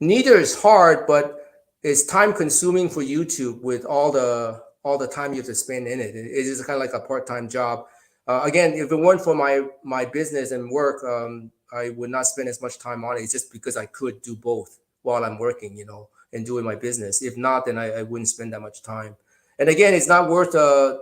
Speaker 3: Neither is hard, but it's time consuming for YouTube with all the time you have to spend in it. It is kind of like a part time job. Again, if it weren't for my business and work, I would not spend as much time on it. It's just because I could do both while I'm working, and doing my business. If not, then I wouldn't spend that much time. And again, it's not worth.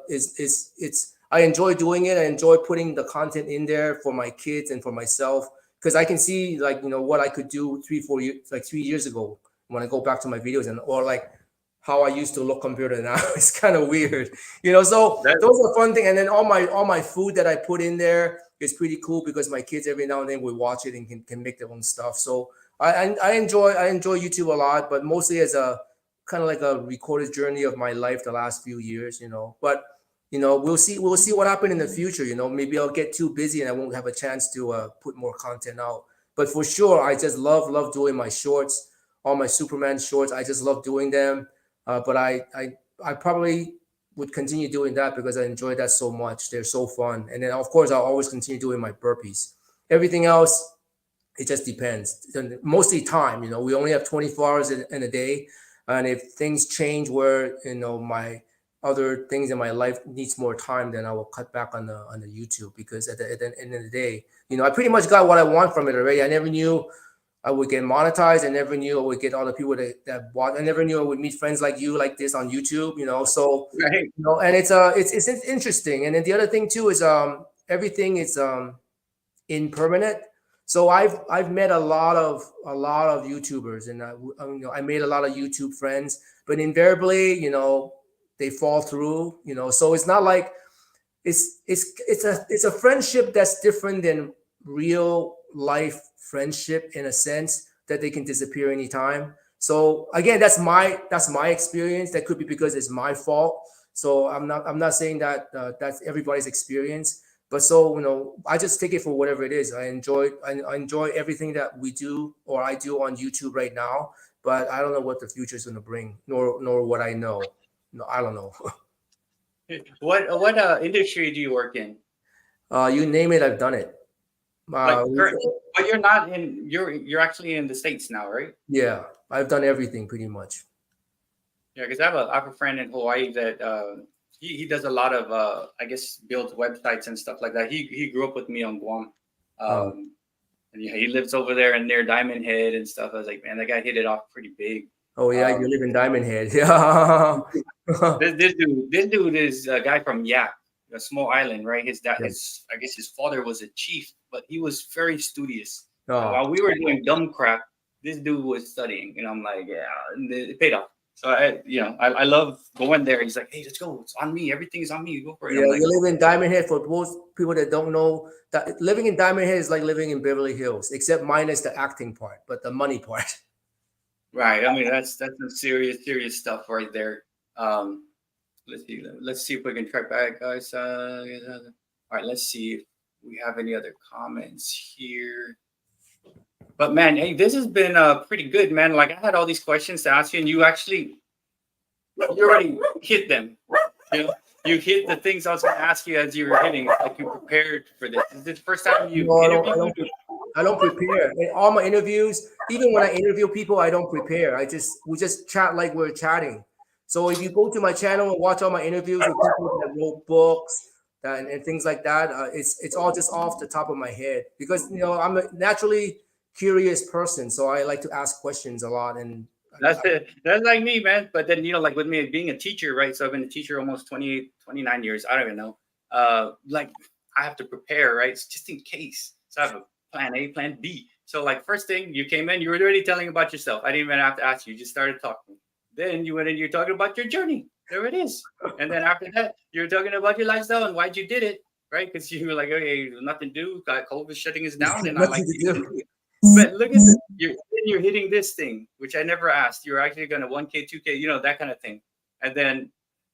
Speaker 3: It's I enjoy doing it. I enjoy putting the content in there for my kids and for myself because I can see like what I could do 3 4 years like 3 years ago when I go back to my videos and or like how I used to look compared to now. It's kind of weird, So
Speaker 1: That
Speaker 3: those are fun things. And then all my food that I put in there is pretty cool because my kids every now and then will watch it and can make their own stuff. So I enjoy YouTube a lot, but mostly as a kind of like a recorded journey of my life the last few years. But we'll see what happens in the future. Maybe I'll get too busy and I won't have a chance to put more content out. But for sure, I just love doing my shorts, all my Superman shorts. I just love doing them. But I probably would continue doing that because I enjoy that so much. They're so fun. And then of course I'll always continue doing my burpees. Everything else, it just depends. And mostly time. We only have 24 hours in a day, and if things change where my other things in my life needs more time, then I will cut back on the YouTube because at the end of the day, I pretty much got what I want from it already. I never knew I would get monetized. I never knew I would get all the people that watch. I never knew I would meet friends like you like this on YouTube. So
Speaker 1: right.
Speaker 3: and it's interesting. And then the other thing too is everything is impermanent. So I've met a lot of YouTubers, and I made a lot of YouTube friends, but invariably, they fall through. So it's not like it's a friendship that's different than real life friendship in a sense that they can disappear anytime. So again, that's my experience. That could be because it's my fault. So I'm not saying that that's everybody's experience. But so I just take it for whatever it is. I enjoy everything that we do or I do on YouTube right now. But I don't know what the future is going to bring, nor what I know. No, I don't know.
Speaker 1: What industry do you work in?
Speaker 3: You name it, I've done it.
Speaker 1: Like
Speaker 3: Uh,
Speaker 1: currently, but you're not in. You're actually in the States now, right?
Speaker 3: yeah, I've done everything pretty much.
Speaker 1: Yeah, because I have a friend in Hawaii that he does a lot of I guess builds websites and stuff like that. He grew up with me on Guam,
Speaker 3: Uh,
Speaker 1: and yeah, he lives over there and near Diamond Head and stuff. I was like, man, that guy hit it off pretty big.
Speaker 3: oh yeah, you
Speaker 1: Um,
Speaker 3: live in Diamond Head. Yeah.
Speaker 1: this dude is a guy from Yap, a small island, right? His dad,
Speaker 3: Yeah.
Speaker 1: I guess his father was a chief, but he was very studious. And
Speaker 3: Oh,
Speaker 1: while we were doing dumb crap, this dude was studying, and I'm like, yeah, and it paid off. So I love going there. He's like, hey, let's go. It's on me. Everything is on me. Go for it.
Speaker 3: yeah,
Speaker 1: I'm like,
Speaker 3: you live in Diamond Head. For most people that don't know, that living in Diamond Head is like living in Beverly Hills, except minus the acting part, but the money part.
Speaker 1: right. I mean, that's some serious stuff right there. Um, let's see if we can track back, guys. All right, let's see if we have any other comments here. But man, hey, this has been pretty good, man. Like I had all these questions to ask you, and you already hit them. You hit the things I was going to ask you as you were hitting. Like you prepared for this. Is this the first time you
Speaker 3: No,
Speaker 1: interviewed?
Speaker 3: I don't prepare. In all my interviews, even when I interview people, I don't prepare. We just chat like we're chatting. So if you go to my channel and watch all my interviews with people that wrote books and things like that, it's all just off the top of my head because I'm a naturally curious person, so I like to ask questions a lot. And
Speaker 1: That's it. That's like me, man. But then, like with me being a teacher, right? So I've been a teacher almost 28, 29 years. I don't even know. Like I have to prepare, right? It's just in case. So I have a plan A, plan B, So like first thing you came in, you were already telling about yourself. I didn't even have to ask you. You just started talking. Then you went in, you're talking about your journey. There it is. And then after that, you're talking about your lifestyle and why you did it, right? Because you were like, okay, nothing to do. Got COVID shutting us down, and I like
Speaker 3: Nothing to do.
Speaker 1: But look at this. You're hitting this thing, which I never asked. You're actually going to 1K, 2K, that kind of thing. And then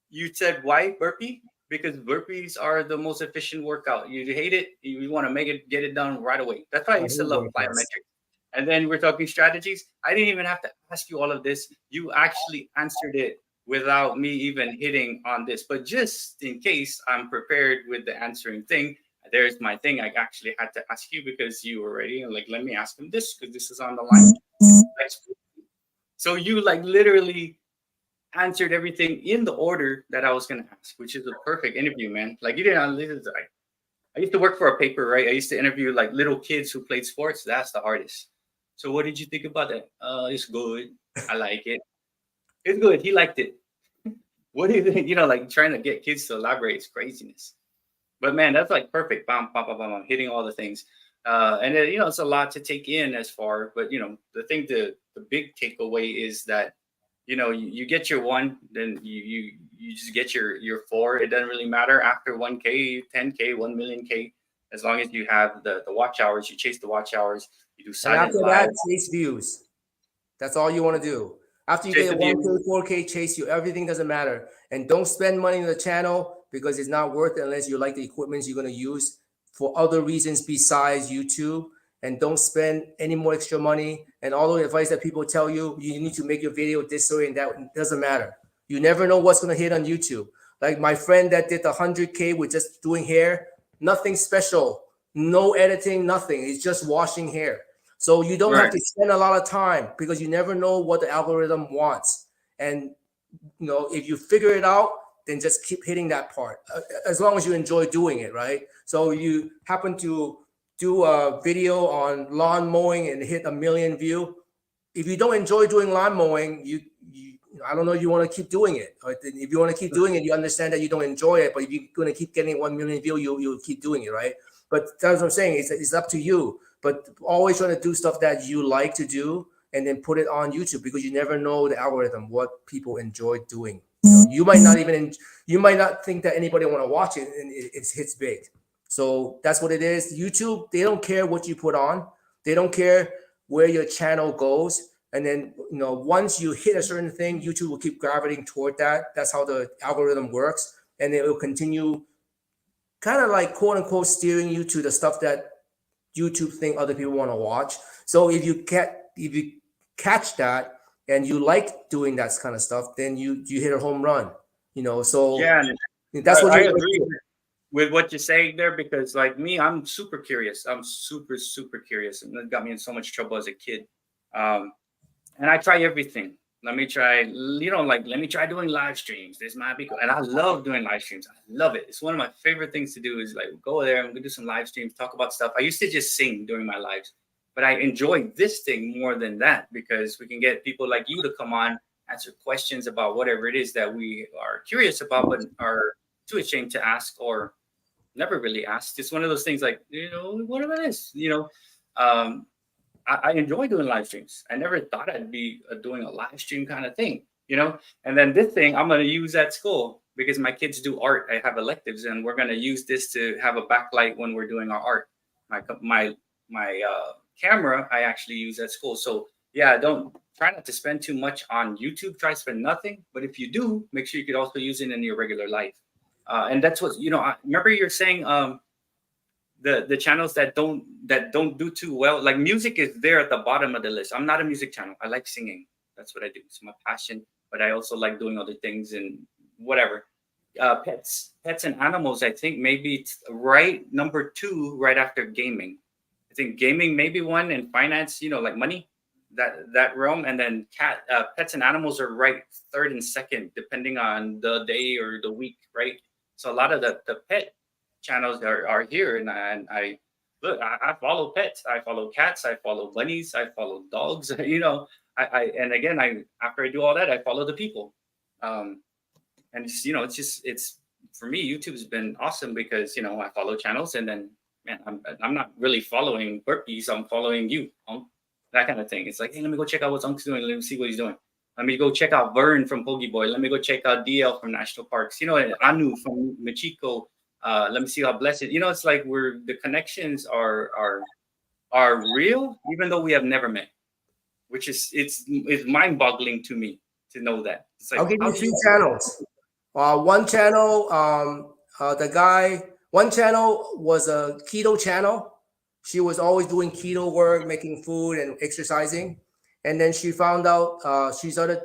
Speaker 1: you said, why burpee? Because burpees are the most efficient workout. You hate it. You want to get it done right away. That's why I used to love plyometrics. And then we're talking strategies. I didn't even have to ask you all of this. You actually answered it without me even hitting on this. But just in case I'm prepared with the answering thing, there's my thing. I actually had to ask you because you were ready. And like, let me ask him this because this is on the line. So you like literally answered everything in the order that I was going to ask, which is a perfect interview, man. Like you didn't listen to I used to work for a paper, right? I used to interview like little kids who played sports. That's the hardest. So what did you think about that? It's good. I like it. It's good. He liked it. What do you think? Like trying to get kids to elaborate is craziness. But man, that's like perfect. Bam, bam, bam, bam, hitting all the things. And then, it's a lot to take in as far, but the big takeaway is that, you get your one, then you just get your four. It doesn't really matter after 1K, 10K, 1 million K, as long as you have the watch hours, you chase the watch hours, you do silent
Speaker 3: and after
Speaker 1: live.
Speaker 3: that, chase views. That's all you want to do. After you
Speaker 1: Chase
Speaker 3: get
Speaker 1: the
Speaker 3: 1K,
Speaker 1: views.
Speaker 3: 4K, chase you. Everything doesn't matter. And don't spend money on the channel because it's not worth it unless you like the equipment you're going to use for other reasons besides YouTube. And don't spend any more extra money. And all the advice that people tell you, you need to make your video this way and that, doesn't matter. You never know what's going to hit on YouTube. Like my friend that did the 100K with just doing hair, nothing special, no editing, nothing. It's just washing hair. So you don't have to spend a lot of time because you never know what the algorithm wants. And if you figure it out, then just keep hitting that part as long as you enjoy doing it, right? So you happen to do a video on lawn mowing and hit 1 million view. If you don't enjoy doing lawn mowing, I don't know if you want to keep doing it. Or if you want to keep doing it, you understand that you don't enjoy it. But if you're going to keep getting 1 million view, you'll keep doing it, right? But that's what I'm saying. It's up to you. But always trying to do stuff that you like to do and then put it on YouTube because you never know the algorithm, what people enjoy doing. You might not think that anybody want to watch it and it hits big. So that's what it is. YouTube, they don't care what you put on. They don't care where your channel goes. And then, once you hit a certain thing, YouTube will keep gravitating toward that. That's how the algorithm works. And it will continue kind of like quote unquote steering you to the stuff that YouTube think other people want to watch. So if you catch that and you like doing that kind of stuff, then you hit a home run. So
Speaker 1: yeah,
Speaker 3: that's what
Speaker 1: I
Speaker 3: you
Speaker 1: agree with what you're saying there because like me, I'm super curious. I'm super, super curious. And that got me in so much trouble as a kid. And I try everything. Let me try doing live streams. This might be cool. And I love doing live streams. I love it. It's one of my favorite things to do is like go there. I'm going to do some live streams, talk about stuff. I used to just sing during my lives, but I enjoy this thing more than that because we can get people like you to come on, answer questions about whatever it is that we are curious about, but are too ashamed to ask or never really asked. It's one of those things like, whatever it is, I enjoy doing live streams. I never thought I'd be doing a live stream kind of thing, and then this thing I'm going to use at school because my kids do art. I have electives and we're going to use this to have a backlight when we're doing our art. My camera, I actually use at school. So yeah, don't try not to spend too much on YouTube. Try to spend nothing. But if you do, make sure you could also use it in your regular life. And that's what, I remember you're saying, the channels that don't do too well, like music is there at the bottom of the list. I'm not a music channel. I like singing. That's what I do. It's my passion, but I also like doing other things and whatever. Pets and animals, I think maybe it's right number 2 right after gaming. I think gaming maybe 1 and finance, like money, that realm. And then pets and animals are right 3rd and 2nd, depending on the day or the week, right? So a lot of the pet channels are here, and I look. I follow pets. I follow cats. I follow bunnies. I follow dogs. And again, after I do all that, I follow the people. And it's for me, YouTube's been awesome because I follow channels, and then man, I'm not really following Burpees. I'm following you, that kind of thing. It's like, hey, let me go check out what Unc's doing. Let me see what he's doing. Let me go check out Vern from Poggy Boy. Let me go check out DL from National Parks. You know, and Anu from Michiko. Let me see how blessed. You know, it's like the connections are real, even though we have never met. Which is it's mind-boggling to me to know that. It's like,
Speaker 3: I'll give you 3 channels. One channel, one channel was a keto channel. She was always doing keto work, making food and exercising. And then she found out she started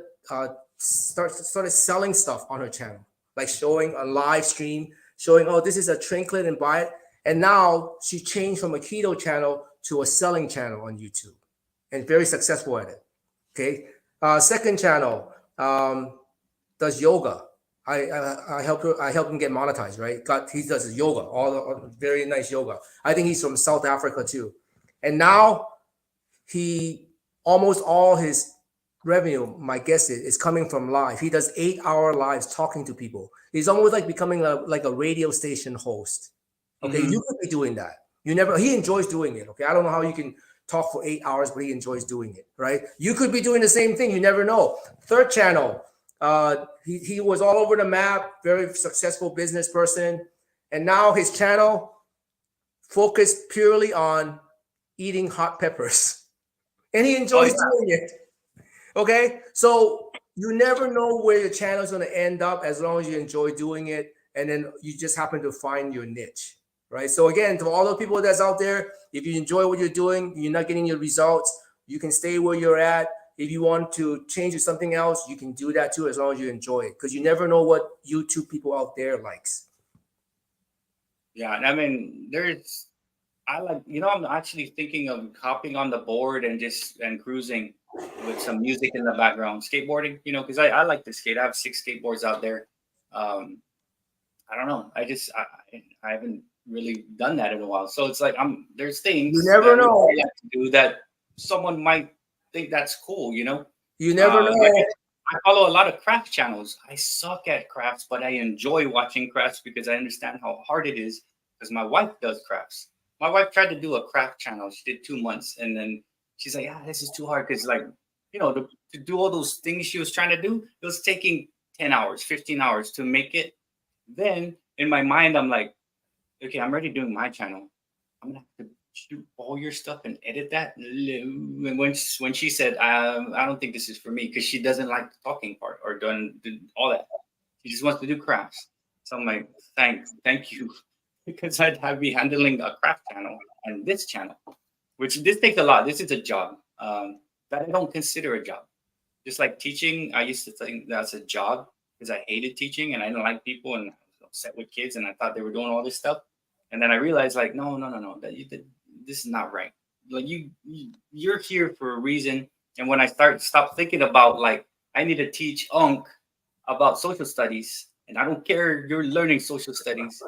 Speaker 3: selling stuff on her channel, like showing a live stream, showing, oh, this is a trinket and buy it. And now she changed from a keto channel to a selling channel on YouTube, and very successful at it. Okay. Second channel does yoga. I help him get monetized, right? He does yoga, all very nice yoga. I think he's from South Africa too. And now almost all his revenue, my guess is coming from live. He does 8-hour lives talking to people. He's almost like becoming like a radio station host. Okay, you could be doing that. He enjoys doing it. Okay, I don't know how you can talk for 8 hours, but he enjoys doing it, right? You could be doing the same thing. You never know. Third channel, he was all over the map, very successful business person. And now his channel focused purely on eating hot peppers. And he enjoys doing it. Okay, so you never know where your channel is going to end up as long as you enjoy doing it. And then you just happen to find your niche, right? So again, to all the people that's out there, if you enjoy what you're doing, you're not getting your results, you can stay where you're at. If you want to change to something else, you can do that too, as long as you enjoy it, because you never know what YouTube people out there likes.
Speaker 1: Yeah, I mean, I'm actually thinking of hopping on the board and cruising with some music in the background, skateboarding, because I like to skate. I have 6 skateboards out there. I don't know. I haven't really done that in a while. So it's like there's things
Speaker 3: you never know
Speaker 1: I like to do that someone might think that's cool,
Speaker 3: You never know.
Speaker 1: I follow a lot of craft channels. I suck at crafts, but I enjoy watching crafts because I understand how hard it is, because my wife does crafts. My wife tried to do a craft channel. She did 2 months, and then she's like, yeah, this is too hard, because to do all those things she was trying to do, it was taking 10 hours, 15 hours to make it. Then in my mind, I'm like, okay, I'm already doing my channel. I'm gonna have to shoot all your stuff and edit that. And when she said, I don't think this is for me, because she doesn't like the talking part or done all that. She just wants to do crafts. So I'm like, thank you, because I'd be handling a craft channel and this channel, which this takes a lot. This is a job that I don't consider a job. Just like teaching, I used to think that's a job, because I hated teaching and I didn't like people, and I was upset with kids, and I thought they were doing all this stuff. And then I realized, like, no, this is not right. Like you're here for a reason. And when I stop thinking about, like, I need to teach UNC about social studies, and I don't care you're learning social studies.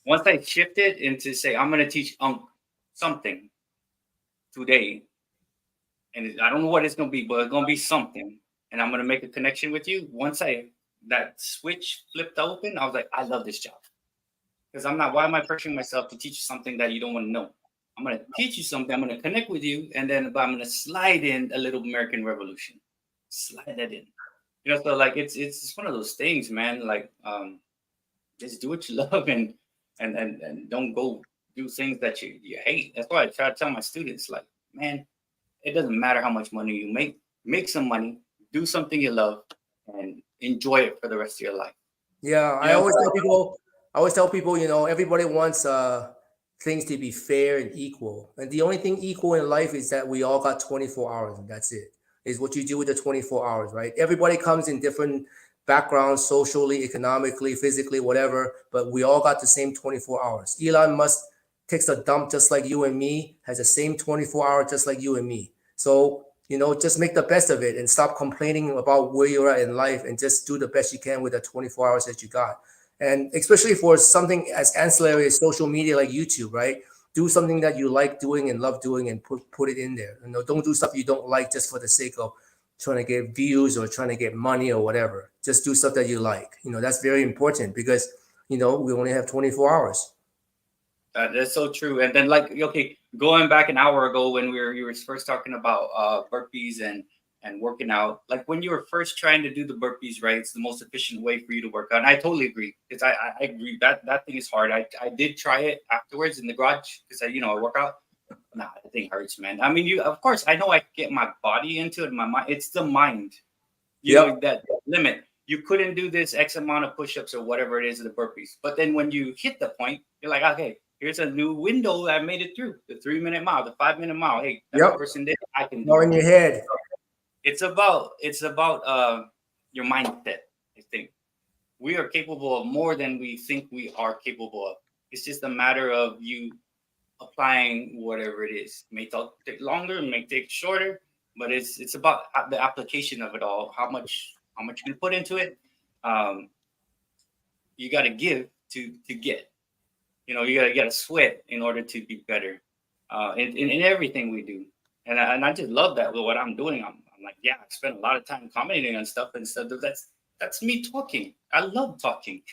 Speaker 1: Once I shifted into say, I'm going to teach UNC something today, and I don't know what it's going to be, but it's going to be something, and I'm going to make a connection with you. Once that switch flipped open, I was like, I love this job. Because why am I pressuring myself to teach you something that you don't want to know? I'm going to teach you something. I'm going to connect with you. And then I'm going to slide in a little American Revolution. Slide that in. So like, it's one of those things, man. Like, just do what you love and don't go do things that you hate. That's why I try to tell my students, like, man, it doesn't matter how much money you make some money, do something you love, and enjoy it for the rest of your life.
Speaker 3: Yeah, I always tell people, everybody wants things to be fair and equal. And the only thing equal in life is that we all got 24 hours, and that's it. Is what you do with the 24 hours, right? Everybody comes in different backgrounds, socially, economically, physically, whatever, but we all got the same 24 hours. Elon Musk takes a dump just like you and me, has the same 24 hours just like you and me. So, just make the best of it and stop complaining about where you're at in life, and just do the best you can with the 24 hours that you got. And especially for something as ancillary as social media like YouTube, right? Do something that you like doing and love doing, and put it in there. Don't do stuff you don't like just for the sake of trying to get views or trying to get money or whatever. Just do stuff that you like. That's very important, because we only have 24 hours.
Speaker 1: That's so true. And then, like, okay, going back an hour ago when you were first talking about burpees and working out, like when you were first trying to do the burpees, right? It's the most efficient way for you to work out. And I totally agree. Because I agree that thing is hard. I did try it afterwards in the garage because I work out. Nah, the thing hurts, man. I mean, of course, I know I get my body into it, my mind. It's the mind, that limit. You couldn't do this X amount of push-ups or whatever it is, the burpees. But then when you hit the point, you're like, okay, here's a new window that I made it through the 3-minute mile, the 5-minute mile. Hey, that person did. I can do
Speaker 3: Or in
Speaker 1: it.
Speaker 3: your head.
Speaker 1: It's about your mindset. I think we are capable of more than we think we are capable of. It's just a matter of you applying whatever it is. It may take longer, it may take shorter, but it's about the application of it all. How much you can put into it. You got to give to get. You got to sweat in order to be better in everything we do. And I just love that with what I'm doing. I'm like, yeah, I spend a lot of time commenting on stuff and stuff. That's me talking. I love talking.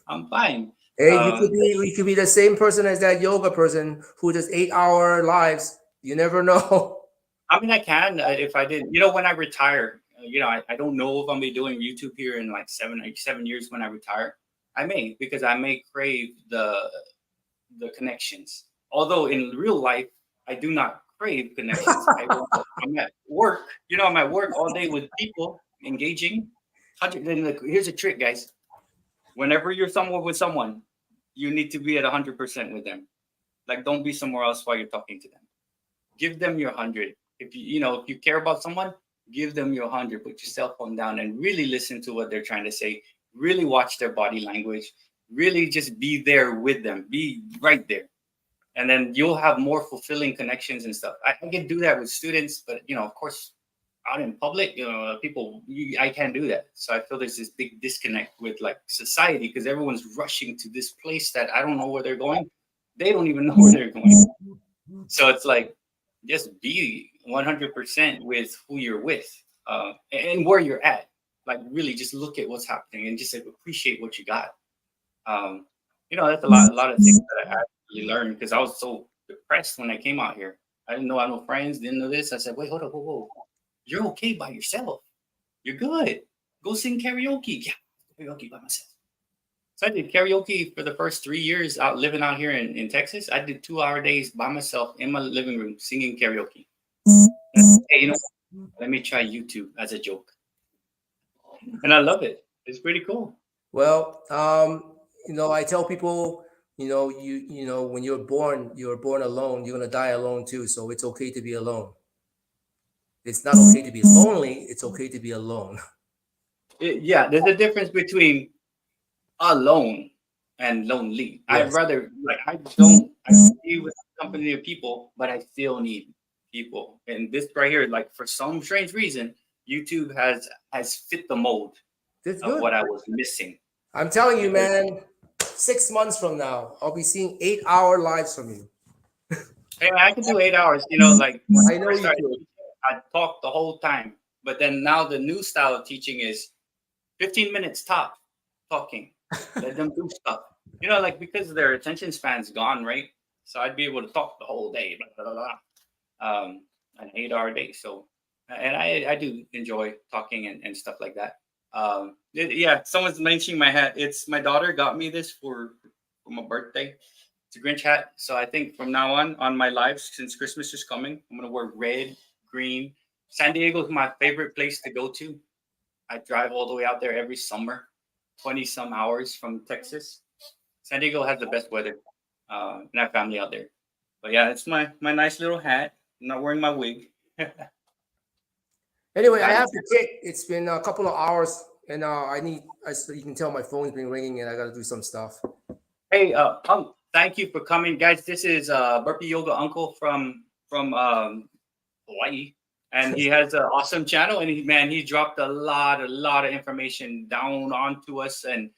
Speaker 1: I'm fine.
Speaker 3: Hey, you could be the same person as that yoga person who does 8-hour lives. You never know.
Speaker 1: I mean, I can if I did. When I retire, I don't know if I'm be doing YouTube here in like 7 years when I retire. I may, because I may crave the connections. Although in real life, I do not crave connections. I'm at work. I'm at work all day with people engaging. Here's a trick, guys. Whenever you're somewhere with someone, you need to be at 100% with them. Like, don't be somewhere else while you're talking to them. Give them your 100. If you care about someone, give them your 100. Put your cell phone down and really listen to what they're trying to say. Really watch their body language. Really just be there with them. Be right there. And then you'll have more fulfilling connections and stuff. I can do that with students, but of course, out in public, I can't do that. So I feel there's this big disconnect with like society because everyone's rushing to this place that I don't know where they're going. They don't even know where they're going. So it's like, just be 100% with who you're with and where you're at. Like really just look at what's happening and just appreciate what you got. That's a lot of things that I actually learned because I was so depressed when I came out here. I didn't know I had no friends, didn't know this. I said, wait, hold up, whoa. You're okay by yourself. You're good. Go sing karaoke. Yeah, karaoke by myself. So I did karaoke for the first 3 years living out here in Texas. I did 2-hour days by myself in my living room singing karaoke. Hey, let me try YouTube as a joke. And I love it. It's pretty cool.
Speaker 3: Well, I tell people, when you're born alone, you're gonna die alone too. So it's okay to be alone. It's not okay to be lonely. It's okay to be alone.
Speaker 1: There's a difference between alone and lonely.
Speaker 3: Yes.
Speaker 1: I'd rather I be with a company of people, but I still need people. And this right here, like for some strange reason, YouTube has fit the mold of what I was missing.
Speaker 3: I'm telling you, man, 6 months from now, I'll be seeing 8-hour lives from you.
Speaker 1: Hey, I can do 8 hours, like when
Speaker 3: I know you do.
Speaker 1: I talk the whole time. But then now the new style of teaching is 15 minutes top talking. Let them do stuff. Because their attention span's gone, right? So I'd be able to talk the whole day, blah, blah, blah, blah. An 8-hour day. So, and I do enjoy talking and stuff like that. Someone's mentioning my hat. It's my daughter got me this for my birthday. It's a Grinch hat. So I think from now on my lives, since Christmas is coming, I'm gonna wear red, green. San Diego is my favorite place to go to. I drive all the way out there every summer, 20 some hours from Texas. San Diego has the best weather. And I have family out there. But yeah, it's my nice little hat. I'm not wearing my wig.
Speaker 3: Anyway, I have to kick. It's been a couple of hours, and you can tell my phone's been ringing, and I got to do some stuff.
Speaker 1: Hey, thank you for coming, guys. This is Burpee Yoga Uncle from Hawaii, and he has an awesome channel. And he dropped a lot of information down onto us, and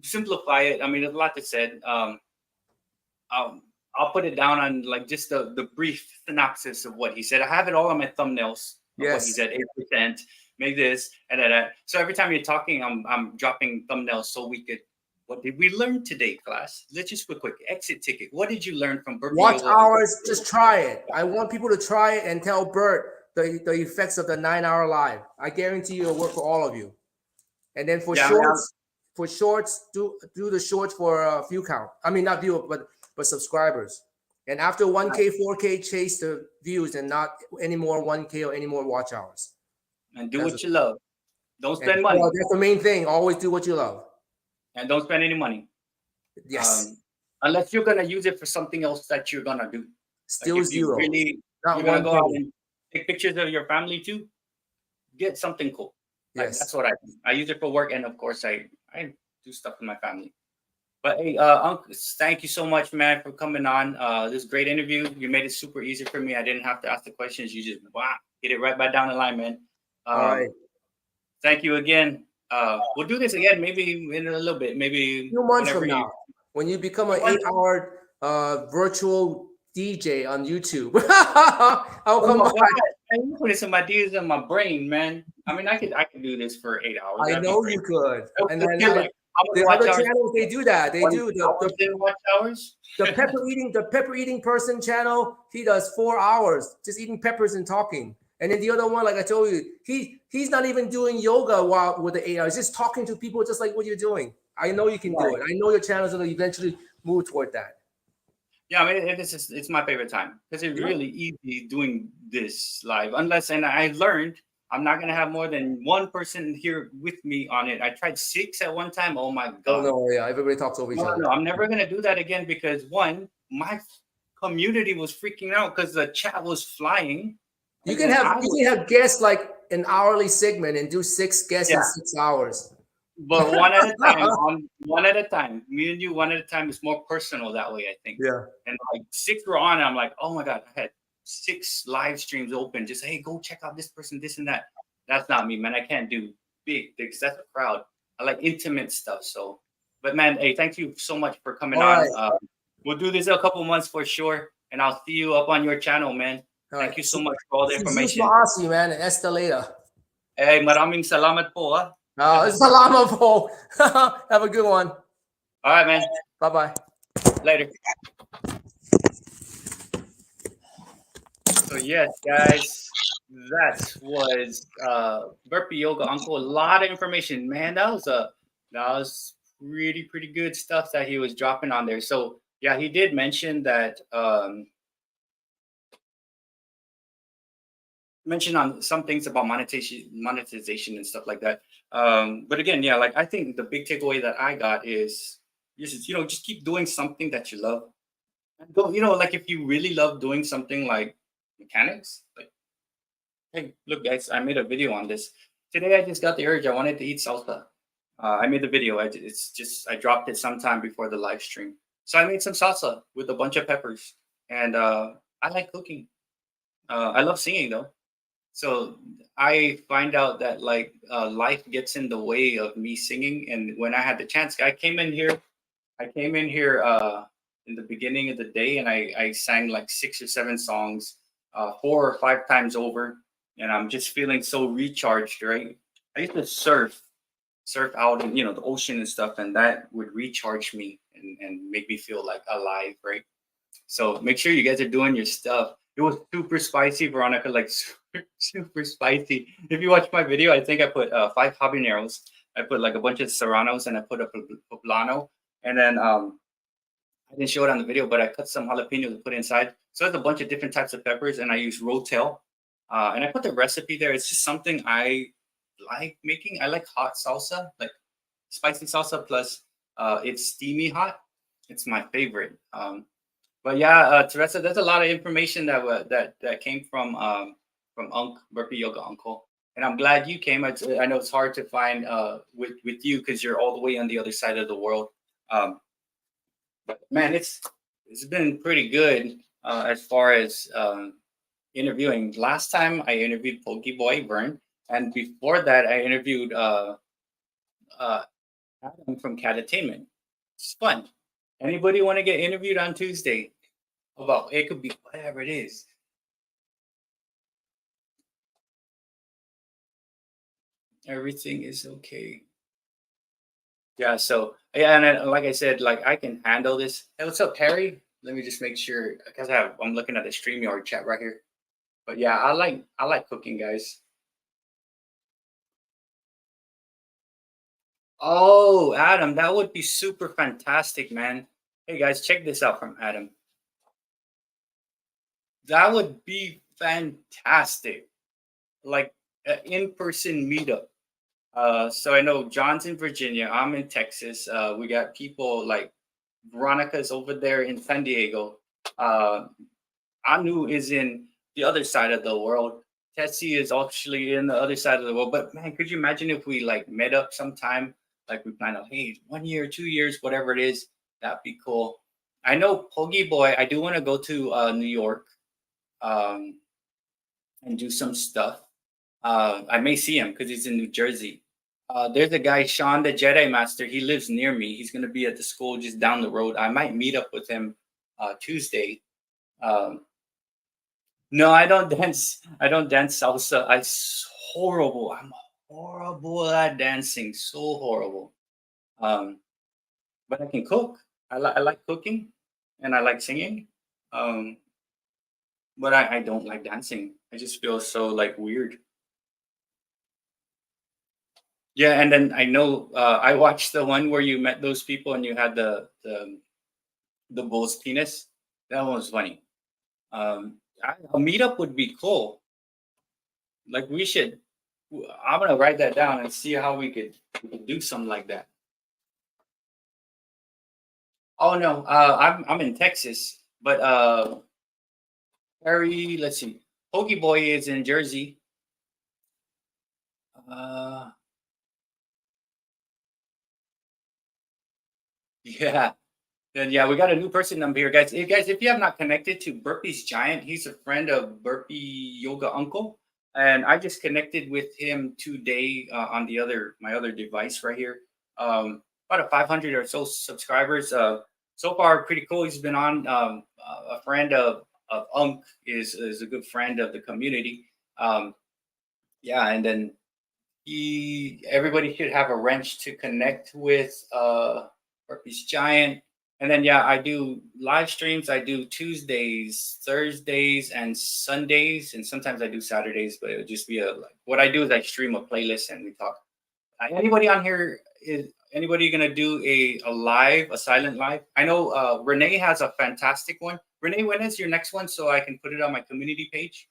Speaker 1: simplify it. I mean, there's a lot that said. I'll put it down on just the brief synopsis of what he said. I have it all on my thumbnails. Yes. What he said, 8%, make this and that. So every time you're talking, I'm dropping thumbnails so we could what did we learn today, class? Let's just quick exit ticket. What did you learn from Burpee
Speaker 3: Watch
Speaker 1: Yoga?
Speaker 3: hours, just try it. I want people to try it and tell Bert the effects of the 9-hour live. I guarantee you it'll work for all of you. And then for shorts, do the shorts for a view count. I mean, not view, but subscribers. And after 1K, 4K, chase the views and not any more 1K or any more watch hours.
Speaker 1: And do what you love. Don't spend money.
Speaker 3: Well, that's the main thing. Always do what you love.
Speaker 1: And don't spend any money.
Speaker 3: Yes.
Speaker 1: Unless you're gonna use it for something else that you're gonna do.
Speaker 3: Still
Speaker 1: like if
Speaker 3: zero.
Speaker 1: You're gonna go out and take pictures of your family too. Get something cool. Like,
Speaker 3: Yes.
Speaker 1: that's what I do. I use it for work, and of course I do stuff with my family. But hey, Uncle, thank you so much, man, for coming on. This great interview. You made it super easy for me. I didn't have to ask the questions. You just get it right back down the line, man.
Speaker 3: All right.
Speaker 1: Thank you again. We'll do this again, maybe in a little bit, maybe
Speaker 3: a few months from now, when you become an 8-hour virtual DJ on YouTube. I'll come back.
Speaker 1: I'm putting some ideas in my brain, man. I mean, I could do this for 8 hours.
Speaker 3: I know you could. And then the other channels, they do that. They do
Speaker 1: the watch hours.
Speaker 3: The pepper eating person channel. He does 4 hours just eating peppers and talking. And then the other one, like I told you, he's not even doing yoga while with the 8 hours. Just talking to people, just like what you're doing. I know you can do it. I know your channel's gonna eventually move toward that.
Speaker 1: Yeah, I mean, it's my favorite time because it's really easy doing this live. And I learned I'm not gonna have more than one person here with me on it. I tried 6 at one time. Oh my god!
Speaker 3: Oh no, yeah, everybody talks over each other.
Speaker 1: No, I'm never gonna do that again because my community was freaking out because the chat was flying.
Speaker 3: You can have guests like an hourly segment and do 6 guests in 6 hours.
Speaker 1: But one at a time, one at a time. Me and you, one at a time is more personal that way, I think.
Speaker 3: Yeah.
Speaker 1: And like 6 were on, and I'm like, oh my god, I had 6 live streams open. Just hey, go check out this person, this and that. That's not me, man. I can't do big things. That's a crowd. I like intimate stuff. So, but man, hey, thank you so much for coming on.
Speaker 3: Right.
Speaker 1: We'll do this in a couple months for sure, and I'll see you up on your channel, man. Thank you so much for all the information.
Speaker 3: Maasi, man, and Esta later.
Speaker 1: Hey, maraming salamat po, ah.
Speaker 3: Salamat po. Have a good one.
Speaker 1: All right, man.
Speaker 3: Bye-bye.
Speaker 1: Later. So yes, guys, that was Burpee Yoga Uncle. A lot of information, man. That was pretty good stuff that he was dropping on there. So yeah, he did mention that mention on some things about monetization and stuff like that. But again, yeah, like I think the big takeaway that I got is just keep doing something that you love. And don't, like if you really love doing something like mechanics, like, hey, look guys, I made a video on this. Today I just got the urge. I wanted to eat salsa. I made the video. I dropped it sometime before the live stream. So I made some salsa with a bunch of peppers. And I like cooking. I love singing though. So I find out that like life gets in the way of me singing. And when I had the chance, I came in here in the beginning of the day, and I sang like 6 or 7 songs 4 or 5 times over, and I'm just feeling so recharged, right? I used to surf out in the ocean and stuff, and that would recharge me and make me feel like alive, right? So make sure you guys are doing your stuff. It was super spicy, Veronica, like super spicy. If you watch my video, I think I put 5 habaneros. I put like a bunch of serranos, and I put a poblano, and then I didn't show it on the video, but I cut some jalapenos to put inside. So there's a bunch of different types of peppers, and I use rotel. And I put the recipe there. It's just something I like making. I like hot salsa, like spicy salsa, plus it's steamy hot. It's my favorite. But yeah, Teresa, there's a lot of information that came from Burpee Yoga Uncle, and I'm glad you came. I know it's hard to find with you because you're all the way on the other side of the world. But man, it's been pretty good as far as interviewing. Last time I interviewed Pokey Boy Vern, and before that I interviewed Adam from Catatainment. It's fun. Anybody want to get interviewed on Tuesday? About it could be whatever it is. Everything is okay. Yeah. So yeah, and then, like I said, like I can handle this. Hey, what's up, Harry? Let me just make sure because I'm looking at the StreamYard chat right here. But yeah, I like cooking, guys. Oh, Adam, that would be super fantastic, man. Hey guys, check this out from Adam. That would be fantastic. Like an in-person meetup. So I know John's in Virginia. I'm in Texas. We got people like Veronica's over there in San Diego. Uh, Anu is in the other side of the world. Tessie is actually in the other side of the world. But man, could you imagine if we like met up sometime? Like we plan out, hey, 1 year, 2 years, whatever it is, that'd be cool. I know Pogi Boy, I do want to go to New York um, and do some stuff. I may see him because he's in New Jersey. There's a guy, Sean the Jedi Master. He lives near me. He's going to be at the school just down the road. I might meet up with him Tuesday. Um, no, I don't dance. I don't dance salsa. Horrible. I'm horrible at dancing. So horrible. Um, but I can cook. I like cooking, and I like singing. Um, but I don't like dancing. I just feel so like weird. Yeah, and then I know I watched the one where you met those people and you had the bull's penis. That one was funny. A meetup would be cool. Like we should. I'm gonna write that down and see how we could do something like that. Oh no, I'm in Texas, but Harry, let's see, Pokey Boy is in Jersey. Uh, yeah. Then yeah, we got a new person number here, guys. Hey guys, if you have not connected to Burpees Giant, he's a friend of Burpee Yoga Uncle, and I just connected with him today on my other device right here. About a 500 or so subscribers. So far, pretty cool. He's been on. A friend of UNK is a good friend of the community. Yeah, and then everybody should have a wrench to connect with Burpees Giant. And then yeah, I do live streams. I do Tuesdays, Thursdays, and Sundays, and sometimes I do Saturdays. But it would just be like what I do is I stream a playlist and we talk. Anybody on here is anybody gonna do a silent live? I know Renee has a fantastic one. Renee, when is your next one so I can put it on my community page?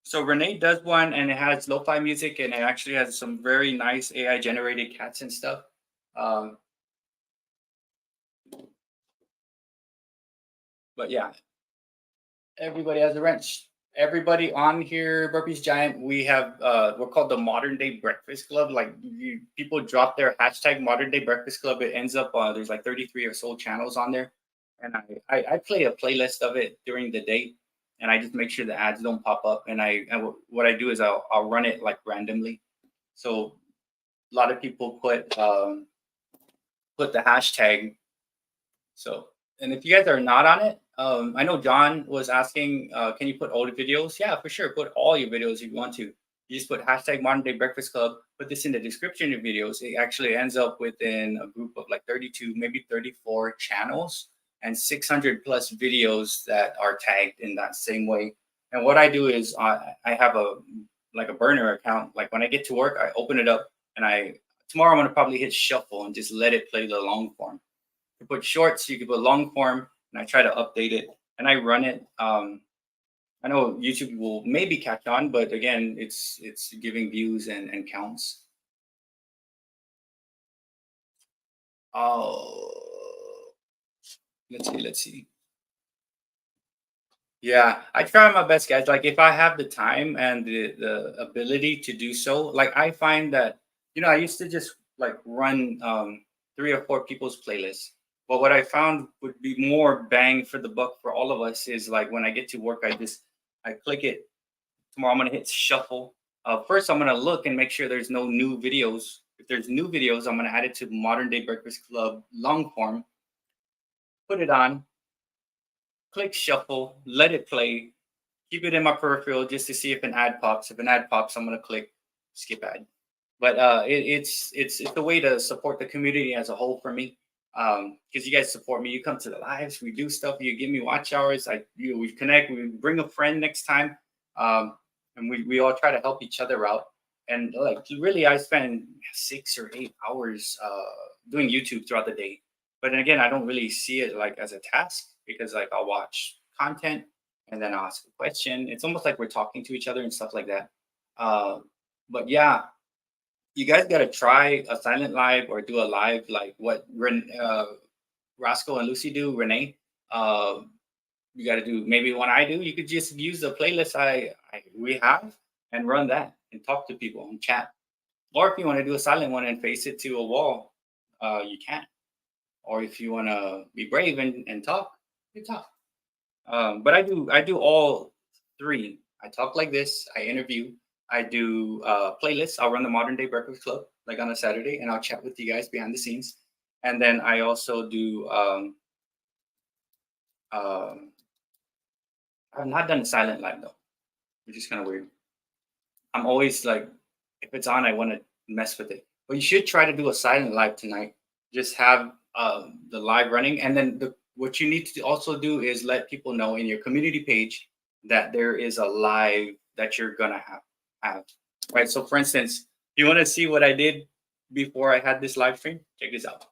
Speaker 1: So Renee does one and it has lo-fi music and it actually has some very nice AI generated cats and stuff. Um, but yeah, everybody has a wrench. Everybody on here, Burpees Giant, we have we're called the Modern Day Breakfast Club. Like people drop their hashtag Modern Day Breakfast Club, it ends up there's like 33 or so channels on there, and I play a playlist of it during the day, and I just make sure the ads don't pop up. And what I do is I'll run it like randomly. So a lot of people put the hashtag. So, and if you guys are not on it, I know John was asking, can you put all the videos? Yeah, for sure. Put all your videos if you want to. You just put hashtag Modern Day Breakfast Club, put this in the description of videos. It actually ends up within a group of like 32, maybe 34 channels and 600 plus videos that are tagged in that same way. And what I do is I have a burner account. Like when I get to work, I open it up and tomorrow I'm going to probably hit shuffle and just let it play the long form. You put shorts, you can put long form, and I try to update it and I run it. I know YouTube will maybe catch on, but again, it's giving views and counts. Oh, let's see. Yeah, I try my best, guys. Like if I have the time and the ability to do so, like I find that I used to just like run 3 or 4 people's playlists. But what I found would be more bang for the buck for all of us is like when I get to work, I click it. Tomorrow I'm gonna hit shuffle. First, I'm gonna look and make sure there's no new videos. If there's new videos, I'm gonna add it to Modern Day Breakfast Club long form. Put it on, click shuffle, let it play, keep it in my peripheral just to see if an ad pops. If an ad pops, I'm gonna click skip ad. But it's a way to support the community as a whole for me. Because you guys support me, you come to the lives, we do stuff, you give me watch hours, we connect, we bring a friend next time, and we all try to help each other out. And like really, I spend 6 or 8 hours doing YouTube throughout the day. But then again, I don't really see it like as a task because like I'll watch content and then I'll ask a question. It's almost like we're talking to each other and stuff like that. But yeah, you guys got to try a silent live or do a live like what Roscoe and Lucy do, Renee. Uh, you got to do maybe one I do. You could just use the playlist we have and run that and talk to people and chat. Or if you want to do a silent one and face it to a wall, you can. Or if you want to be brave and talk, you talk. But I do all three. I talk like this. I interview. I do playlists. I'll run the Modern Day Breakfast Club like on a Saturday, and I'll chat with you guys behind the scenes. And then I also do. I've not done a silent live though, which is kind of weird. I'm always like, if it's on, I want to mess with it. But you should try to do a silent live tonight. Just have the live running, and then what you need to also do is let people know in your community page that there is a live that you're gonna have. Right. So for instance, you want to see what I did before I had this live stream? Check this out.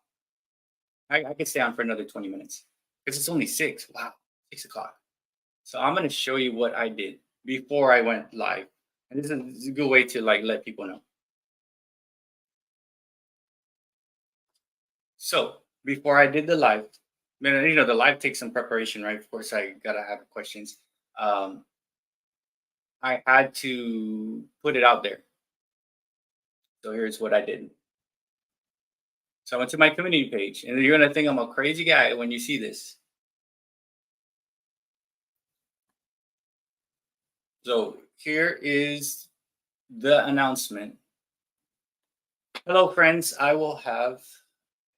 Speaker 1: I could stay on for another 20 minutes because it's only 6. Wow, 6 o'clock. So I'm gonna show you what I did before I went live. And this is a good way to like let people know. So before I did the live, you know, the live takes some preparation, right? Of course, I gotta have questions. I had to put it out there. So here's what I did. So I went to my community page, and you're gonna think I'm a crazy guy when you see this. So here is the announcement. Hello, friends. I will have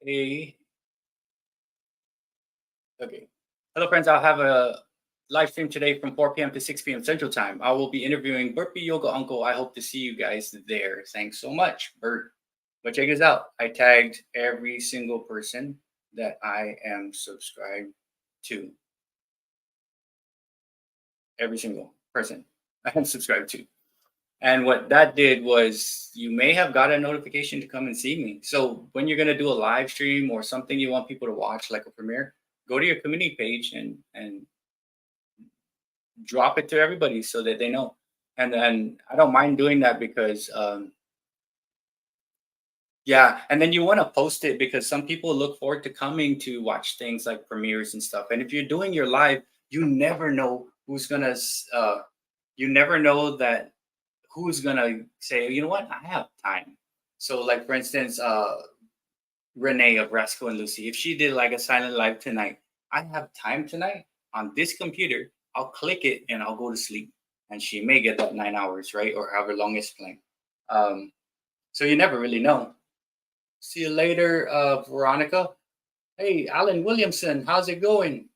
Speaker 1: okay. Hello, friends. I'll have a live stream today from 4 p.m. to 6 p.m. Central Time. I will be interviewing Burpee Yoga Uncle. I hope to see you guys there. Thanks so much, Bert. But check this out. I tagged every single person that I am subscribed to. Every single person I am subscribed to. And what that did was you may have got a notification to come and see me. So when you're going to do a live stream or something you want people to watch, like a premiere, go to your community page and drop it to everybody so that they know. And then I don't mind doing that because, yeah. And then you want to post it because some people look forward to coming to watch things like premieres and stuff. And if you're doing your live, you never know who's going to, you never know that who's gonna say, you know what, I have time. So like for instance, Renee of Rascal and Lucy, if she did like a silent live tonight, I have time tonight on this computer, I'll click it and I'll go to sleep. And she may get that 9 hours, right? Or however long it's playing. So you never really know. See you later, Veronica. Hey, Alan Williamson, how's it going?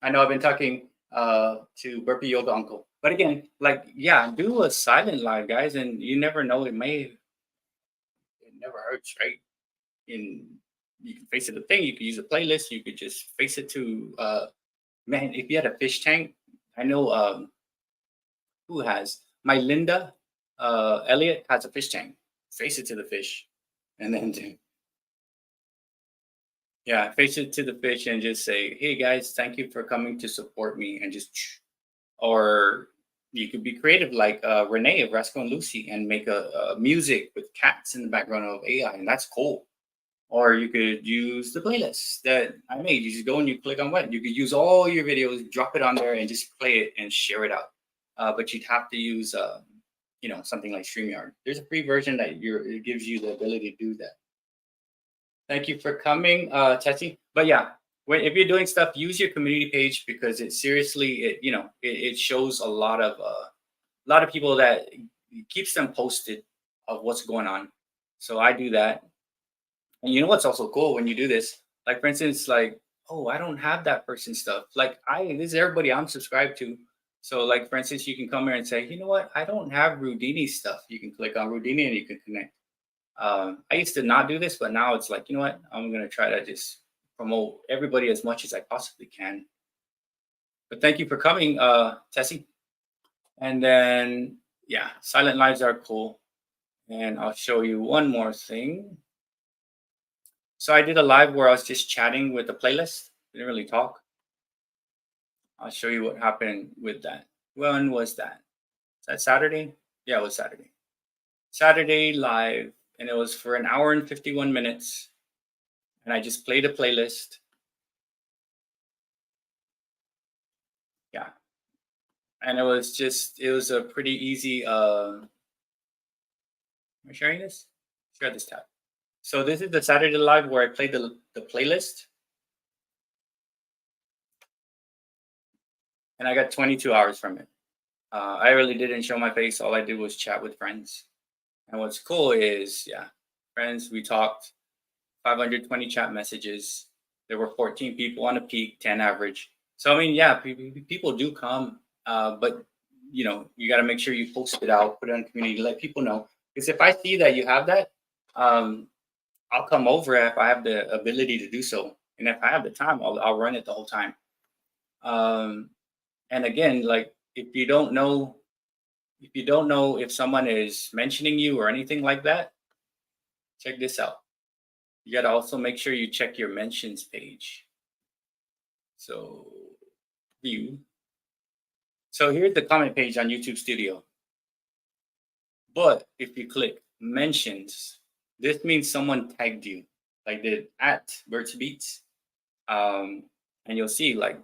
Speaker 1: I know I've been talking to Burpee Yoga Uncle. But again, like, yeah, do a silent live, guys, and you never know. It never hurts, right? You can face it a thing. You could use a playlist. You could just face it to, man, if you had a fish tank, I know who has, my Linda Elliott has a fish tank. Face it to the fish. And then, yeah, face it to the fish and just say, hey, guys, thank you for coming to support me. And just, or you could be creative like Renee of Rascal and Lucy and make a music with cats in the background of AI, and that's cool. Or you could use the playlist that I made. You just go and you click on what. You could use all your videos, drop it on there, and just play it and share it out. But you'd have to use, you know, something like StreamYard. There's a free version that it gives you the ability to do that. Thank you for coming, Tessie. But yeah, if you're doing stuff, use your community page because it seriously, it shows a lot of people that it keeps them posted of what's going on. So I do that. And you know what's also cool when you do this? Like for instance, like, oh, I don't have that person's stuff. Like this is everybody I'm subscribed to. So like, for instance, you can come here and say, you know what, I don't have Rudini stuff. You can click on Rudini and you can connect. I used to not do this, but now it's like, you know what, I'm going to try to just promote everybody as much as I possibly can. But thank you for coming, Tessie. And then, yeah, silent lives are cool. And I'll show you one more thing. So I did a live where I was just chatting with the playlist. Didn't really talk. I'll show you what happened with that. When was that? Is that Saturday? Yeah, it was Saturday. Saturday live, and it was for 1 hour and 51 minutes. And I just played a playlist. Yeah. And it was a pretty easy, am I sharing this? Share this tab. So this is the Saturday live where I played the playlist. And I got 22 hours from it. I really didn't show my face. All I did was chat with friends. And what's cool is, yeah, friends, we talked, 520 chat messages. There were 14 people on a peak, 10 average. So, I mean, yeah, people do come, but, you know, you got to make sure you post it out, put it on community, let people know. Because if I see that you have that, I'll come over if I have the ability to do so. And if I have the time, I'll run it the whole time. And again, like, if you don't know if someone is mentioning you or anything like that, check this out. You got to also make sure you check your mentions page. So view. So here's the comment page on YouTube Studio. But if you click mentions, this means someone tagged you, like the @BertsBEATS. And you'll see like,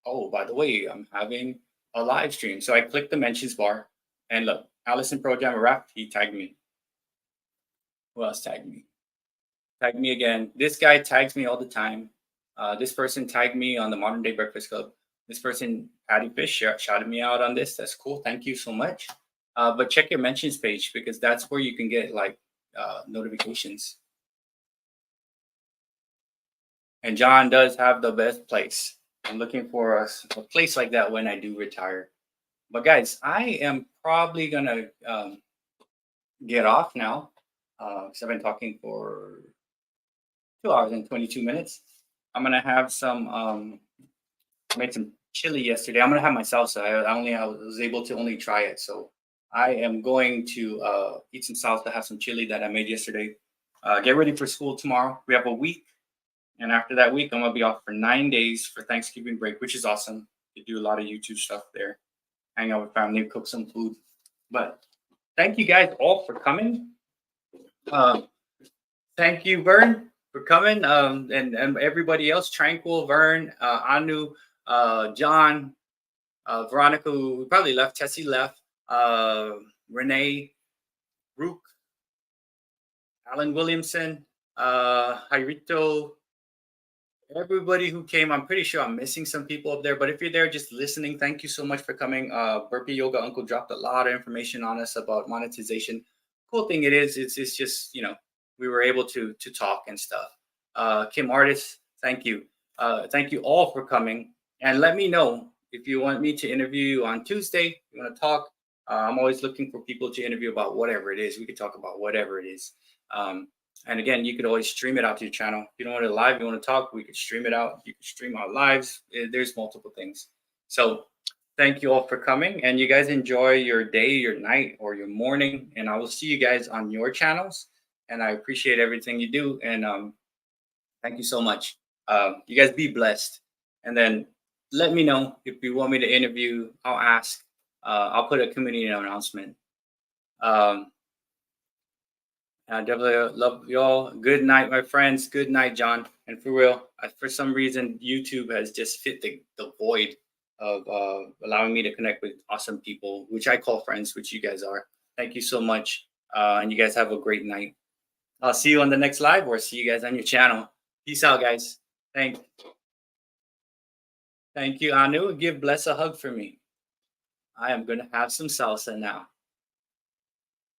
Speaker 1: oh, by the way, I'm having a live stream. So I click the mentions bar and look, Allison Pro Jammer Rap, he tagged me. Who else tagged me? Tagged me again. This guy tags me all the time. This person tagged me on the Modern Day Breakfast Club. This person, Patty Fish, shouted me out on this. That's cool. Thank you so much. But check your mentions page because that's where you can get like notifications. And John does have the best place. I'm looking for a place like that when I do retire. But guys, I am probably gonna get off now because I've been talking for 2 hours and 22 minutes. I'm gonna have some. I made some chili yesterday. I'm gonna have my salsa. I was able to only try it, so I am going to eat some salsa, have some chili that I made yesterday. Get ready for school tomorrow. We have a week. And after that week, I'm going to be off for 9 days for Thanksgiving break, which is awesome. To do a lot of YouTube stuff there, hang out with family, cook some food. But thank you guys all for coming. Thank you, Vern, for coming. And everybody else, Tranquil, Vern, Anu, John, Veronica, who probably left, Tessie left, Renee, Rook, Alan Williamson, Jairito, everybody who came. I'm pretty sure I'm missing some people up there, but if you're there just listening, thank you so much for coming. Burpee Yoga Uncle dropped a lot of information on us about monetization. Cool thing it's just, you know, we were able to talk and stuff. Kim Artist, thank you. Thank you all for coming. And let me know if you want me to interview you on Tuesday, you want to talk. I'm always looking for people to interview about whatever it is. We could talk about whatever it is. And again, you could always stream it out to your channel. If you don't want it live, you want to talk, we could stream it out. You can stream out lives. There's multiple things. So thank you all for coming. And you guys enjoy your day, your night, or your morning. And I will see you guys on your channels. And I appreciate everything you do. And thank you so much. You guys be blessed. And then let me know if you want me to interview. I'll ask. I'll put a community announcement. I definitely love y'all. Good night, my friends. Good night, John. And for real, for some reason, YouTube has just fit the void of allowing me to connect with awesome people, which I call friends, which you guys are. Thank you so much. And you guys have a great night. I'll see you on the next live or see you guys on your channel. Peace out, guys. Thank you, Anu. Give Bless a hug for me. I am going to have some salsa now.